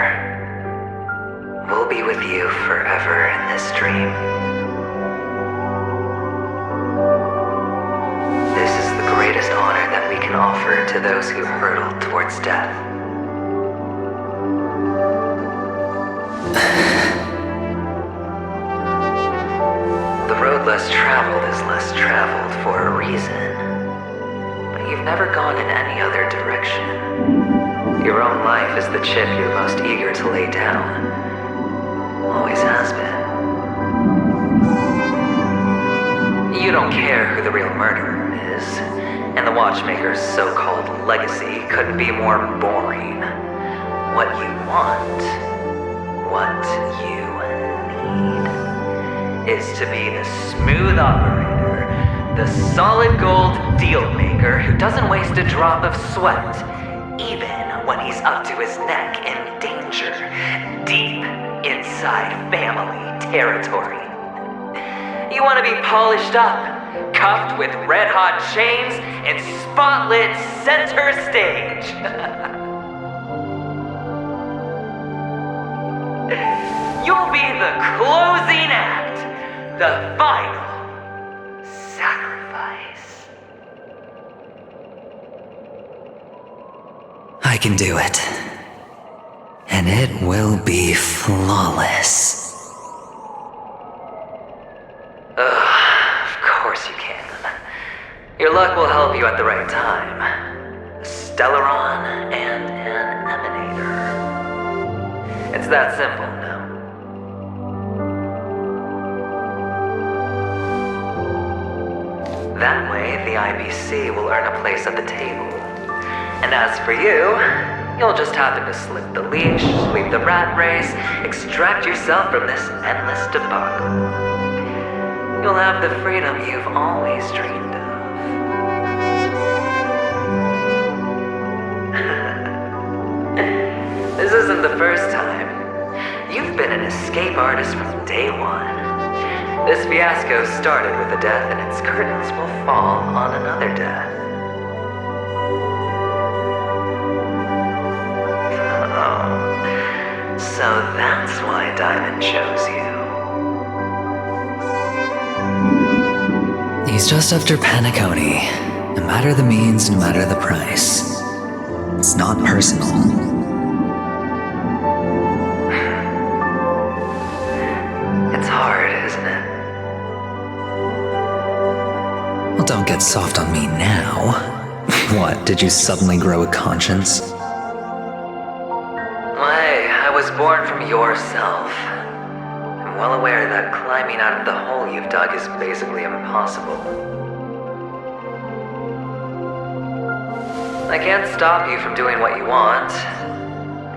We'll be with you forever in this dream. This is the greatest honor that we can offer to those who hurtle towards death. The road less traveled is less traveled for a reason. you've never gone in any other direction. Your own life is the chip you're most eager to lay down. Always has been. You don't care who the real murderer is, and the Watchmaker's so-called legacy couldn't be more boring. What you want, what you need, is to be the smooth operator, the solid gold deal maker who doesn't waste a drop of sweat, even when he's up to his neck in danger, deep inside family territory. You want to be polished up, cuffed with red-hot chains, and spotlit center stage. You'll be the closing act, the final sacrifice. I can do it. And it will be flawless. Of course you can. Your luck will help you at the right time. A Stellaron and an Emanator. It's that simple, no? That way, the IBC will earn a place at the table. And as for you, you'll just happen to slip the leash, sweep the rat race, extract yourself from this endless debacle. You'll have the freedom you've always dreamed of. This isn't the first time. You've been an escape artist from day one. This fiasco started with a death, and its curtains will fall on another death. Oh, so that's why Diamond chose you. He's just after Penacony. No matter the means, no matter the price. It's not personal. It's hard, isn't it? Well, don't get soft on me now. What, did you suddenly grow a conscience? Hey, I was born from yourself. I'm well aware that climbing out of the hole you've dug is basically impossible. I can't stop you from doing what you want.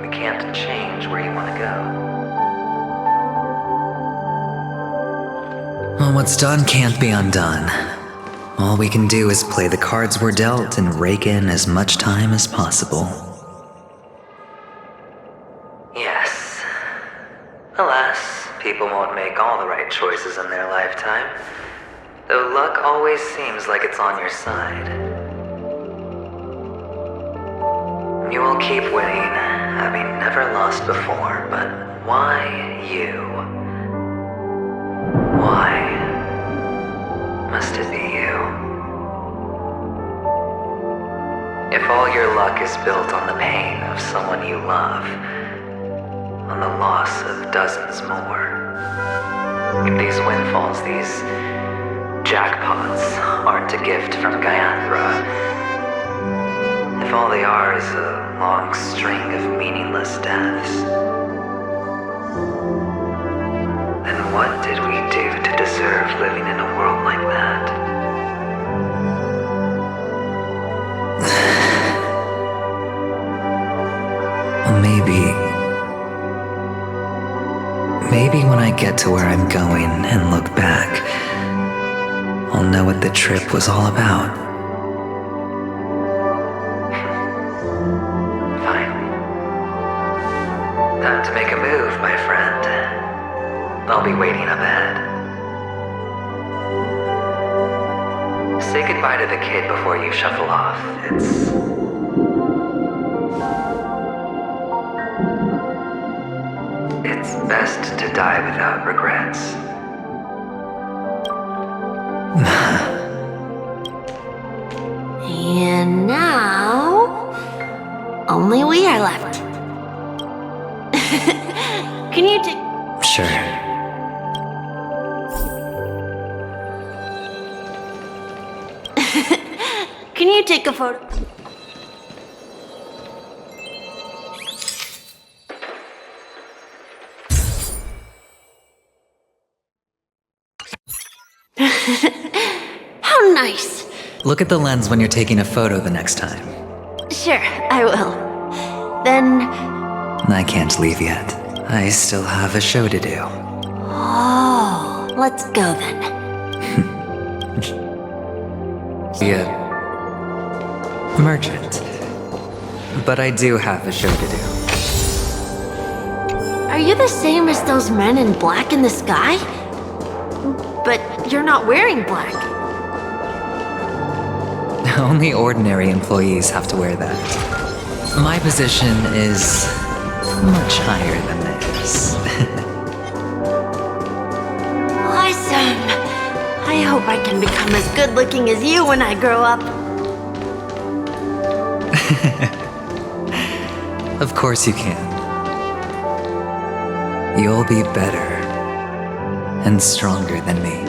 We can't change where you want to go. Well, what's done can't be undone. All we can do is play the cards we're dealt and rake in as much time as possible. Yes. Alas, people won't make all the right choices in their lifetime, though luck always seems like it's on your side. You will keep winning, having never lost before, but why you? Why must it be you? If all your luck is built on the pain of someone you love, on the loss of dozens more, if these windfalls, these jackpots, aren't a gift from Gaiathra, if all they are is a long string of meaningless deaths, then what did we do to deserve living in a world like that? Well, maybe when I get to where I'm going and look back, I'll know what the trip was all about. Time to make a move, my friend. I'll be waiting up ahead. Say goodbye to the kid before you shuffle off. It's best to die without regrets. And now, only we are left. Can you Sure. Can can you take a photo? How nice. Look at the lens when you're taking a photo the next time. Sure, I will. Then... I can't leave yet. I still have a show to do. Oh, let's go then. Yeah. Merchant. But I do have a show to do. Are you the same as those men in black in the sky? But you're not wearing black. Only ordinary employees have to wear that. My position is much higher than theirs. Awesome! I hope I can become as good looking as you when I grow up. Of course you can. You'll be better and stronger than me.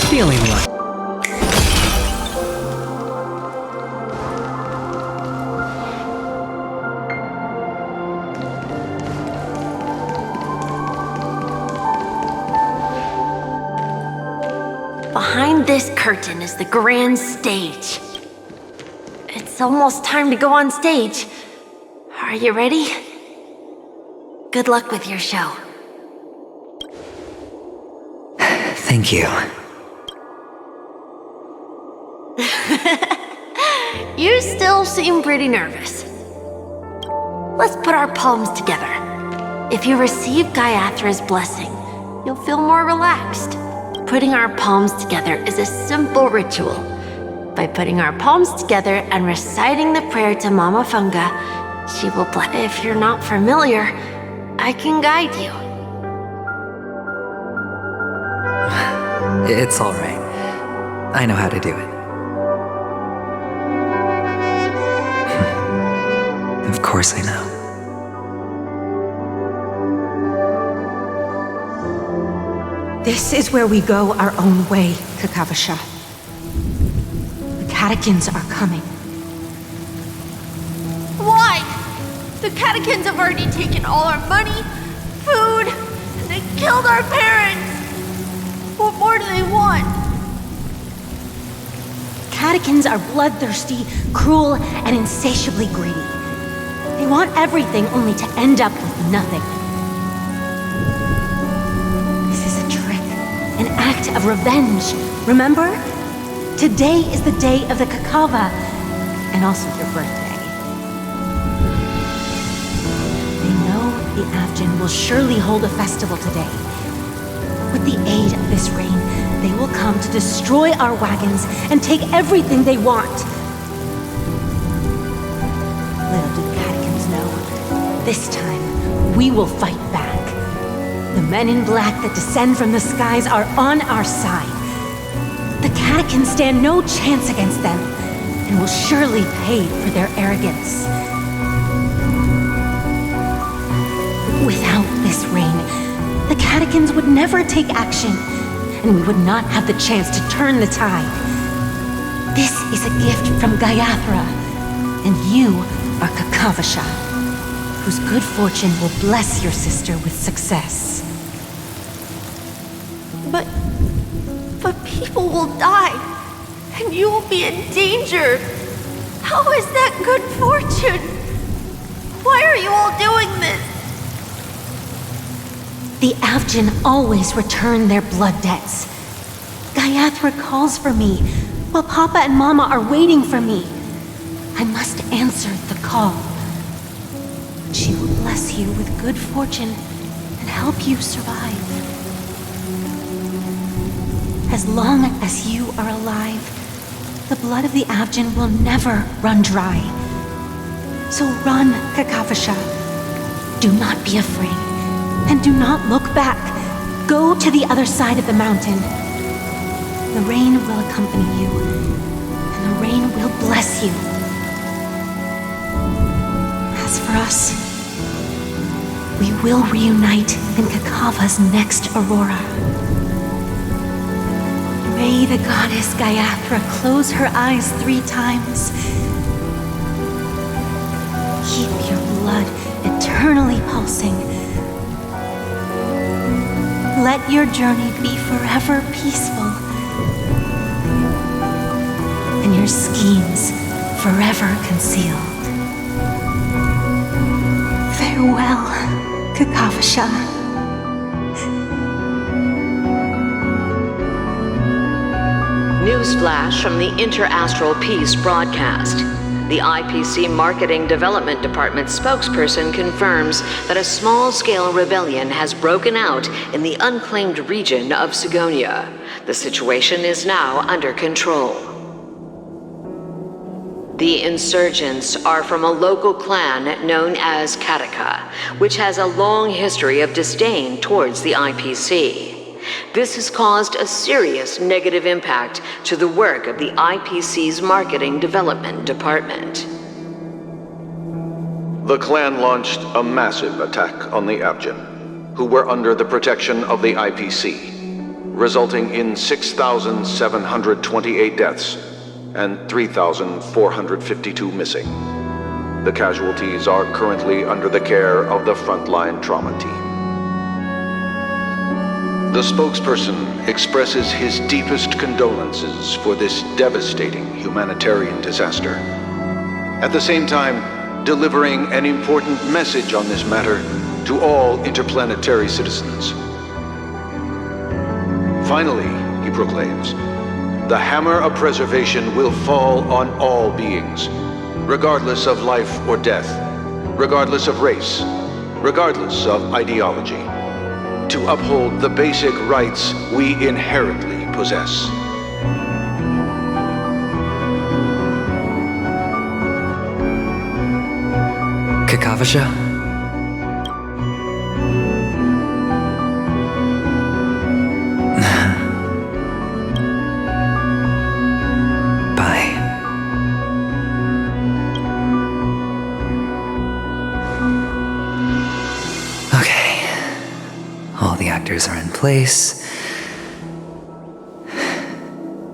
Feeling like Behind this curtain is the grand stage. It's almost time to go on stage. Are you ready? Good luck with your show. Thank you. You still seem pretty nervous. Let's put our palms together. If you receive Gaiathra's blessing, you'll feel more relaxed. Putting our palms together is a simple ritual. By putting our palms together and reciting the prayer to Mama Funga, she will bless. If you're not familiar, I can guide you. It's all right. I know how to do it. Of course I know. This is where we go our own way, Kakavasha. The catechins are coming. Why? The catechins have already taken all our money, food, and they killed our parents. What more do they want? Catechins are bloodthirsty, cruel, and insatiably greedy. They want everything only to end up with nothing. This is a trick, an act of revenge. Remember? Today is the day of the Kakava, and also your birthday. They know the Avgin will surely hold a festival today. With the aid of this rain, they will come to destroy our wagons and take everything they want. Little do the catechins know, this time we will fight back. The men in black that descend from the skies are on our side. The catechins stand no chance against them and will surely pay for their arrogance. Without this rain, the catechins would never take action, and we would not have the chance to turn the tide. This is a gift from Gaiathra, and you are Kakavasha, whose good fortune will bless your sister with success. But people will die, and you will be in danger. How is that good fortune? Why are you all doing this? The Avgin always return their blood debts. Gaiathra calls for me, while Papa and Mama are waiting for me. I must answer the call. She will bless you with good fortune and help you survive. As long as you are alive, the blood of the Avgin will never run dry. So run, Kakavasha. Do not be afraid. And do not look back. Go to the other side of the mountain. The rain will accompany you, and the rain will bless you. for us. We will reunite in Kakava's next aurora. May the goddess Gayathra close her eyes 3 times. Keep your blood eternally pulsing. Let your journey be forever peaceful, and your schemes forever concealed. Farewell, Kakavasha. Newsflash from the Interastral Peace broadcast. The IPC Marketing Development Department spokesperson confirms that a small-scale rebellion has broken out in the unclaimed region of Sigonia. The situation is now under control. The insurgents are from a local clan known as Kataka, which has a long history of disdain towards the IPC. This has caused a serious negative impact to the work of the IPC's Marketing Development Department. The clan launched a massive attack on the Abjin, who were under the protection of the IPC, resulting in 6,728 deaths and 3,452 missing. The casualties are currently under the care of the frontline trauma team. The spokesperson expresses his deepest condolences for this devastating humanitarian disaster, at the same time delivering an important message on this matter to all interplanetary citizens. Finally, he proclaims, the hammer of preservation will fall on all beings, regardless of life or death, regardless of race, regardless of ideology, to uphold the basic rights we inherently possess. Kakavasha? Bye. Okay. All the actors are in place.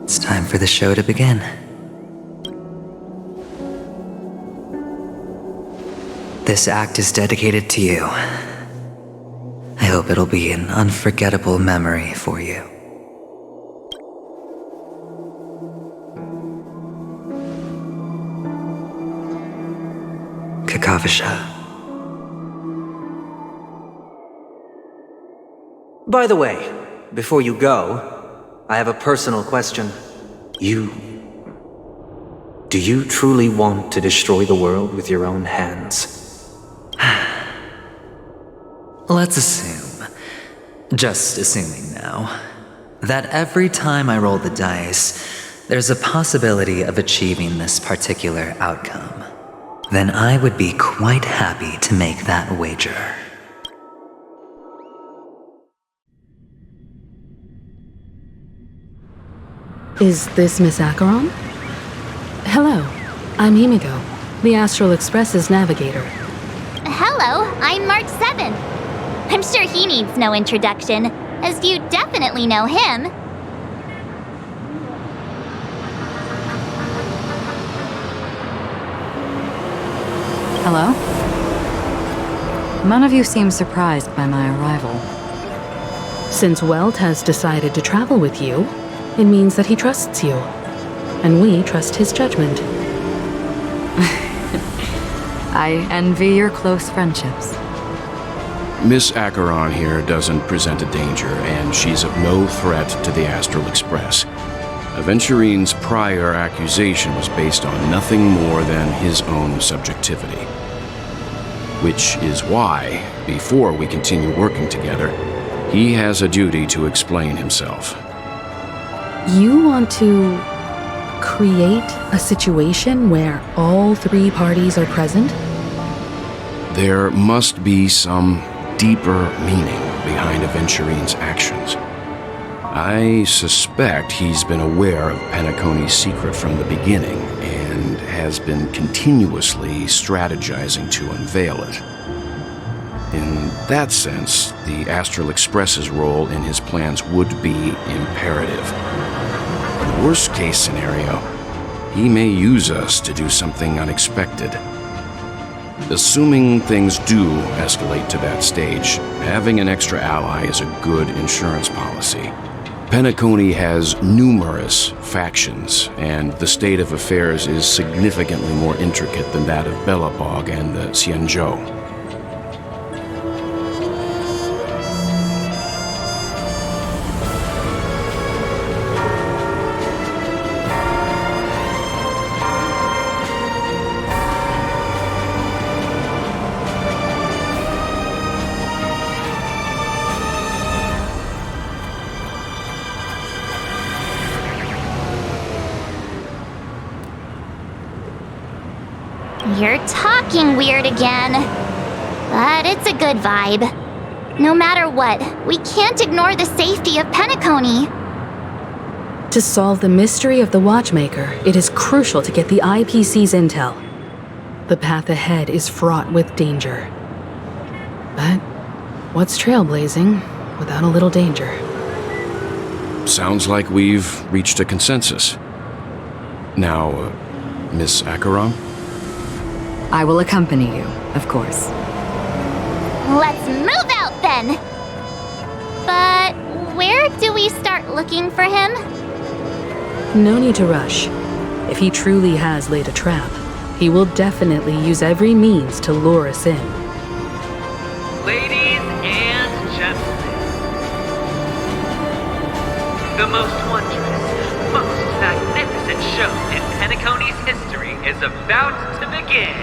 It's time for the show to begin. This act is dedicated to you. I hope it'll be an unforgettable memory for you. Kakavasha. By the way, before you go, I have a personal question. Do you truly want to destroy the world with your own hands? Let's assume, just assuming now, that every time I roll the dice, there's a possibility of achieving this particular outcome. Then I would be quite happy to make that wager. Is this Miss Acheron? Hello, I'm Himiko, the Astral Express's navigator. Hello, I'm Mark 7. I'm sure he needs no introduction, as you definitely know him. Hello? None of you seem surprised by my arrival. Since Welt has decided to travel with you, it means that he trusts you. And we trust his judgment. I envy your close friendships. Miss Acheron here doesn't present a danger, and she's of no threat to the Astral Express. Aventurine's prior accusation was based on nothing more than his own subjectivity. Which is why, before we continue working together, he has a duty to explain himself. You want to create a situation where all 3 parties are present? There must be some deeper meaning behind Aventurine's actions. I suspect he's been aware of Penacony's secret from the beginning, and and has been continuously strategizing to unveil it. In that sense, the Astral Express's role in his plans would be imperative. In the worst-case scenario, he may use us to do something unexpected. Assuming things do escalate to that stage, having an extra ally is a good insurance policy. Penacony has numerous factions, and the state of affairs is significantly more intricate than that of Bellabog and the Xianzhou. You're talking weird again. But it's a good vibe. No matter what, we can't ignore the safety of Penacony. To solve the mystery of the Watchmaker, it is crucial to get the IPC's intel. The path ahead is fraught with danger. But what's trailblazing without a little danger? Sounds like we've reached a consensus. Now, Miss Acheron? I will accompany you, of course. Let's move out then! But where do we start looking for him? No need to rush. If he truly has laid a trap, he will definitely use every means to lure us in. Ladies and gentlemen, the most wondrous, most magnificent show in Penacony's history is about to begin.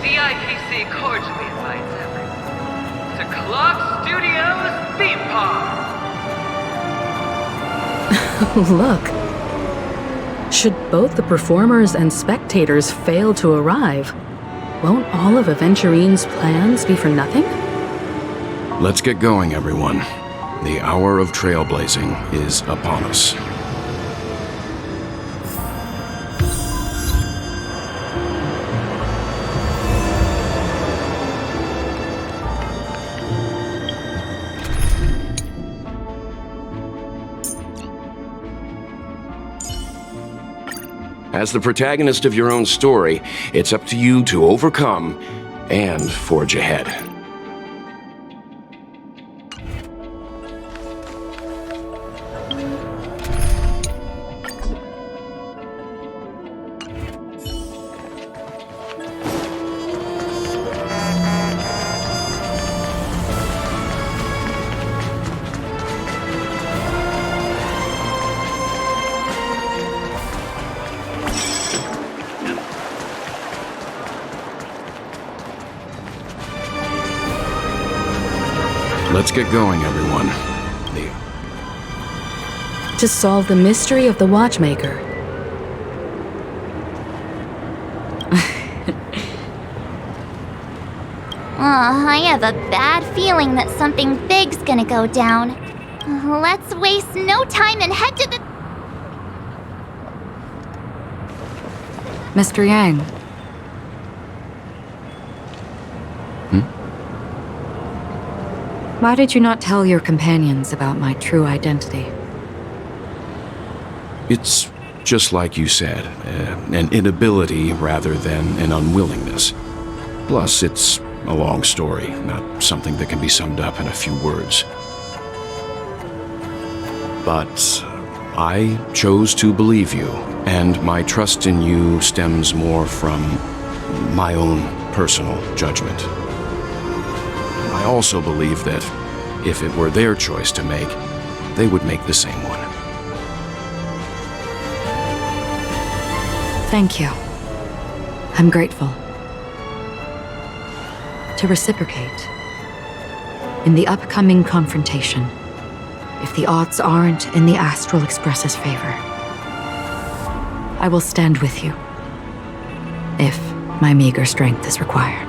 The IPC cordially invites everyone to Clock Studios Theme Park. Look. Should both the performers and spectators fail to arrive, won't all of Aventurine's plans be for nothing? Let's get going, everyone. The hour of trailblazing is upon us. As the protagonist of your own story, it's up to you to overcome and forge ahead. Let's get going, everyone. To solve the mystery of the Watchmaker. I have a bad feeling that something big's gonna go down. Let's waste no time and head to the... Mr. Yang. Why did you not tell your companions about my true identity? It's just like you said, an inability rather than an unwillingness. Plus, it's a long story, not something that can be summed up in a few words. But I chose to believe you, and my trust in you stems more from my own personal judgment. I also believe that if it were their choice to make, they would make the same one. Thank you. I'm grateful. To reciprocate, in the upcoming confrontation, if the odds aren't in the Astral Express's favor, I will stand with you, if my meager strength is required.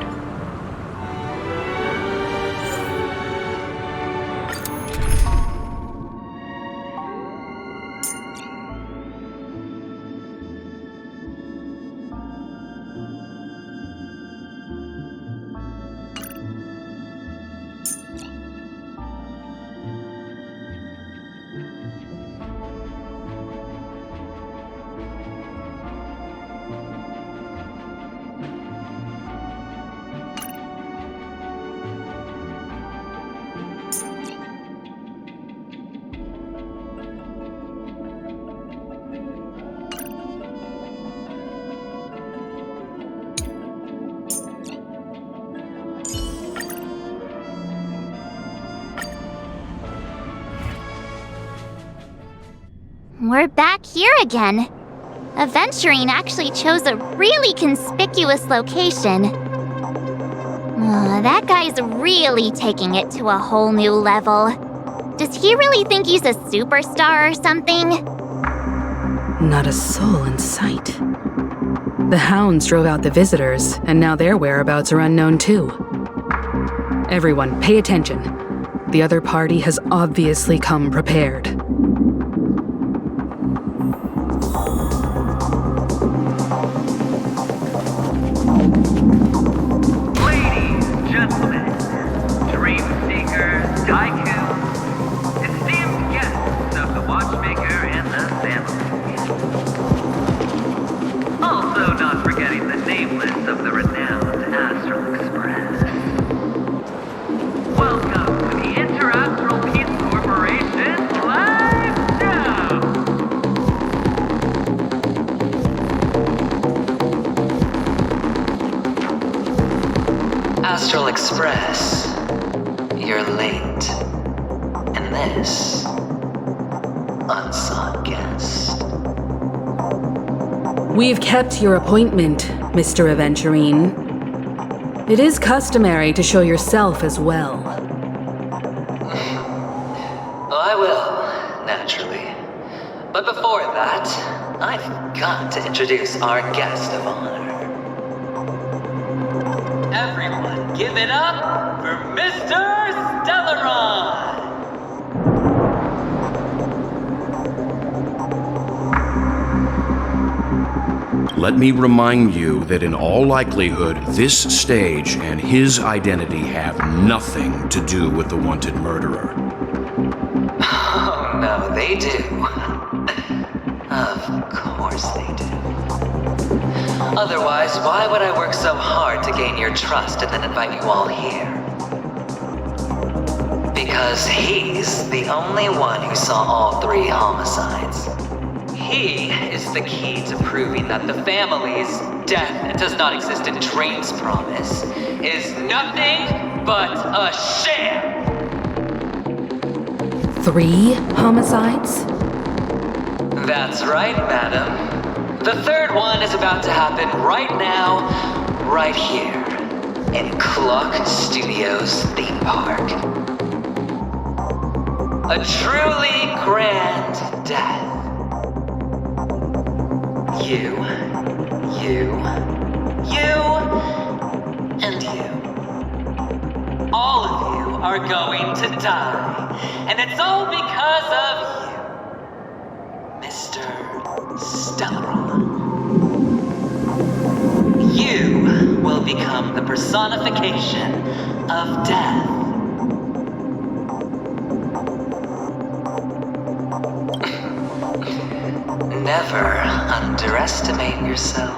We're back here again. Aventurine actually chose a really conspicuous location. That guy's really taking it to a whole new level. Does he really think he's a superstar or something? Not a soul in sight. The hounds drove out the visitors, and now their whereabouts are unknown too. Everyone, pay attention. The other party has obviously come prepared. Ladies, gentlemen, dream seekers, tycoons, esteemed guests of the Watchmaker and the family. Also not forgetting the nameless of the renowned Astral Express. Welcome to the Interastral Peace Corporation live show! Astral Express, you're late. And this, unsought guest. We've kept your appointment, Mr. Aventurine. It is customary to show yourself as well. I will, naturally. But before that, I've got to introduce our guest of honor. Everyone, give it up for Mr. Stellaron! Let me remind you that in all likelihood, this stage and his identity have nothing to do with the wanted murderer. Oh, no, they do. Of course they do. Otherwise, why would I work so hard to gain your trust and then invite you all here? Because he's the only one who saw all 3 homicides. He is the key to proving that the family's death does not exist in Train's promise is nothing but a sham! 3 homicides? That's right, madam. The 3rd one is about to happen right now, right here, in Clock Studios theme park. A truly grand death. You, and you. All of you are going to die. And it's all because of you, Mr. Stellaron. You will become the personification of death. Never underestimate yourself.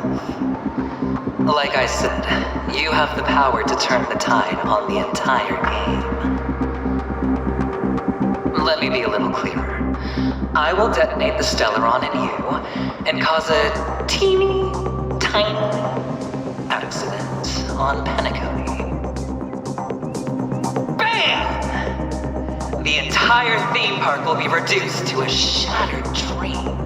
Like I said, you have the power to turn the tide on the entire game. Let me be a little clearer. I will detonate the Stellaron in you and cause a teeny, tiny accident on Penacony. BAM! The entire theme park will be reduced to a shattered dream.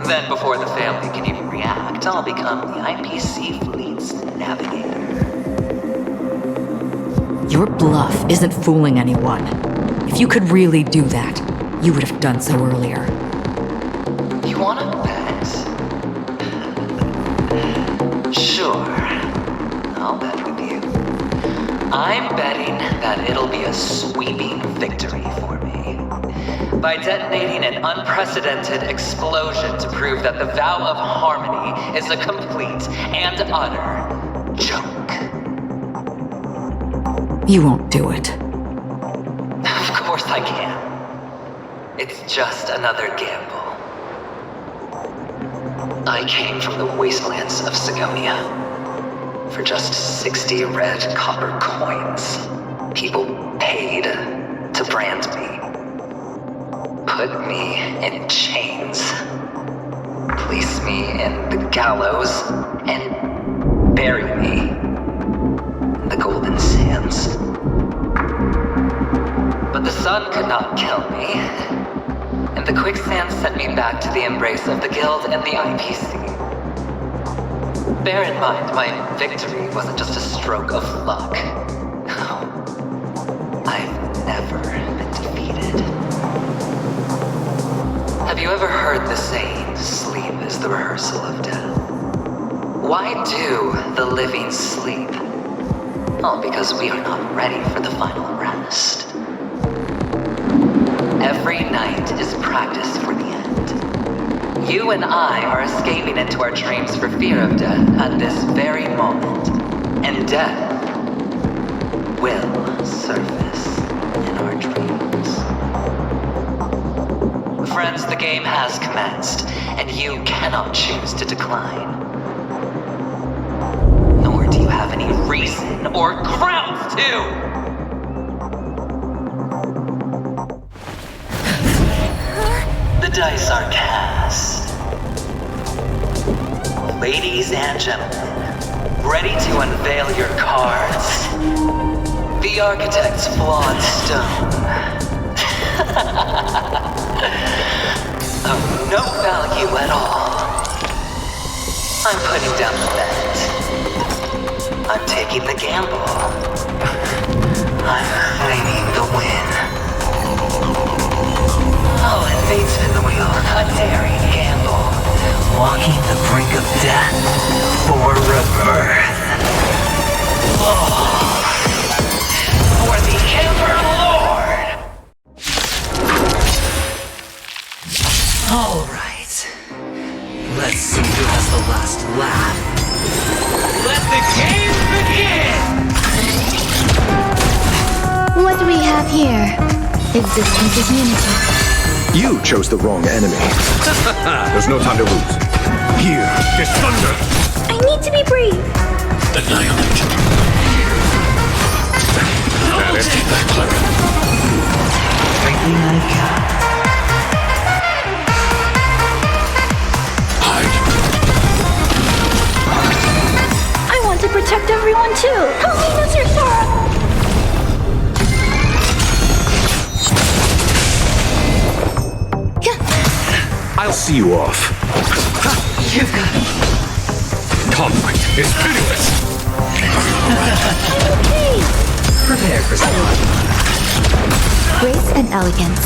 Then, before the family can even react, I'll become the IPC fleet's navigator. Your bluff isn't fooling anyone. If you could really do that, you would have done so earlier. You wanna bet? Sure. I'll bet with you. I'm betting that it'll be a sweeping victory for me. By detonating an unprecedented explosion to prove that the vow of harmony is a complete and utter joke. You won't do it. Of course I can. It's just another gamble. I came from the wastelands of Sigonia. For just 60 red copper coins, people paid to brand me. Put me in chains. Place me in the gallows and bury me in the golden sands. But the sun could not kill me. and the quicksand sent me back to the embrace of the Guild and the IPC. Bear in mind, my victory wasn't just a stroke of luck. No. I've never been defeated. Have you ever heard the saying, sleep is the rehearsal of death? Why do the living sleep? All because we are not ready for the final rest. Every night is practice for the end. You and I are escaping into our dreams for fear of death at this very moment. And death will surface in our dreams. Friends, the game has commenced, and you cannot choose to decline. Nor do you have any reason or grounds to! The dice are cast. Ladies and gentlemen, ready to unveil your cards? The architect's flawed stone. Of no value at all. I'm putting down the bet. I'm taking the gamble. I'm claiming the win. I'll invade spin the wheel, a daring gamble. Walking the brink of death for rebirth. Oh, for the Emperor Lord! All right. Let's see who has the last laugh. Let the game begin! What do we have here? Existence is unity. You chose the wrong enemy. There's no time to lose. Here is thunder. I need to be brave. Annihilate. That is that clever. Frankly, I want to protect everyone too. Help me, Mr. Sora. I'll see you off. You've got it. Conflict is pitiless. Prepare for something. Grace and elegance.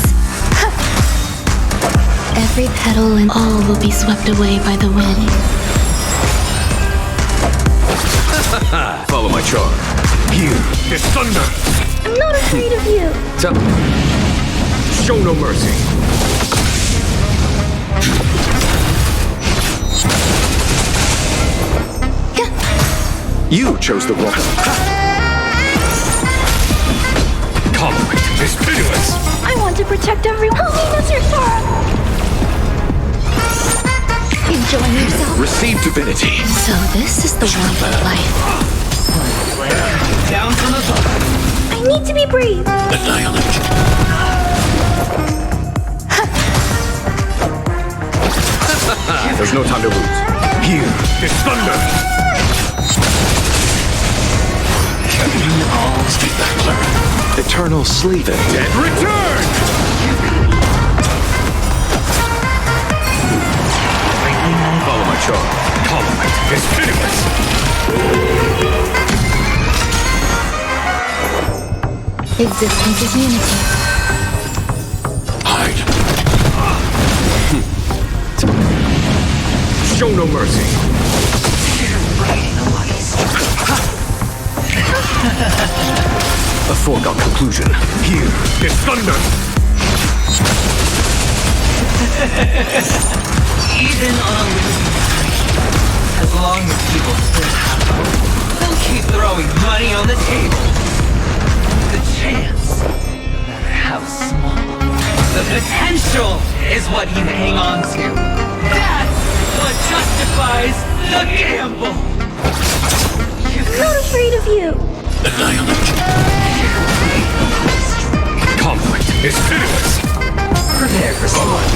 Every petal and all will be swept away by the wind. Follow my charm. Here is thunder. I'm not afraid of you. Show no mercy. You chose the wrong. Conflict is pitiless. I want to protect everyone. Help me, Mr. Sora. Enjoying yourself? Receive divinity. So this is the world of life. Down from above. I need to be brave. Annihilate. There's no time to lose. Here is thunder. Eternal sleep. The dead return! Follow my charm. Conflict is pitiless. Existence is unity. Hide. Show no mercy. A foregone conclusion. Here is thunder. Even on a losing streak, as long as people still have hope, they'll keep throwing money on the table. The chance, no matter how small, the potential is what you hang on to. That's what justifies the gamble. I'm not afraid of you. Annihilate. Conflict is pitiless. Prepare for someone.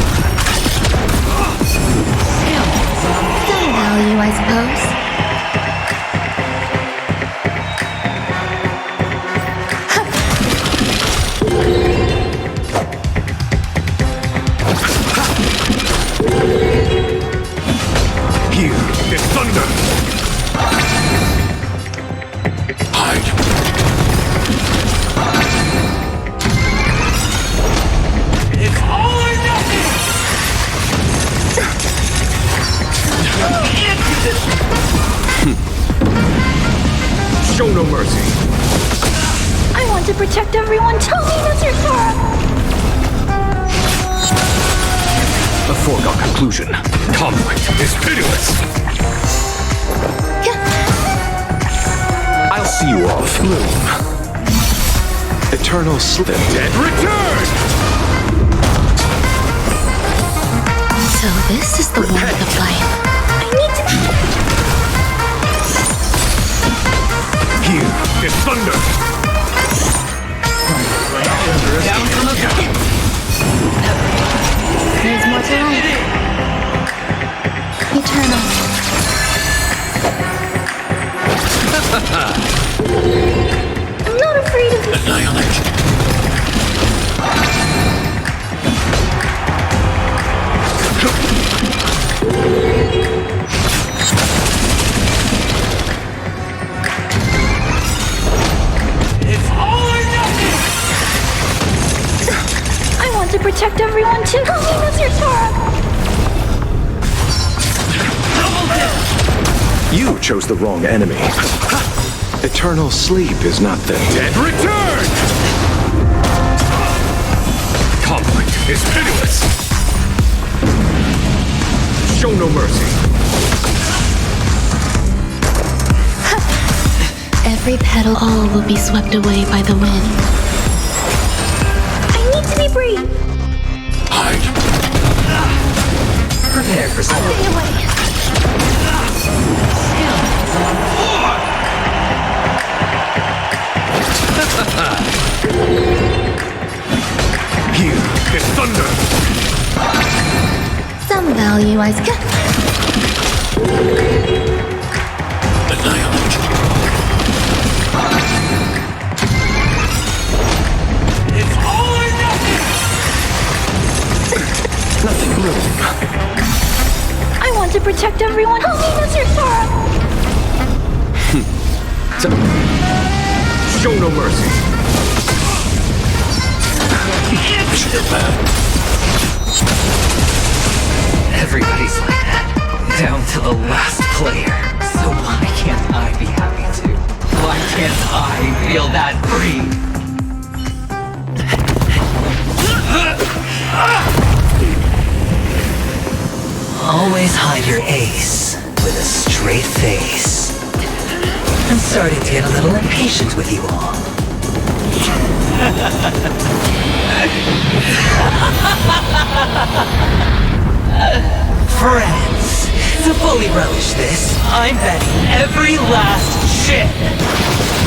Some value, I suppose. Show no mercy. I want to protect everyone. Tell me that's your Sora. A foregone conclusion. Conflict is pitiless. I'll see you off, Loom. Eternal Slip. The dead return! So this is the one with the flame. I need to... Here is thunder! Down from the top. There's more to life. Eternal. I'm not afraid of you. Annihilate. It's all or nothing! I want to protect everyone too. Tell me that's your Sora. You chose the wrong enemy. Eternal sleep is not the dead return! Conflict is pitiless! Show no mercy. Every petal, all will be swept away by the wind. I need to be brave. Hide. Prepare for something. Stay away. Here is thunder. Some value I got. Annihilate. It's all or nothing. Nothing room. I want to protect everyone. Tell me that's your Sora. Show no mercy. Everybody's like that, down to the last player. So why can't I be happy too? Why can't I feel that free? Always hide your ace with a straight face. I'm starting to get a little impatient with you all. Friends, to fully relish this, I'm betting every last chip.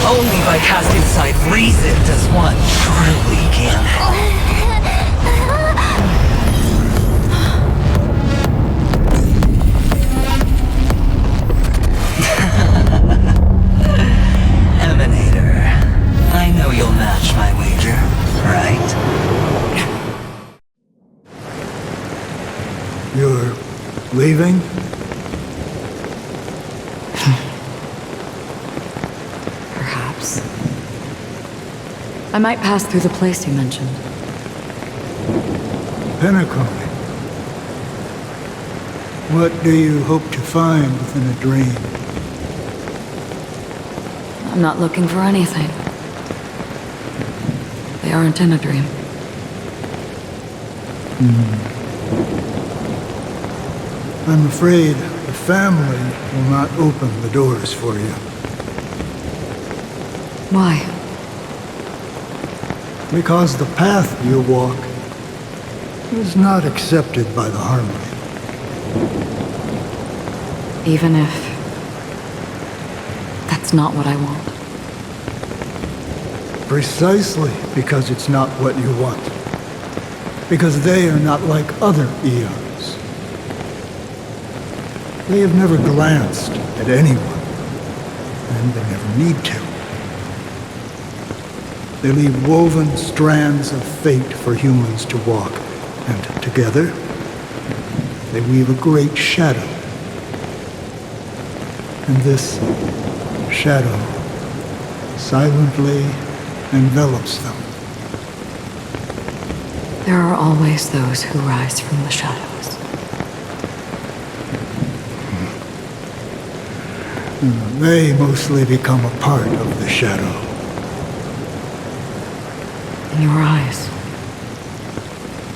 Only by casting aside reason does one truly gamble. Emanator, I know you'll match my wager, right? You're leaving? Perhaps. I might pass through the place you mentioned. Penacony. What do you hope to find within a dream? I'm not looking for anything. They aren't in a dream. I'm afraid the family will not open the doors for you. Why? Because the path you walk is not accepted by the Harmony. Even if that's not what I want. Precisely because it's not what you want. Because they are not like other eons. They have never glanced at anyone, and they never need to. They leave woven strands of fate for humans to walk, and together, they weave a great shadow. And this shadow silently envelops them. There are always those who rise from the shadows. They mostly become a part of the shadow. In your eyes,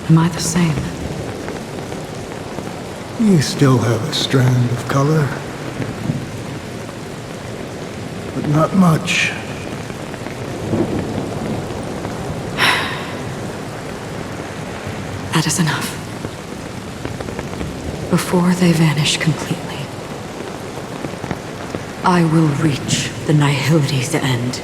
am I the same? You still have a strand of color, but not much. That is enough. Before they vanish completely, I will reach the Nihility's end.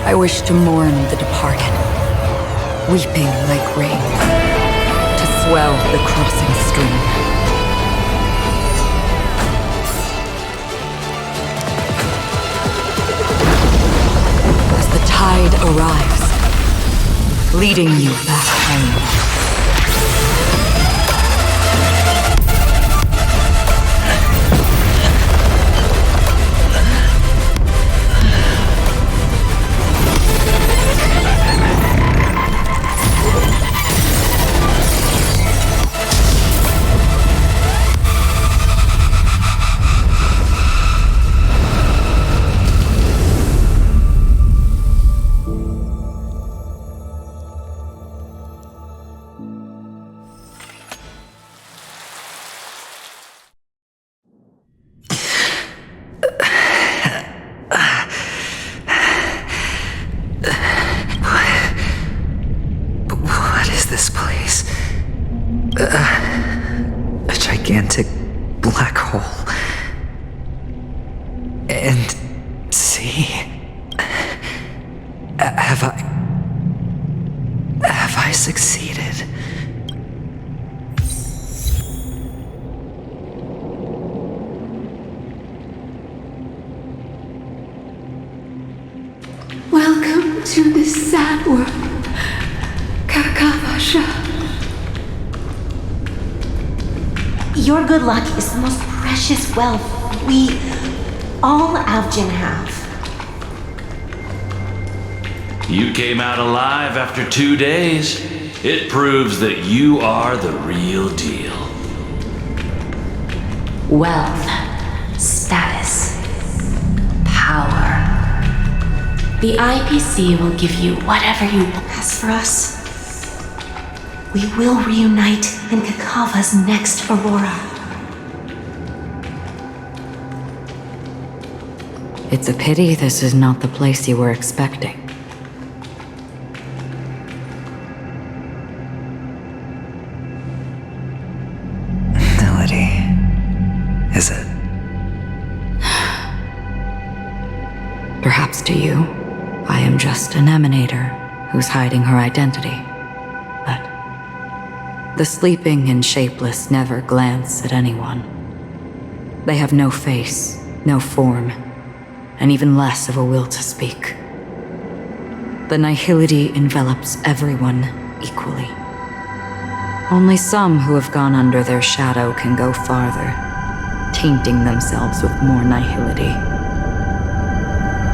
I wish to mourn the departed, weeping like rain, to swell the crossing stream. As the tide arrives, leading you back home. Gigantic black hole. And see, have I succeeded? Welcome to this sad world, Kakavasha. Your good luck is the most precious wealth we, all Avgin, have. You came out alive after 2 days. It proves that you are the real deal. Wealth, status, power. The IPC will give you whatever you want. As for us, we will reunite in Kakava's next aurora. It's a pity this is not the place you were expecting. Melody, is it? Perhaps to you, I am just an emanator who's hiding her identity. The sleeping and shapeless never glance at anyone. They have no face, no form, and even less of a will to speak. The nihility envelops everyone equally. Only some who have gone under their shadow can go farther, tainting themselves with more nihility.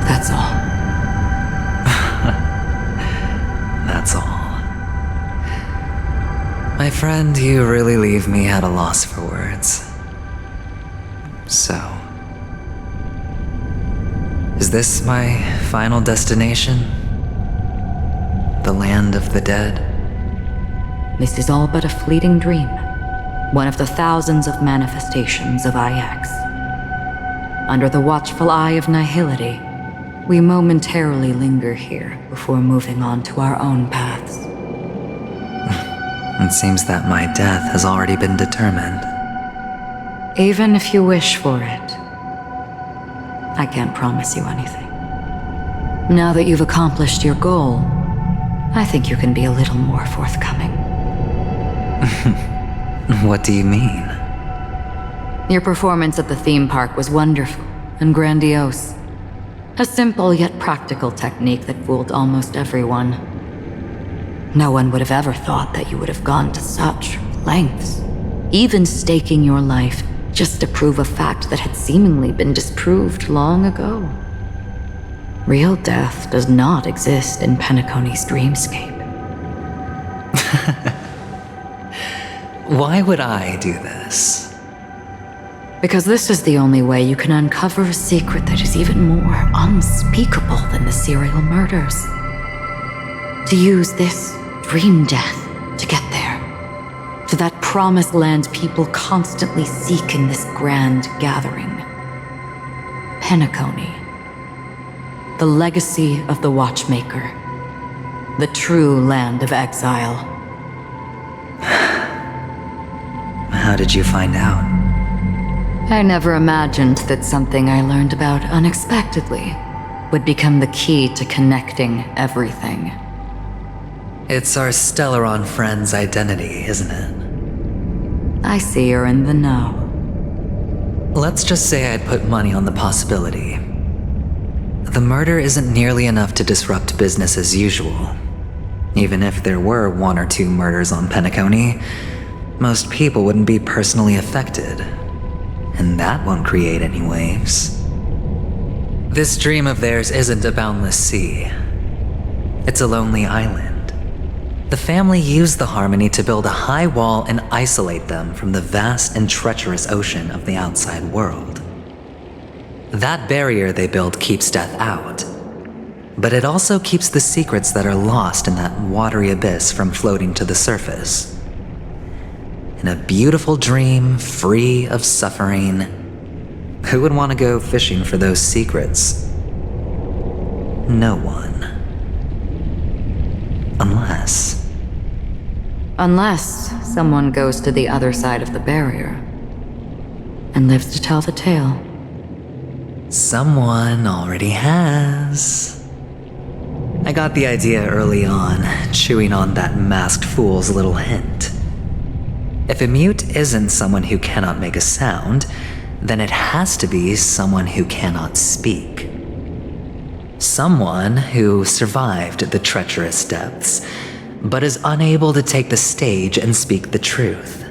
That's all. That's all. My friend, you really leave me at a loss for words. So, is this my final destination? The land of the dead? This is all but a fleeting dream. One of the thousands of manifestations of IX. Under the watchful eye of nihility, we momentarily linger here before moving on to our own paths. It seems that my death has already been determined. Even if you wish for it, I can't promise you anything. Now that you've accomplished your goal, I think you can be a little more forthcoming. What do you mean? Your performance at the theme park was wonderful and grandiose. A simple yet practical technique that fooled almost everyone. No one would have ever thought that you would have gone to such lengths, even staking your life just to prove a fact that had seemingly been disproved long ago. Real death does not exist in Penacony's dreamscape. Why would I do this? Because this is the only way you can uncover a secret that is even more unspeakable than the serial murders. To use this dream death to get there. To that promised land people constantly seek in this grand gathering. Penacony. The legacy of the Watchmaker. The true land of exile. How did you find out? I never imagined that something I learned about unexpectedly would become the key to connecting everything. It's our Stellaron friend's identity, isn't it? I see you're in the know. Let's just say I'd put money on the possibility. The murder isn't nearly enough to disrupt business as usual. Even if there were 1 or 2 murders on Penacony, most people wouldn't be personally affected. And that won't create any waves. This dream of theirs isn't a boundless sea. It's a lonely island. The family used the Harmony to build a high wall and isolate them from the vast and treacherous ocean of the outside world. That barrier they built keeps death out, but it also keeps the secrets that are lost in that watery abyss from floating to the surface. In a beautiful dream, free of suffering, who would want to go fishing for those secrets? No one. Unless someone goes to the other side of the barrier and lives to tell the tale. Someone already has. I got the idea early on, chewing on that masked fool's little hint. If a mute isn't someone who cannot make a sound, then it has to be someone who cannot speak. Someone who survived the treacherous depths, but is unable to take the stage and speak the truth.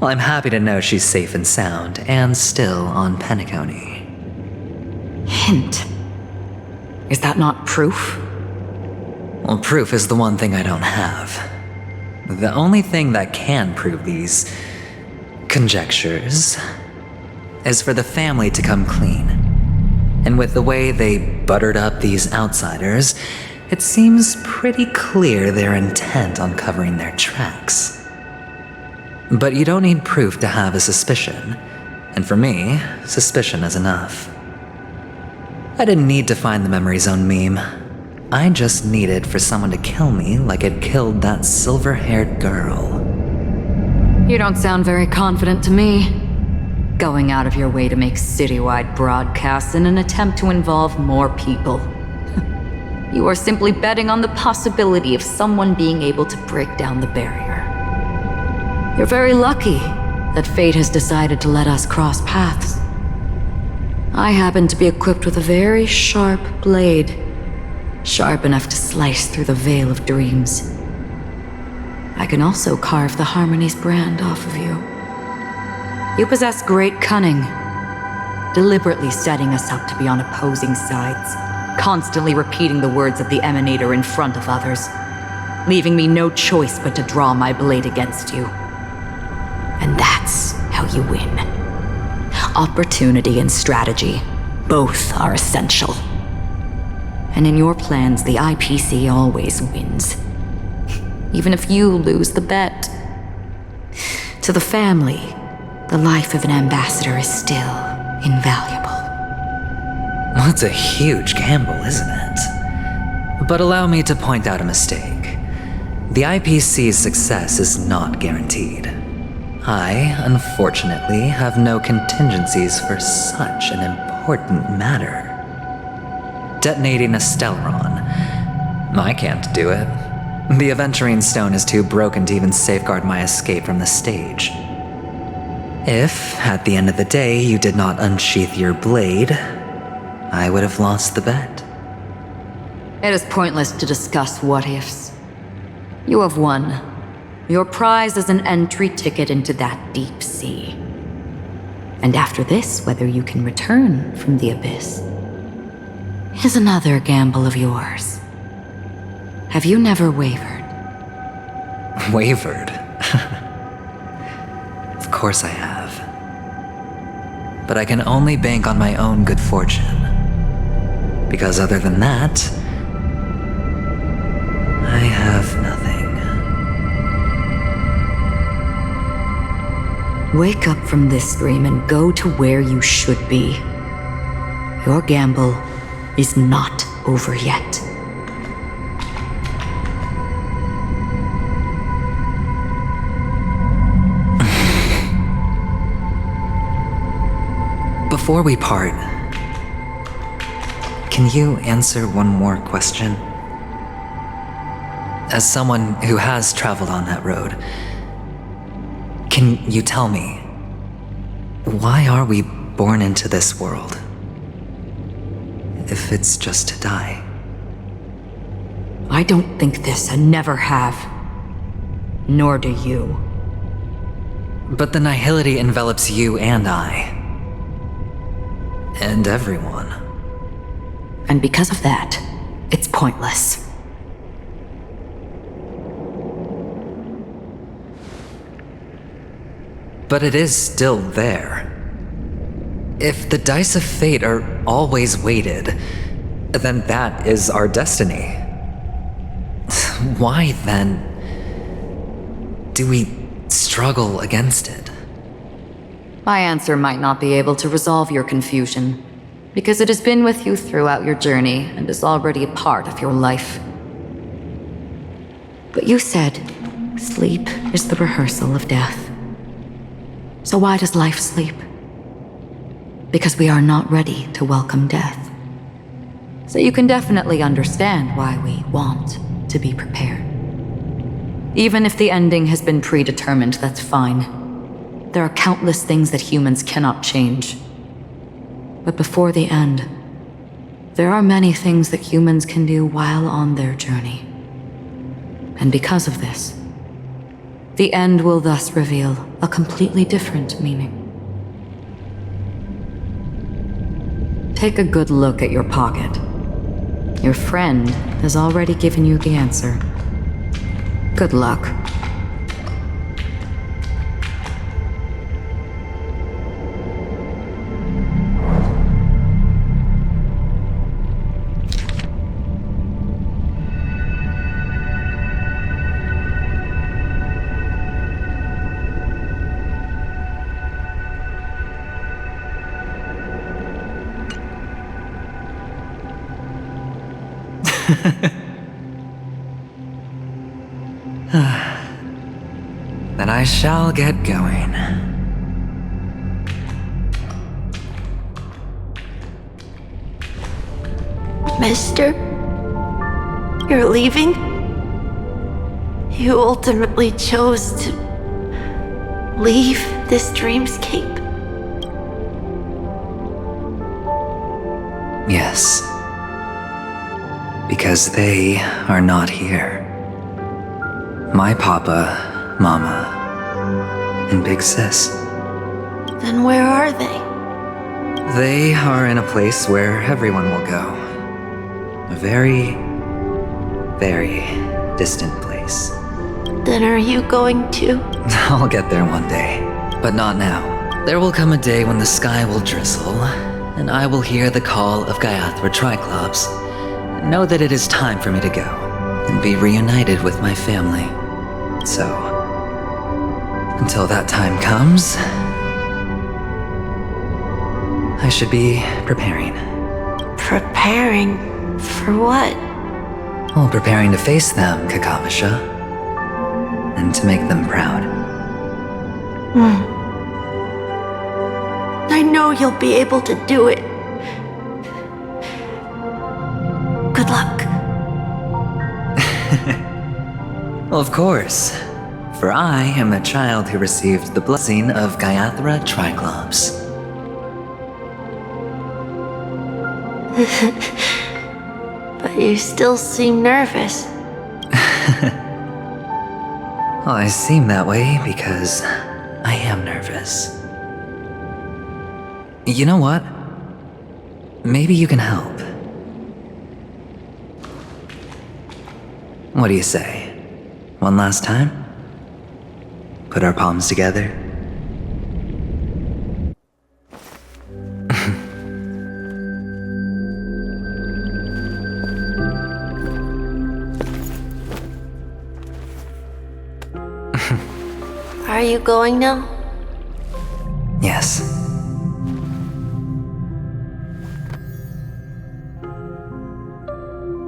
Well, I'm happy to know she's safe and sound, and still on Penacony. Hint? Is that not proof? Well, proof is the one thing I don't have. The only thing that can prove these conjectures is for the family to come clean. And with the way they buttered up these outsiders, it seems pretty clear they're intent on covering their tracks. But you don't need proof to have a suspicion. And for me, suspicion is enough. I didn't need to find the memory zone meme. I just needed for someone to kill me like it killed that silver-haired girl. You don't sound very confident to me. Going out of your way to make citywide broadcasts in an attempt to involve more people. You are simply betting on the possibility of someone being able to break down the barrier. You're very lucky that fate has decided to let us cross paths. I happen to be equipped with a very sharp blade, sharp enough to slice through the veil of dreams. I can also carve the Harmony's brand off of you. You possess great cunning, deliberately setting us up to be on opposing sides, constantly repeating the words of the Emanator in front of others, leaving me no choice but to draw my blade against you. And that's how you win. Opportunity and strategy, both are essential. And in your plans, the IPC always wins. Even if you lose the bet. To the family, the life of an ambassador is still invaluable. Well, it's a huge gamble, isn't it? But allow me to point out a mistake. The IPC's success is not guaranteed. I, unfortunately, have no contingencies for such an important matter. Detonating a Stellaron. I can't do it. The Aventurine stone is too broken to even safeguard my escape from the stage. If, at the end of the day, you did not unsheath your blade, I would have lost the bet. It is pointless to discuss what-ifs. You have won, Your prize is an entry ticket into that deep sea. And after this, whether you can return from the abyss is another gamble of yours. Have you never wavered? Wavered? Of course I have. But I can only bank on my own good fortune. Because other than that, I have nothing. Wake up from this dream and go to where you should be. Your gamble is not over yet. Before we part, can you answer one more question? As someone who has traveled on that road, can you tell me, why are we born into this world? If it's just to die. I don't think this and never have. Nor do you. But the nihility envelops you and I. And everyone. And because of that, it's pointless. But it is still there. If the dice of fate are always weighted, then that is our destiny. Why, then, do we struggle against it? My answer might not be able to resolve your confusion, because it has been with you throughout your journey and is already a part of your life. But you said, sleep is the rehearsal of death. So why does life sleep? Because we are not ready to welcome death. So you can definitely understand why we want to be prepared. Even if the ending has been predetermined, that's fine. There are countless things that humans cannot change. But before the end, there are many things that humans can do while on their journey. And because of this, the end will thus reveal a completely different meaning. Take a good look at your pocket. Your friend has already given you the answer. Good luck. Then I shall get going. Mister? You're leaving? You ultimately chose to leave this dreamscape? Yes. Because they are not here. My papa, mama, and big sis. Then where are they? They are in a place where everyone will go. A very, very distant place. Then are you going to? I'll get there one day, but not now. There will come a day when the sky will drizzle, and I will hear the call of Gaiathra Triclops, and know that it is time for me to go, and be reunited with my family. So, until that time comes, I should be preparing. Preparing? For what? Well, preparing to face them, Kakavasha. And to make them proud. I know you'll be able to do it. Good luck. Well, of course. For I am the child who received the blessing of Gaiathra Triclops. But you still seem nervous. Well, I seem that way because I am nervous. You know what? Maybe you can help. What do you say? One last time? Put our palms together? Are you going now? Yes.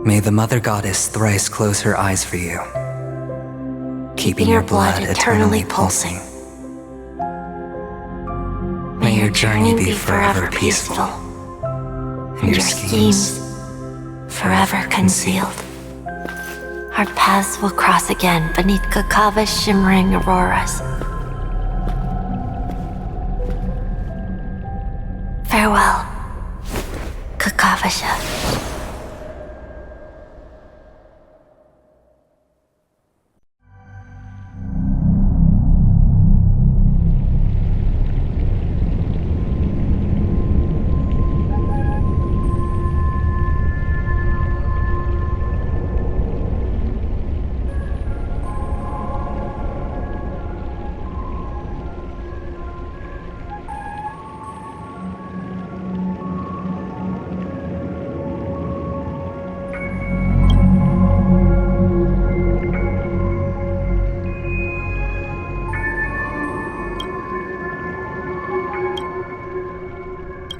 May the Mother Goddess thrice close her eyes for you, keeping your blood eternally pulsing. May your journey be forever peaceful, and your schemes forever concealed. Our paths will cross again beneath Kakavasha's shimmering auroras. Farewell, Kakavasha.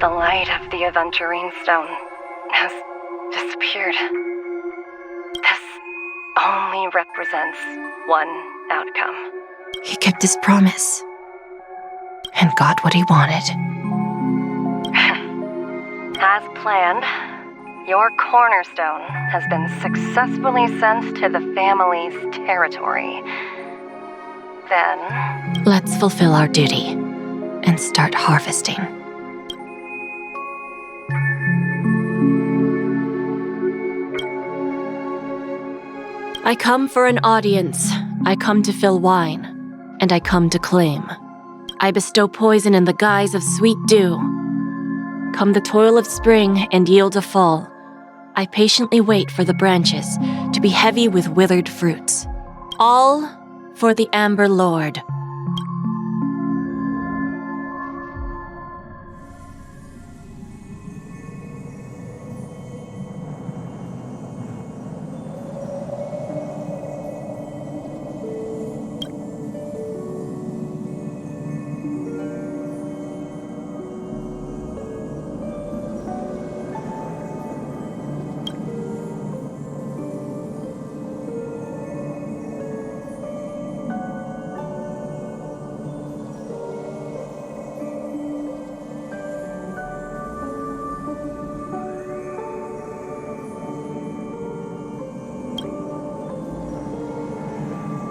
The light of the Aventurine stone has disappeared. This only represents one outcome. He kept his promise and got what he wanted. As planned, your Cornerstone has been successfully sent to the family's territory. Then, Let's fulfill our duty and start harvesting. I come for an audience. I come to fill wine, and I come to claim. I bestow poison in the guise of sweet dew. Come the toil of spring and yield a fall. I patiently wait for the branches to be heavy with withered fruits. All for the Amber Lord.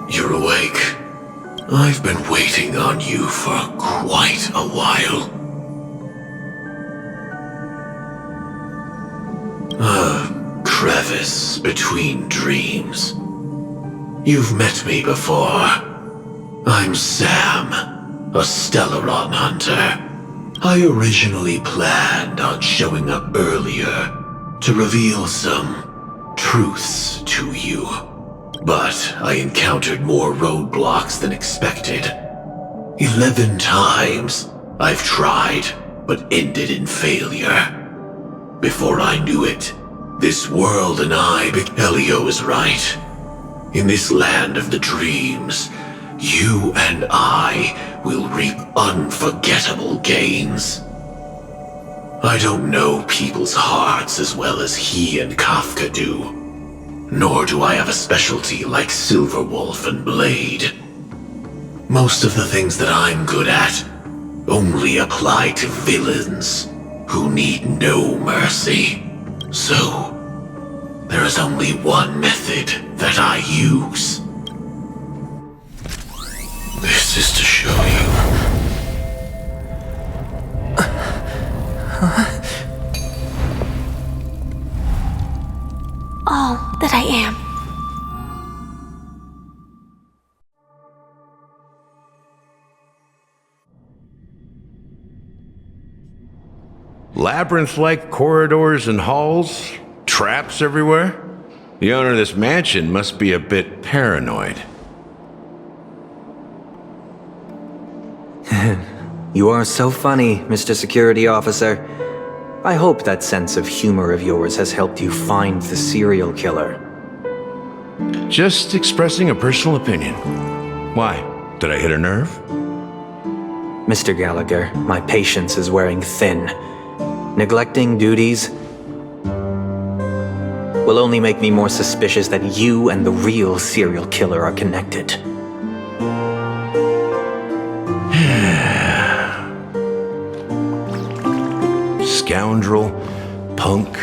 You're awake. I've been waiting on you for quite a while. A crevice between dreams. You've met me before. I'm Sam, a Stellaron hunter. I originally planned on showing up earlier to reveal some truths to you. But I encountered more roadblocks than expected. 11 times I've tried, but ended in failure. Before I knew it, this world and I, Elio is right. In this land of the dreams, you and I will reap unforgettable gains. I don't know people's hearts as well as he and Kafka do. Nor do I have a specialty like Silverwolf and Blade. Most of the things that I'm good at only apply to villains who need no mercy. So, there is only one method that I use. This is to show you. All that I am. Labyrinth-like corridors and halls, traps everywhere. The owner of this mansion must be a bit paranoid. You are so funny, Mr. Security Officer. I hope that sense of humor of yours has helped you find the serial killer. Just expressing a personal opinion. Why? Did I hit a nerve? Mr. Gallagher, my patience is wearing thin. Neglecting duties will only make me more suspicious that you and the real serial killer are connected. Scoundrel, punk,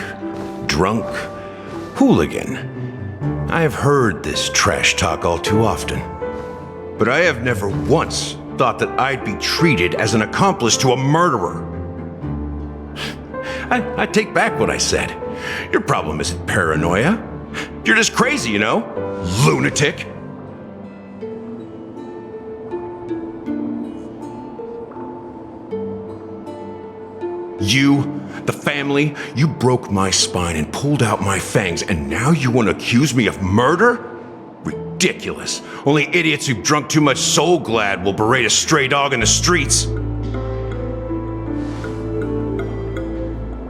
drunk, hooligan. I have heard this trash talk all too often. But I have never once thought that I'd be treated as an accomplice to a murderer. I take back what I said. Your problem isn't paranoia. You're just crazy, you know? Lunatic. You, the family, you broke my spine and pulled out my fangs, and now you want to accuse me of murder? Ridiculous. Only idiots who've drunk too much Soul Glad will berate a stray dog in the streets.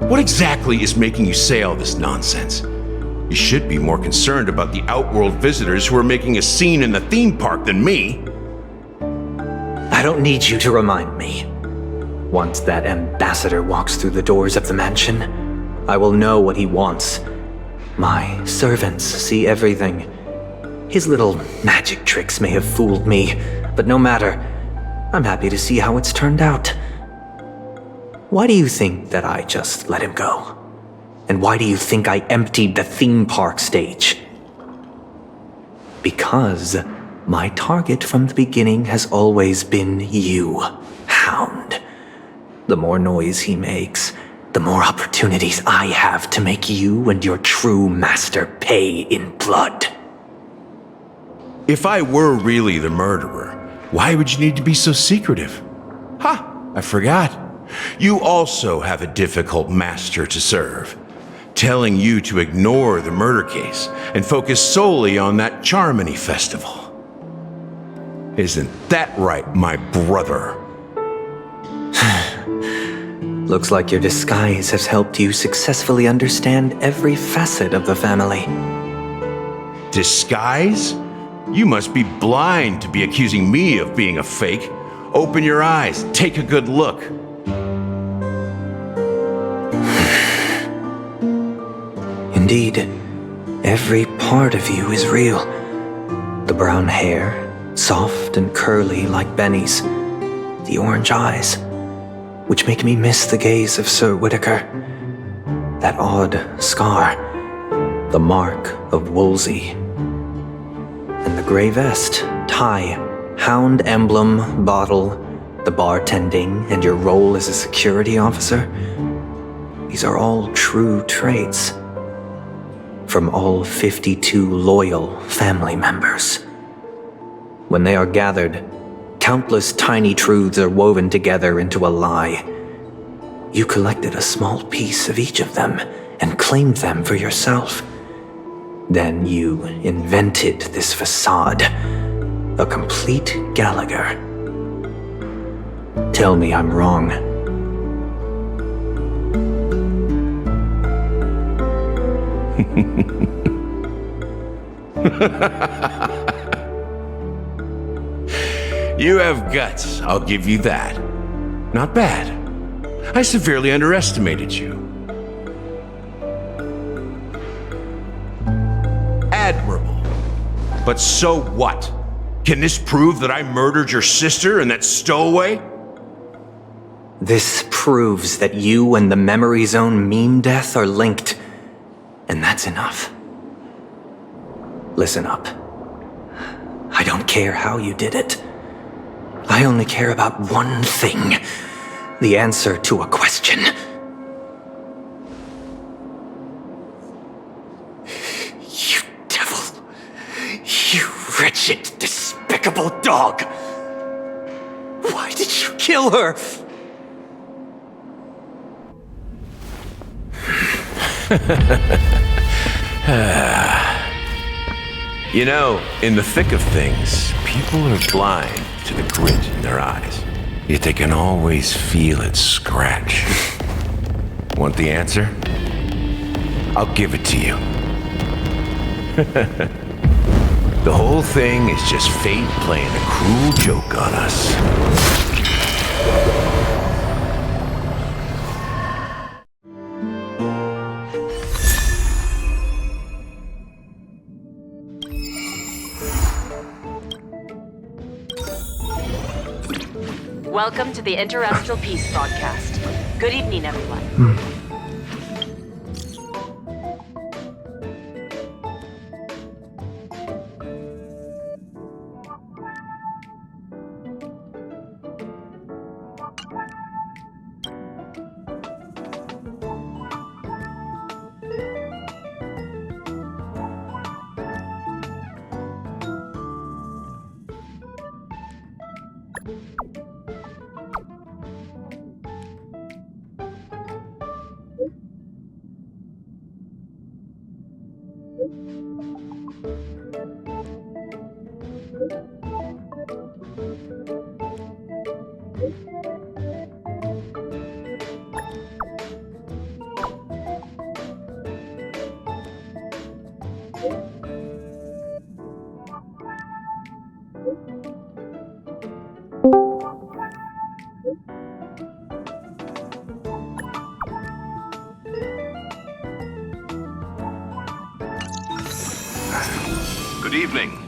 What exactly is making you say all this nonsense? You should be more concerned about the outworld visitors who are making a scene in the theme park than me. I don't need you to remind me. Once that ambassador walks through the doors of the mansion, I will know what he wants. My servants see everything. His little magic tricks may have fooled me, but no matter. I'm happy to see how it's turned out. Why do you think that I just let him go? And why do you think I emptied the theme park stage? Because my target from the beginning has always been you, Hound. The more noise he makes, the more opportunities I have to make you and your true master pay in blood. If I were really the murderer, why would you need to be so secretive? Ha! I forgot. You also have a difficult master to serve, telling you to ignore the murder case and focus solely on that Charmony festival. Isn't that right, my brother? Looks like your disguise has helped you successfully understand every facet of the family. Disguise? You must be blind to be accusing me of being a fake. Open your eyes, take a good look. Indeed, every part of you is real. The brown hair, soft and curly like Benny's. The orange eyes, which make me miss the gaze of Sir Whitaker. That odd scar, the mark of Wolsey. And the gray vest, tie, hound emblem, bottle, the bartending, and your role as a security officer. These are all true traits. From all 52 loyal family members. When they are gathered, countless tiny truths are woven together into a lie. You collected a small piece of each of them and claimed them for yourself. Then you invented this facade, a complete Gallagher. Tell me I'm wrong. You have guts, I'll give you that. Not bad. I severely underestimated you. Admirable. But so what? Can this prove that I murdered your sister and that stowaway? This proves that you and the Memory Zone meme death are linked. And that's enough. Listen up. I don't care how you did it. I only care about one thing. The answer to a question. You devil. You wretched, despicable dog. Why did you kill her? You know, in the thick of things, people are blind to the grit in their eyes. Yet they can always feel it scratch. Want the answer? I'll give it to you. The whole thing is just fate playing a cruel joke on us. Welcome to the Interastral Peace broadcast. Good evening, everyone. Good evening.